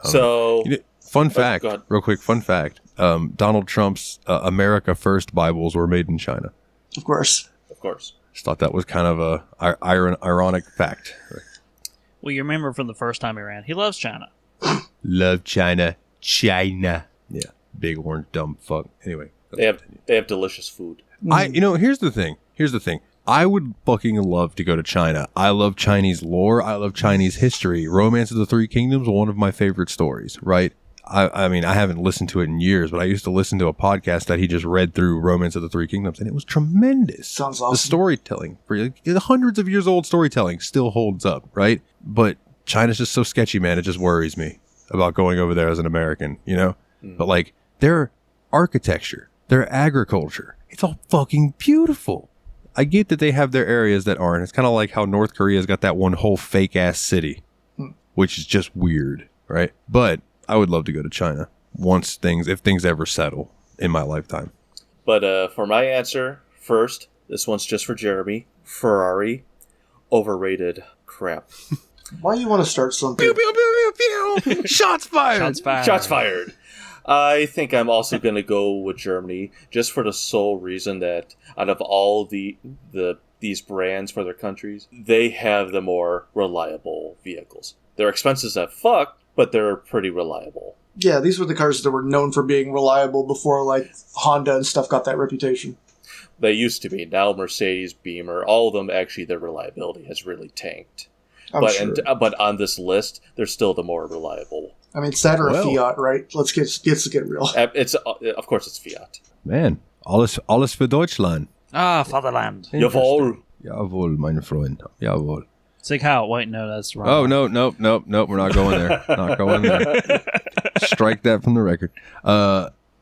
So, fun fact, real quick, fun fact. Donald Trump's America First Bibles were made in China. Of course. Of course. Just thought that was kind of a ironic fact. Well, you remember from the first time he ran, he loves China. Love China. China. Yeah. Big orange dumb fuck. Anyway. They have delicious food. Here's the thing. I would fucking love to go to China. I love Chinese lore. I love Chinese history. Romance of the Three Kingdoms, one of my favorite stories, right? I mean, I haven't listened to it in years, but I used to listen to a podcast that he just read through Romance of the Three Kingdoms, and it was tremendous. Sounds awesome. The storytelling, for hundreds of years old storytelling, still holds up, right? But China's just so sketchy, man. It just worries me about going over there as an American, you know? But like, their architecture, their agriculture, it's all fucking beautiful. I get that they have their areas that aren't. It's kind of like how North Korea's got that one whole fake ass city, which is just weird, right? But I would love to go to China if things ever settle in my lifetime. But for my answer, first, this one's just for Jeremy. Ferrari, overrated crap. Why do you want to start something? Pew, pew, pew, pew, pew. Shots fired. Shots fired. I think I'm also going to go with Germany, just for the sole reason that out of all these brands for their countries, they have the more reliable vehicles. They're expensive as fuck, but they're pretty reliable. Yeah, these were the cars that were known for being reliable before like Honda and stuff got that reputation. They used to be. Now Mercedes, Beamer, all of them, actually their reliability has really tanked. But on this list, they're still the more reliable. I mean, it's that or a Fiat, right? Let's get real. Of course, it's Fiat. Man, alles für Deutschland. Ah, Fatherland. Jawohl. Jawohl, mein Freund. Jawohl. Sick how? Wait, no, that's wrong. Oh, no. We're not going there. Not going there. Strike that from the record.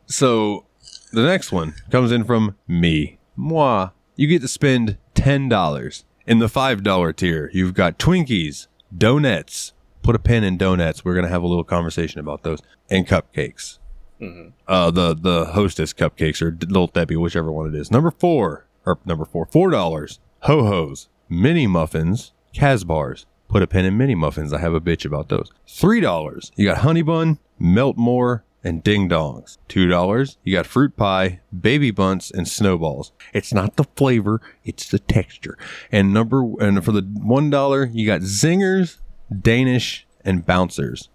So the next one comes in from me. Moi. You get to spend $10. In the $5 tier, you've got Twinkies, donuts. Put a pin in donuts. We're going to have a little conversation about those. And cupcakes. The Hostess cupcakes or Little Debbie, whichever one it is. Number four, $4. Ho-Hos, mini muffins, Casbars. Put a pin in mini muffins. I have a bitch about those. $3. You got Honey Bun, Meltmore, and Ding Dongs. $2. You got Fruit Pie, Baby Bunts, and Snowballs. It's not the flavor, it's the texture. And for the $1, you got Zingers, Danish, and Bouncers.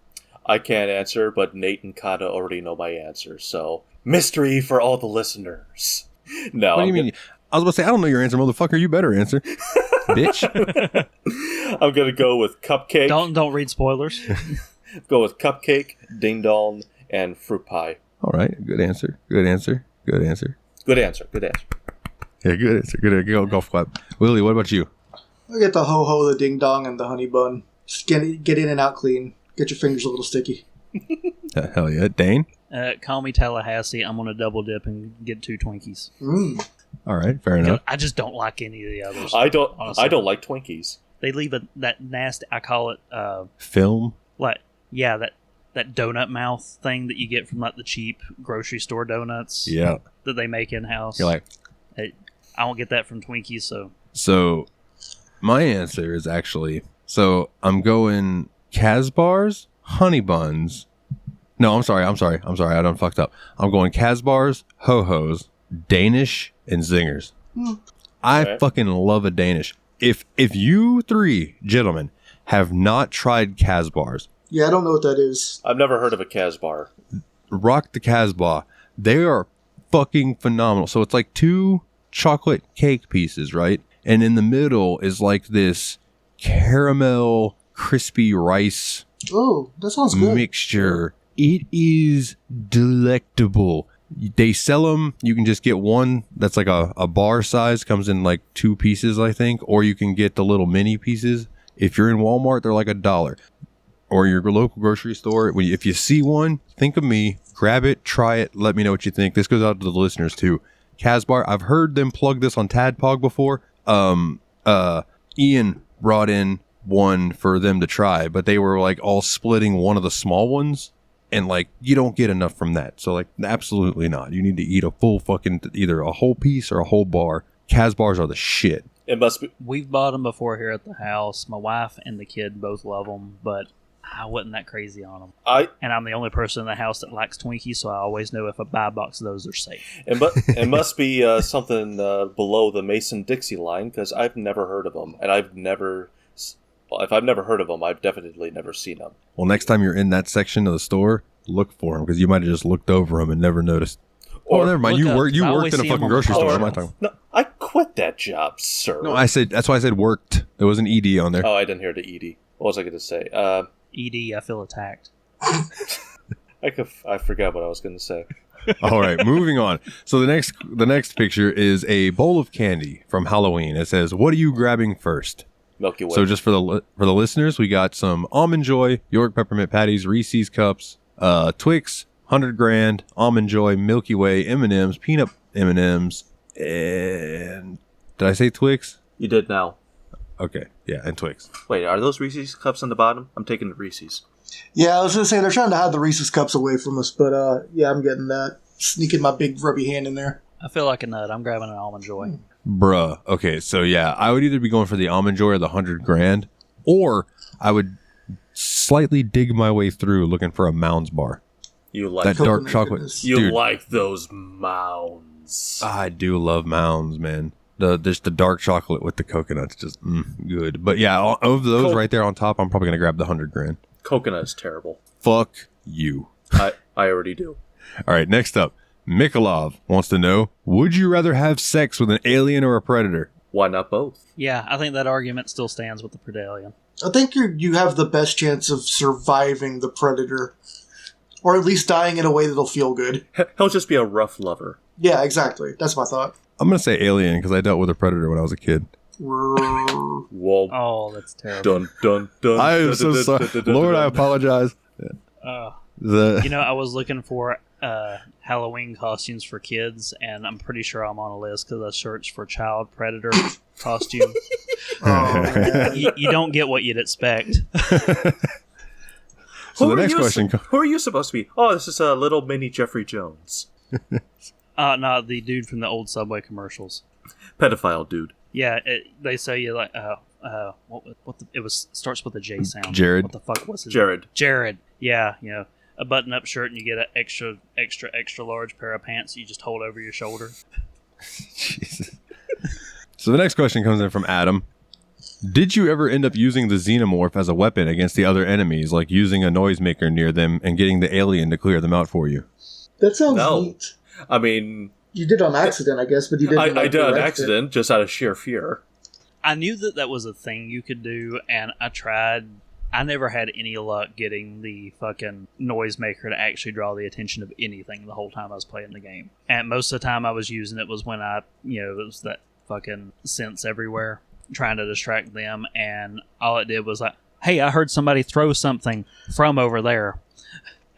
I can't answer, but Nate and Kata already know my answer, so mystery for all the listeners. No. What do you mean? I was about to say, I don't know your answer, motherfucker. You better answer. Bitch. I'm gonna go with Cupcake. Don't read spoilers. Go with Cupcake, Ding Dong, and Fruit Pie. All right. Good answer. Good answer. Good answer. Good answer. Good answer. Yeah, good answer. Good golf clap. Willie, what about you? I get the ho-ho, the ding-dong, and the honey bun. Just get in and out clean. Get your fingers a little sticky. Hell yeah. Dane? Call me Tallahassee. I'm going to double dip and get 2 Twinkies. All right. Fair enough. I just don't like any of the others. I don't like Twinkies. They leave that nasty, I call it... Film? that donut mouth thing that you get from like the cheap grocery store donuts. Yeah. That they make in-house. You're like... I won't get that from Twinkies, so... So, my answer is actually... So, I'm going Casbars, honey buns... No, I'm sorry. I done fucked up. I'm going Casbars, ho-hos, Danish, and zingers. I fucking love a Danish. If you 3 gentlemen have not tried Casbars... Yeah, I don't know what that is. I've never heard of a Casbar. Rock the Casbah. They are fucking phenomenal. So it's like 2 chocolate cake pieces, right? And in the middle is like this caramel crispy rice Oh, that sounds good. mixture. It is delectable. They sell them. You can just get one that's like a bar size, comes in like 2 pieces, I think, or you can get the little mini pieces. If you're in Walmart, they're like $1. Or your local grocery store. If you see one, think of me, grab it, try it, let me know what you think. This goes out to the listeners too. Casbar, I've heard them plug this on Tadpog before. Ian brought in one for them to try, but they were like all splitting one of the small ones, and like you don't get enough from that. So like absolutely not. You need to eat a full fucking either a whole piece or a whole bar. Casbars are the shit. It must be. We've bought them before here at the house. My wife and the kid both love them, but I wasn't that crazy on them. And I'm the only person in the house that likes Twinkies, so I always know if I buy a box of those, they're safe. It must be something below the Mason-Dixie line, because I've never heard of them. And if I've never heard of them, I've definitely never seen them. Well, next time you're in that section of the store, look for them, because you might have just looked over them and never noticed. Or never mind. You worked in a fucking grocery store. What am I talking? No, I quit that job, sir. No, that's why I said worked. There was an ED on there. Oh, I didn't hear the ED. What was I going to say? ED, I feel attacked. I forgot what I was going to say. All right, moving on. So the next picture is a bowl of candy from Halloween. It says, "What are you grabbing first?" Milky Way. So just for the listeners, we got some Almond Joy, York Peppermint Patties, Reese's Cups, Twix, 100 Grand, Almond Joy, Milky Way, M&M's, Peanut M&M's, and did I say Twix? You did now. Okay, yeah, and Twix. Wait, are those Reese's Cups on the bottom? I'm taking the Reese's. Yeah, I was going to say, they're trying to hide the Reese's Cups away from us, but yeah, I'm getting that. Sneaking my big rubby hand in there. I feel like a nut. I'm grabbing an Almond Joy. Bruh. Okay, so yeah, I would either be going for the Almond Joy or the 100 Grand, or I would slightly dig my way through looking for a Mounds bar. You like that dark chocolate. Goodness. You Dude, like those Mounds. I do love Mounds, man. Just the dark chocolate with the coconuts, just good. But yeah, of those right there on top, I'm probably gonna grab the 100 Grand. Coconut is terrible. Fuck you. I already do. All right, next up, Mikolov wants to know: would you rather have sex with an alien or a predator? Why not both? Yeah, I think that argument still stands with the Predalien. I think you have the best chance of surviving the predator. Or at least dying in a way that'll feel good. He'll just be a rough lover. Yeah, exactly. That's my thought. I'm gonna say alien because I dealt with a predator when I was a kid. Whoa. Oh, that's terrible. Dun, dun, dun, I am so sorry, Lord. I apologize. I was looking for Halloween costumes for kids, and I'm pretty sure I'm on a list because I searched for child predator costume. You don't get what you'd expect. So the next question. Who are you supposed to be? Oh, this is a little mini Jeffrey Jones. No, the dude from the old Subway commercials. Pedophile dude. Yeah, they say you like starts with a J sound. Jared. What the fuck was it? Jared. Yeah, a button-up shirt, and you get an extra large pair of pants you just hold over your shoulder. Jesus. So the next question comes in from Adam. Did you ever end up using the xenomorph as a weapon against the other enemies, like using a noisemaker near them and getting the alien to clear them out for you? That sounds No. neat. I mean, You did on accident, I guess, but you didn't. I did on direct accident, just out of sheer fear. I knew that was a thing you could do, and I tried. I never had any luck getting the fucking noisemaker to actually draw the attention of anything the whole time I was playing the game. And most of the time I was using it was when it was that fucking sense everywhere, trying to distract them, and all it did was like, hey, I heard somebody throw something from over there.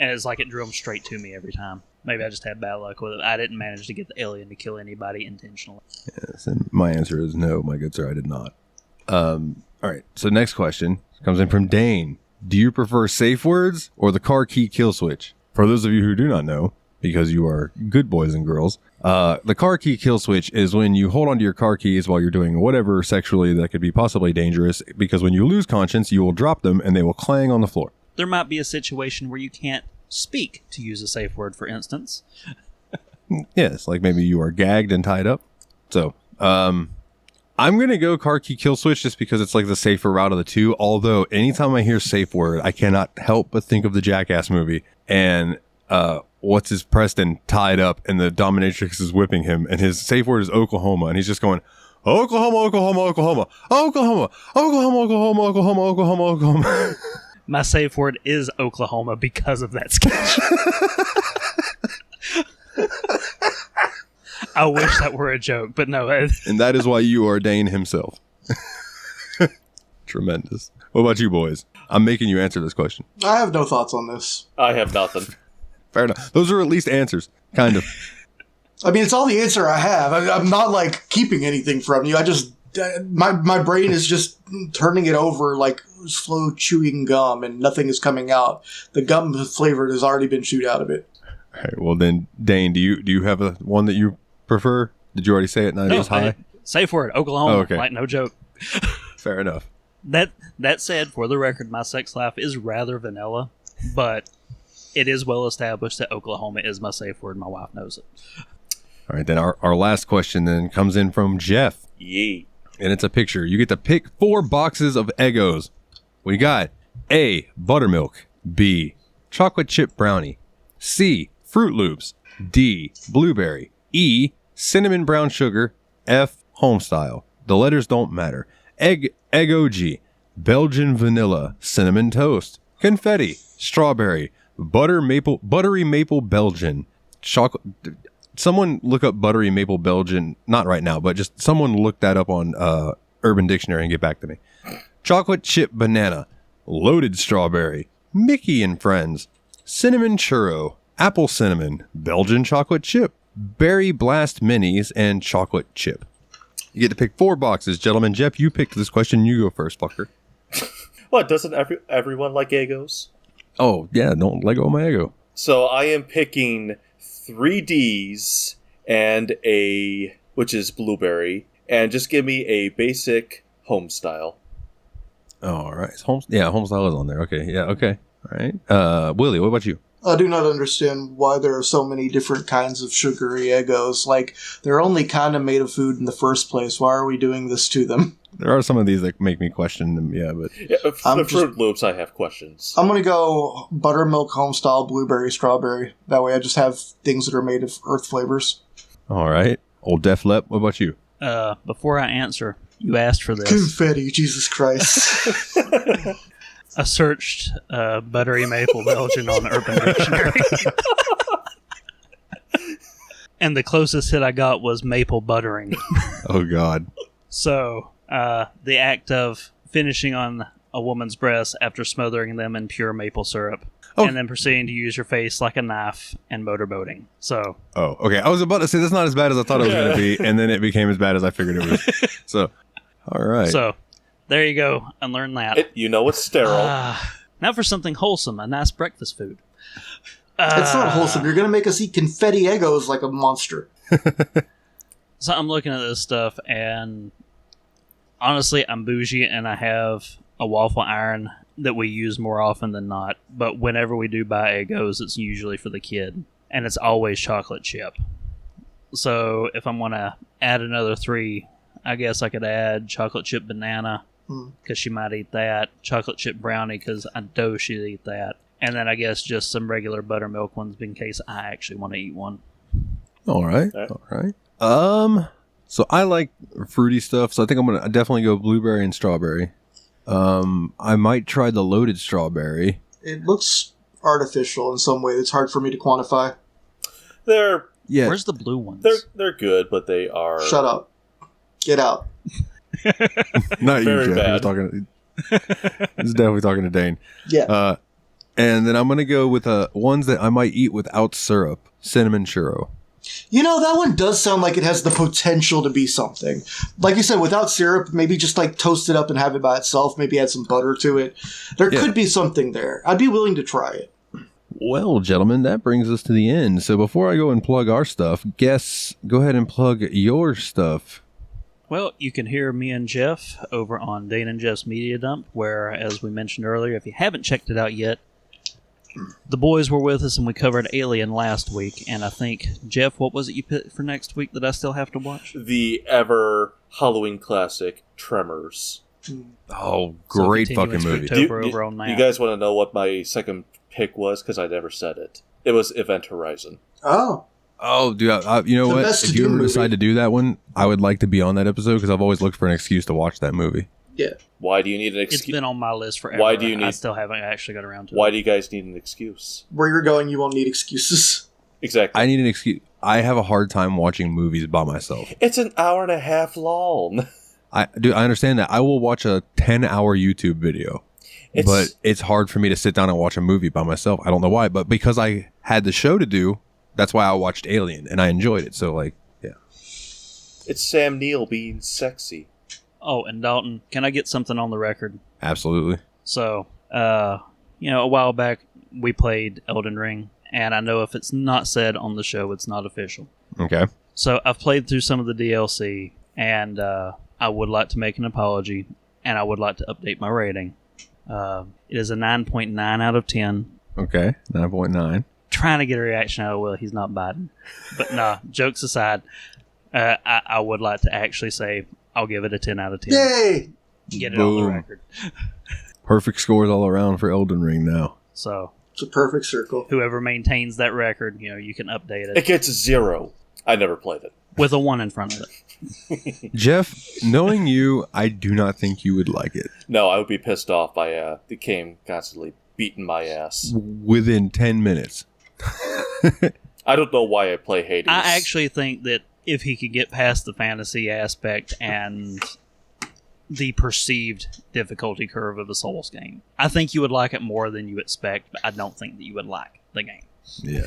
And it's like it drew them straight to me every time. Maybe I just had bad luck with it. I didn't manage to get the alien to kill anybody intentionally. Yes, and my answer is no, my good sir, I did not. All right, so next question comes in from Dane. Do you prefer safe words or the car key kill switch? For those of you who do not know, because you are good boys and girls, the car key kill switch is when you hold onto your car keys while you're doing whatever sexually that could be possibly dangerous, because when you lose conscience, you will drop them and they will clang on the floor. There might be a situation where you can't speak, to use a safe word, for instance. Yes, like maybe you are gagged and tied up. So, I'm going to go car key kill switch just because it's like the safer route of the two. Although anytime I hear safe word, I cannot help but think of the Jackass movie and, what's his Preston tied up and the dominatrix is whipping him and his safe word is Oklahoma and he's just going, Oklahoma, Oklahoma, Oklahoma, Oklahoma, Oklahoma, Oklahoma, Oklahoma, Oklahoma, Oklahoma. My safe word is Oklahoma because of that sketch. I wish that were a joke, but no. And that is why you are Dane himself. Tremendous. What about you boys? I'm making you answer this question. I have no thoughts on this. I have nothing. Fair enough. Those are at least answers. Kind of. I mean, it's all the answer I have. I'm not like keeping anything from you. I just my brain is just turning it over like slow chewing gum, and nothing is coming out. The gum flavor has already been chewed out of it. All right. Well, then, Dane, do you have a one that you prefer? Did you already say it? Not as high. Safe word, Oklahoma. Oh, okay. Like, no joke. Fair enough. That said, for the record, my sex life is rather vanilla, but it is well established that Oklahoma is my safe word. My wife knows it. All right. Then our last question then comes in from Jeff. Yee. And it's a picture. You get to pick 4 boxes of Eggos. We got A, buttermilk. B, chocolate chip brownie. C, Fruit Loops. D, blueberry. E, cinnamon brown sugar. F, homestyle. The letters don't matter. Egg-O-G, Belgian vanilla, cinnamon toast, confetti, strawberry, buttery maple Belgian, chocolate. Someone look up buttery maple Belgian. Not right now, but just someone look that up on Urban Dictionary and get back to me. Chocolate chip banana, loaded strawberry, Mickey and Friends, cinnamon churro, apple cinnamon, Belgian chocolate chip, berry blast minis, and chocolate chip. You get to pick 4 boxes, gentlemen. Jeff, you picked this question. You go first, fucker. What, doesn't everyone like Eggos? Oh, yeah, don't let go of my ego. So I am picking 3 Ds and which is blueberry, and just give me a basic home style. All right. Homestyle is on there. Okay, yeah, okay. All right. Willie, what about you? I do not understand why there are so many different kinds of sugary Eggos. Like, they're only kind of made of food in the first place. Why are we doing this to them? There are some of these that make me question them, yeah, but... Yeah, for the Fruit Loops, I have questions. I'm going to go buttermilk, homestyle, blueberry, strawberry. That way I just have things that are made of earth flavors. All right. Old Def Lep, what about you? Before I answer, you asked for this. Confetti, Jesus Christ. I searched buttery maple Belgian on Urban Dictionary. And the closest hit I got was maple buttering. Oh, God. So, the act of finishing on a woman's breasts after smothering them in pure maple syrup. Oh. And then proceeding to use your face like a knife and motorboating. So. Oh, okay. I was about to say that's not as bad as I thought it was going to be, and then it became as bad as I figured it was. So, all right. So, there you go. Unlearn that. It's sterile. Now for something wholesome, a nice breakfast food. It's not wholesome. You're going to make us eat confetti Eggos like a monster. So I'm looking at this stuff, and honestly, I'm bougie, and I have a waffle iron that we use more often than not. But whenever we do buy Eggos, it's usually for the kid, and it's always chocolate chip. So if I'm going to add another 3, I guess I could add chocolate chip banana, because she might eat that. Chocolate chip brownie because I know she'd eat that. And then I guess just some regular buttermilk ones in case I actually want to eat one. All right. So I like fruity stuff, so I think I'm gonna definitely go blueberry and strawberry. I might try the loaded strawberry. It looks artificial in some way. It's hard for me to quantify. Where's the blue ones? They're good, but they are. Shut up. Get out. Not you, Very Jeff. bad. He's definitely talking to Dane. Yeah. And then I'm gonna go with ones that I might eat without syrup. Cinnamon churro. That one does sound like it has the potential to be something. Like you said, without syrup, maybe just like toast it up and have it by itself. Maybe add some butter to it. There could be something there. I'd be willing to try it. Well, gentlemen, that brings us to the end. So before I go and plug our stuff, guests, go ahead and plug your stuff. Well, you can hear me and Jeff over on Dane and Jeff's Media Dump, where, as we mentioned earlier, if you haven't checked it out yet, the boys were with us and we covered Alien last week. And I think, Jeff, what was it you picked for next week that I still have to watch? The ever Halloween classic, Tremors. Oh, great fucking movie. Over on that. You guys want to know what my second pick was? Because I never said it. It was Event Horizon. Oh. Oh, dude, you know The what? best If to you do ever movie. decide to do that one, I would like to be on that episode because I've always looked for an excuse to watch that movie. Yeah. Why do you need an It's excuse? been on my list forever. Why do you I need- still haven't actually got around to Why it. do you guys need an excuse? Where you're going, you won't need excuses. Exactly. I need an excuse. I have a hard time watching movies by myself. It's an hour and a half long. I understand that. I will watch a 10-hour YouTube video, but it's hard for me to sit down and watch a movie by myself. I don't know why, but because I had the show to do, that's why I watched Alien and I enjoyed it. So, like, yeah. It's Sam Neill being sexy. Oh, and Dalton, can I get something on the record? Absolutely. So, a while back we played Elden Ring, and I know if it's not said on the show, it's not official. Okay. So I've played through some of the DLC, and I would like to make an apology, and I would like to update my rating. It is a 9.9 out of 10. Okay. 9.9. Trying to get a reaction out of Will. He's not biting. But nah, jokes aside, I would like to actually say I'll give it a 10 out of 10. Yay! Get it on the Boom. record. Perfect scores all around for Elden Ring now. So It's a perfect circle. whoever maintains that record, you can update It it gets 0. I never played it. with a 1 in front of it. Jeff, knowing you, I do not think you would like it. No, I would be pissed off by the game constantly beating my ass. Within 10 minutes. I don't know why I play Hades. I actually think that if he could get past the fantasy aspect and the perceived difficulty curve of a Souls game, I think you would like it more than you expect, but I don't think that you would like the game. Yeah.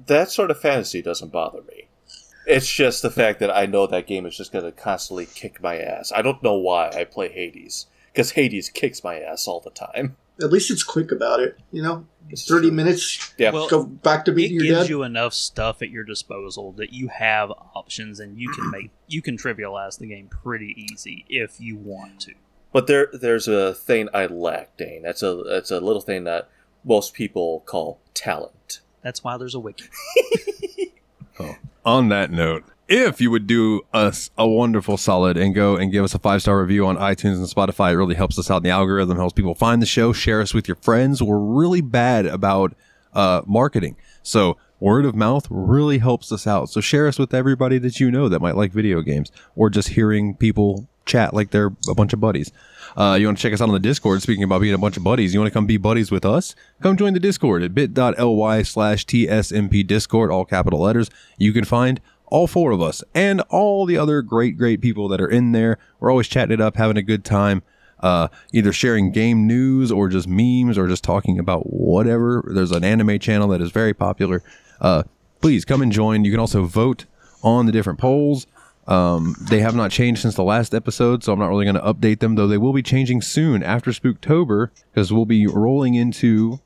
That sort of fantasy doesn't bother me. It's just the fact that I know that game is just going to constantly kick my ass. I don't know why I play Hades, because Hades kicks my ass all the time. At least it's quick about it, It's 30 true. minutes, Yeah. Well, go back to It beating your gives dead. you enough stuff at your disposal that you have options and you can trivialize the game pretty easy if you want to. But there's a thing I lack, Dane. That's a little thing that most people call talent. That's why there's a wiki. On that note, if you would do us a wonderful solid and go and give us a 5-star review on iTunes and Spotify, it really helps us out in the algorithm, helps people find the show, share us with your friends. We're really bad about marketing. So word of mouth really helps us out. So share us with everybody that you know that might like video games or just hearing people chat like they're a bunch of buddies. You want to check us out on the Discord? Speaking about being a bunch of buddies, you want to come be buddies with us? Come join the Discord at bit.ly/TSMP Discord, all capital letters. You can find all 4 of us and all the other great people that are in there. We're always chatting it up, having a good time, either sharing game news or just memes or just talking about whatever. There's an anime channel that is very popular. Please come and join. You can also vote on the different polls. They have not changed since the last episode, so I'm not really going to update them, though they will be changing soon after Spooktober, because we'll be rolling into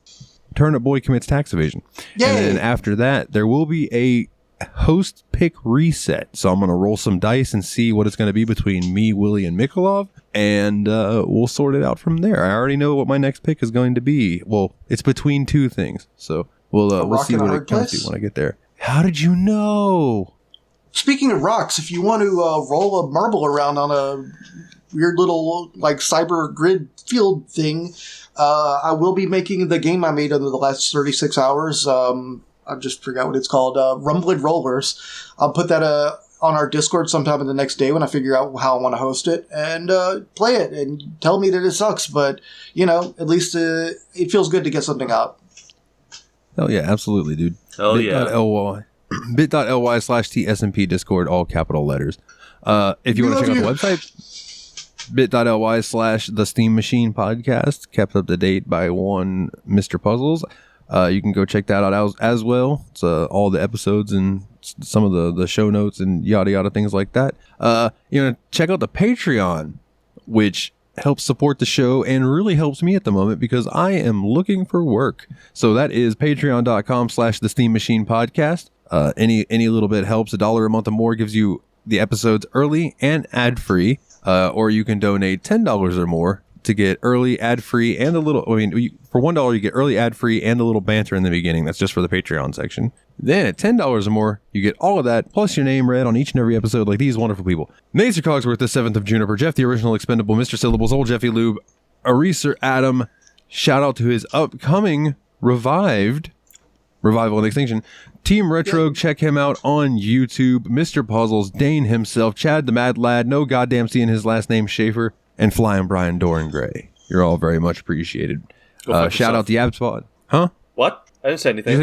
Turnip Boy Commits Tax Evasion. Yay! And then after that, there will be a host pick reset. So I'm going to roll some dice and see what it's going to be between me, Willie, and Mikolov, and we'll sort it out from there. I already know what my next pick is going to be. Well, it's between 2 things, so we'll rock see and a what hard it comes place? to when I get there. How did you know? Speaking of rocks, if you want to roll a marble around on a weird little like cyber grid field thing. I will be making the game I made under the last 36 hours. I just forgot what it's called. Rumbling Rollers. I'll put that on our Discord sometime in the next day when I figure out how I want to host it and play it and tell me that it sucks. But, at least it feels good to get something out. Oh, yeah, absolutely, dude. Oh, yeah. bit.ly/TSMP Discord, all capital letters. If you want to check out the website, bit.ly/The Steam Machine Podcast, kept up to date by one Mr. Puzzles. You can go check that out as well. It's all the episodes and some of the show notes and yada yada things like that. Check out the Patreon, which helps support the show and really helps me at the moment because I am looking for work. So that is patreon.com/The Steam Machine Podcast. Any little bit helps. $1 a month or more gives you the episodes early and ad free. Or you can donate $10 or more to get early ad-free and for $1 you get early ad-free and a little banter in the beginning. That's just for the Patreon section. Then at $10 or more, you get all of that, plus your name read on each and every episode like these wonderful people. Mr. Cogsworth, the 7th of June-iper, Jeff, the original Expendable, Mr. Syllables, Old Jeffy, Lube, Ariesoradam. Shout out to his upcoming Revival and Extinction. Team Retrogue, check him out on YouTube. Mr. Puzzles, Dane himself, Chad the Mad Lad, no goddamn seeing his last name, Shaffer, and Flyin Brian Doran Gray. You're all very much appreciated. Shout out the AbsPod. Huh? What? I didn't say anything. Did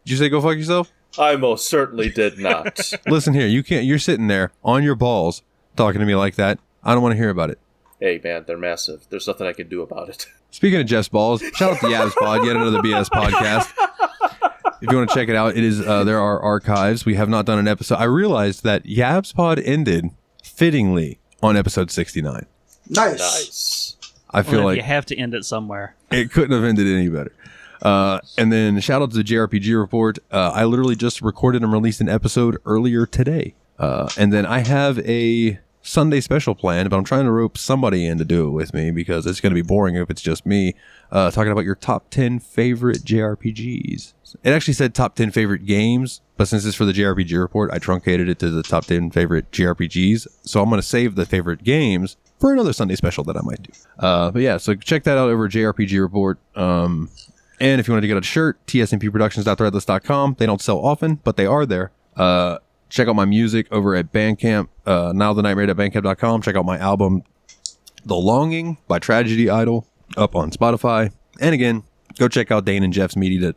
you say go fuck yourself? I most certainly did not. Listen here, you're sitting there on your balls talking to me like that. I don't want to hear about it. Hey man, they're massive. There's nothing I can do about it. Speaking of Jeff's balls, shout out the AbsPod, yet another BS podcast. If you want to check it out, it is there are archives. We have not done an episode. I realized that YabsPod ended fittingly on episode 69. Nice. I feel like you have to end it somewhere. It couldn't have ended any better. And then shout out to the JRPG Report. I literally just recorded and released an episode earlier today. And then I have a Sunday special planned, but I'm trying to rope somebody in to do it with me because it's going to be boring if it's just me talking about your top 10 favorite JRPGs. It actually said top 10 favorite games, but since it's for the JRPG Report, I truncated it to the top 10 favorite JRPGs. So I'm going to save the favorite games for another Sunday special that I might do. But yeah, so check that out over at JRPG Report. And if you wanted to get a shirt, tsmpproductions.threadless.com. They don't sell often, but they are there. Check out my music over at Bandcamp, nowthenightmare.bandcamp.com. Check out my album, The Longing by Tragedy Idol, up on Spotify. And again, go check out Dane and Jeff's Media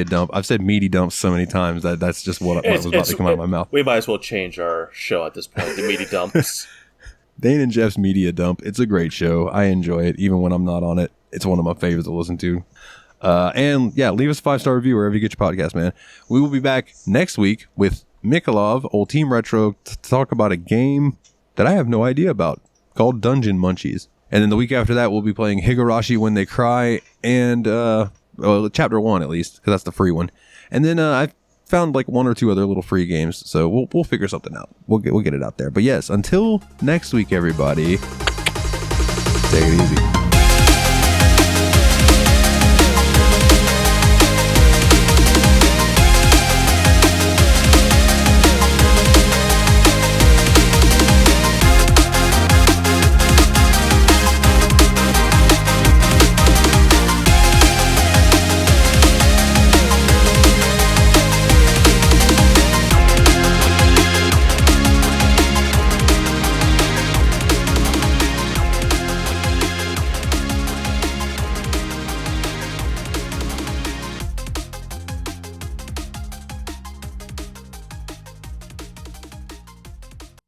Dump. I've said meaty dumps so many times that's just what was about to come out of my mouth. We might as well change our show at this point to Meaty Dumps. Dane and Jeff's Media Dump. It's a great show. I enjoy it, even when I'm not on it. It's one of my favorites to listen to. And yeah, leave us a 5-star review wherever you get your podcast, man. We will be back next week with Mikolov, old Team Retro, to talk about a game that I have no idea about called Dungeon Munchies. And then the week after that, we'll be playing Higurashi When They Cry and Chapter 1 at least, because that's the free one. And then I found like 1 or 2 other little free games, so we'll figure something out. We'll get it out there. But yes, until next week, everybody, take it easy.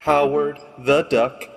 Howard the Duck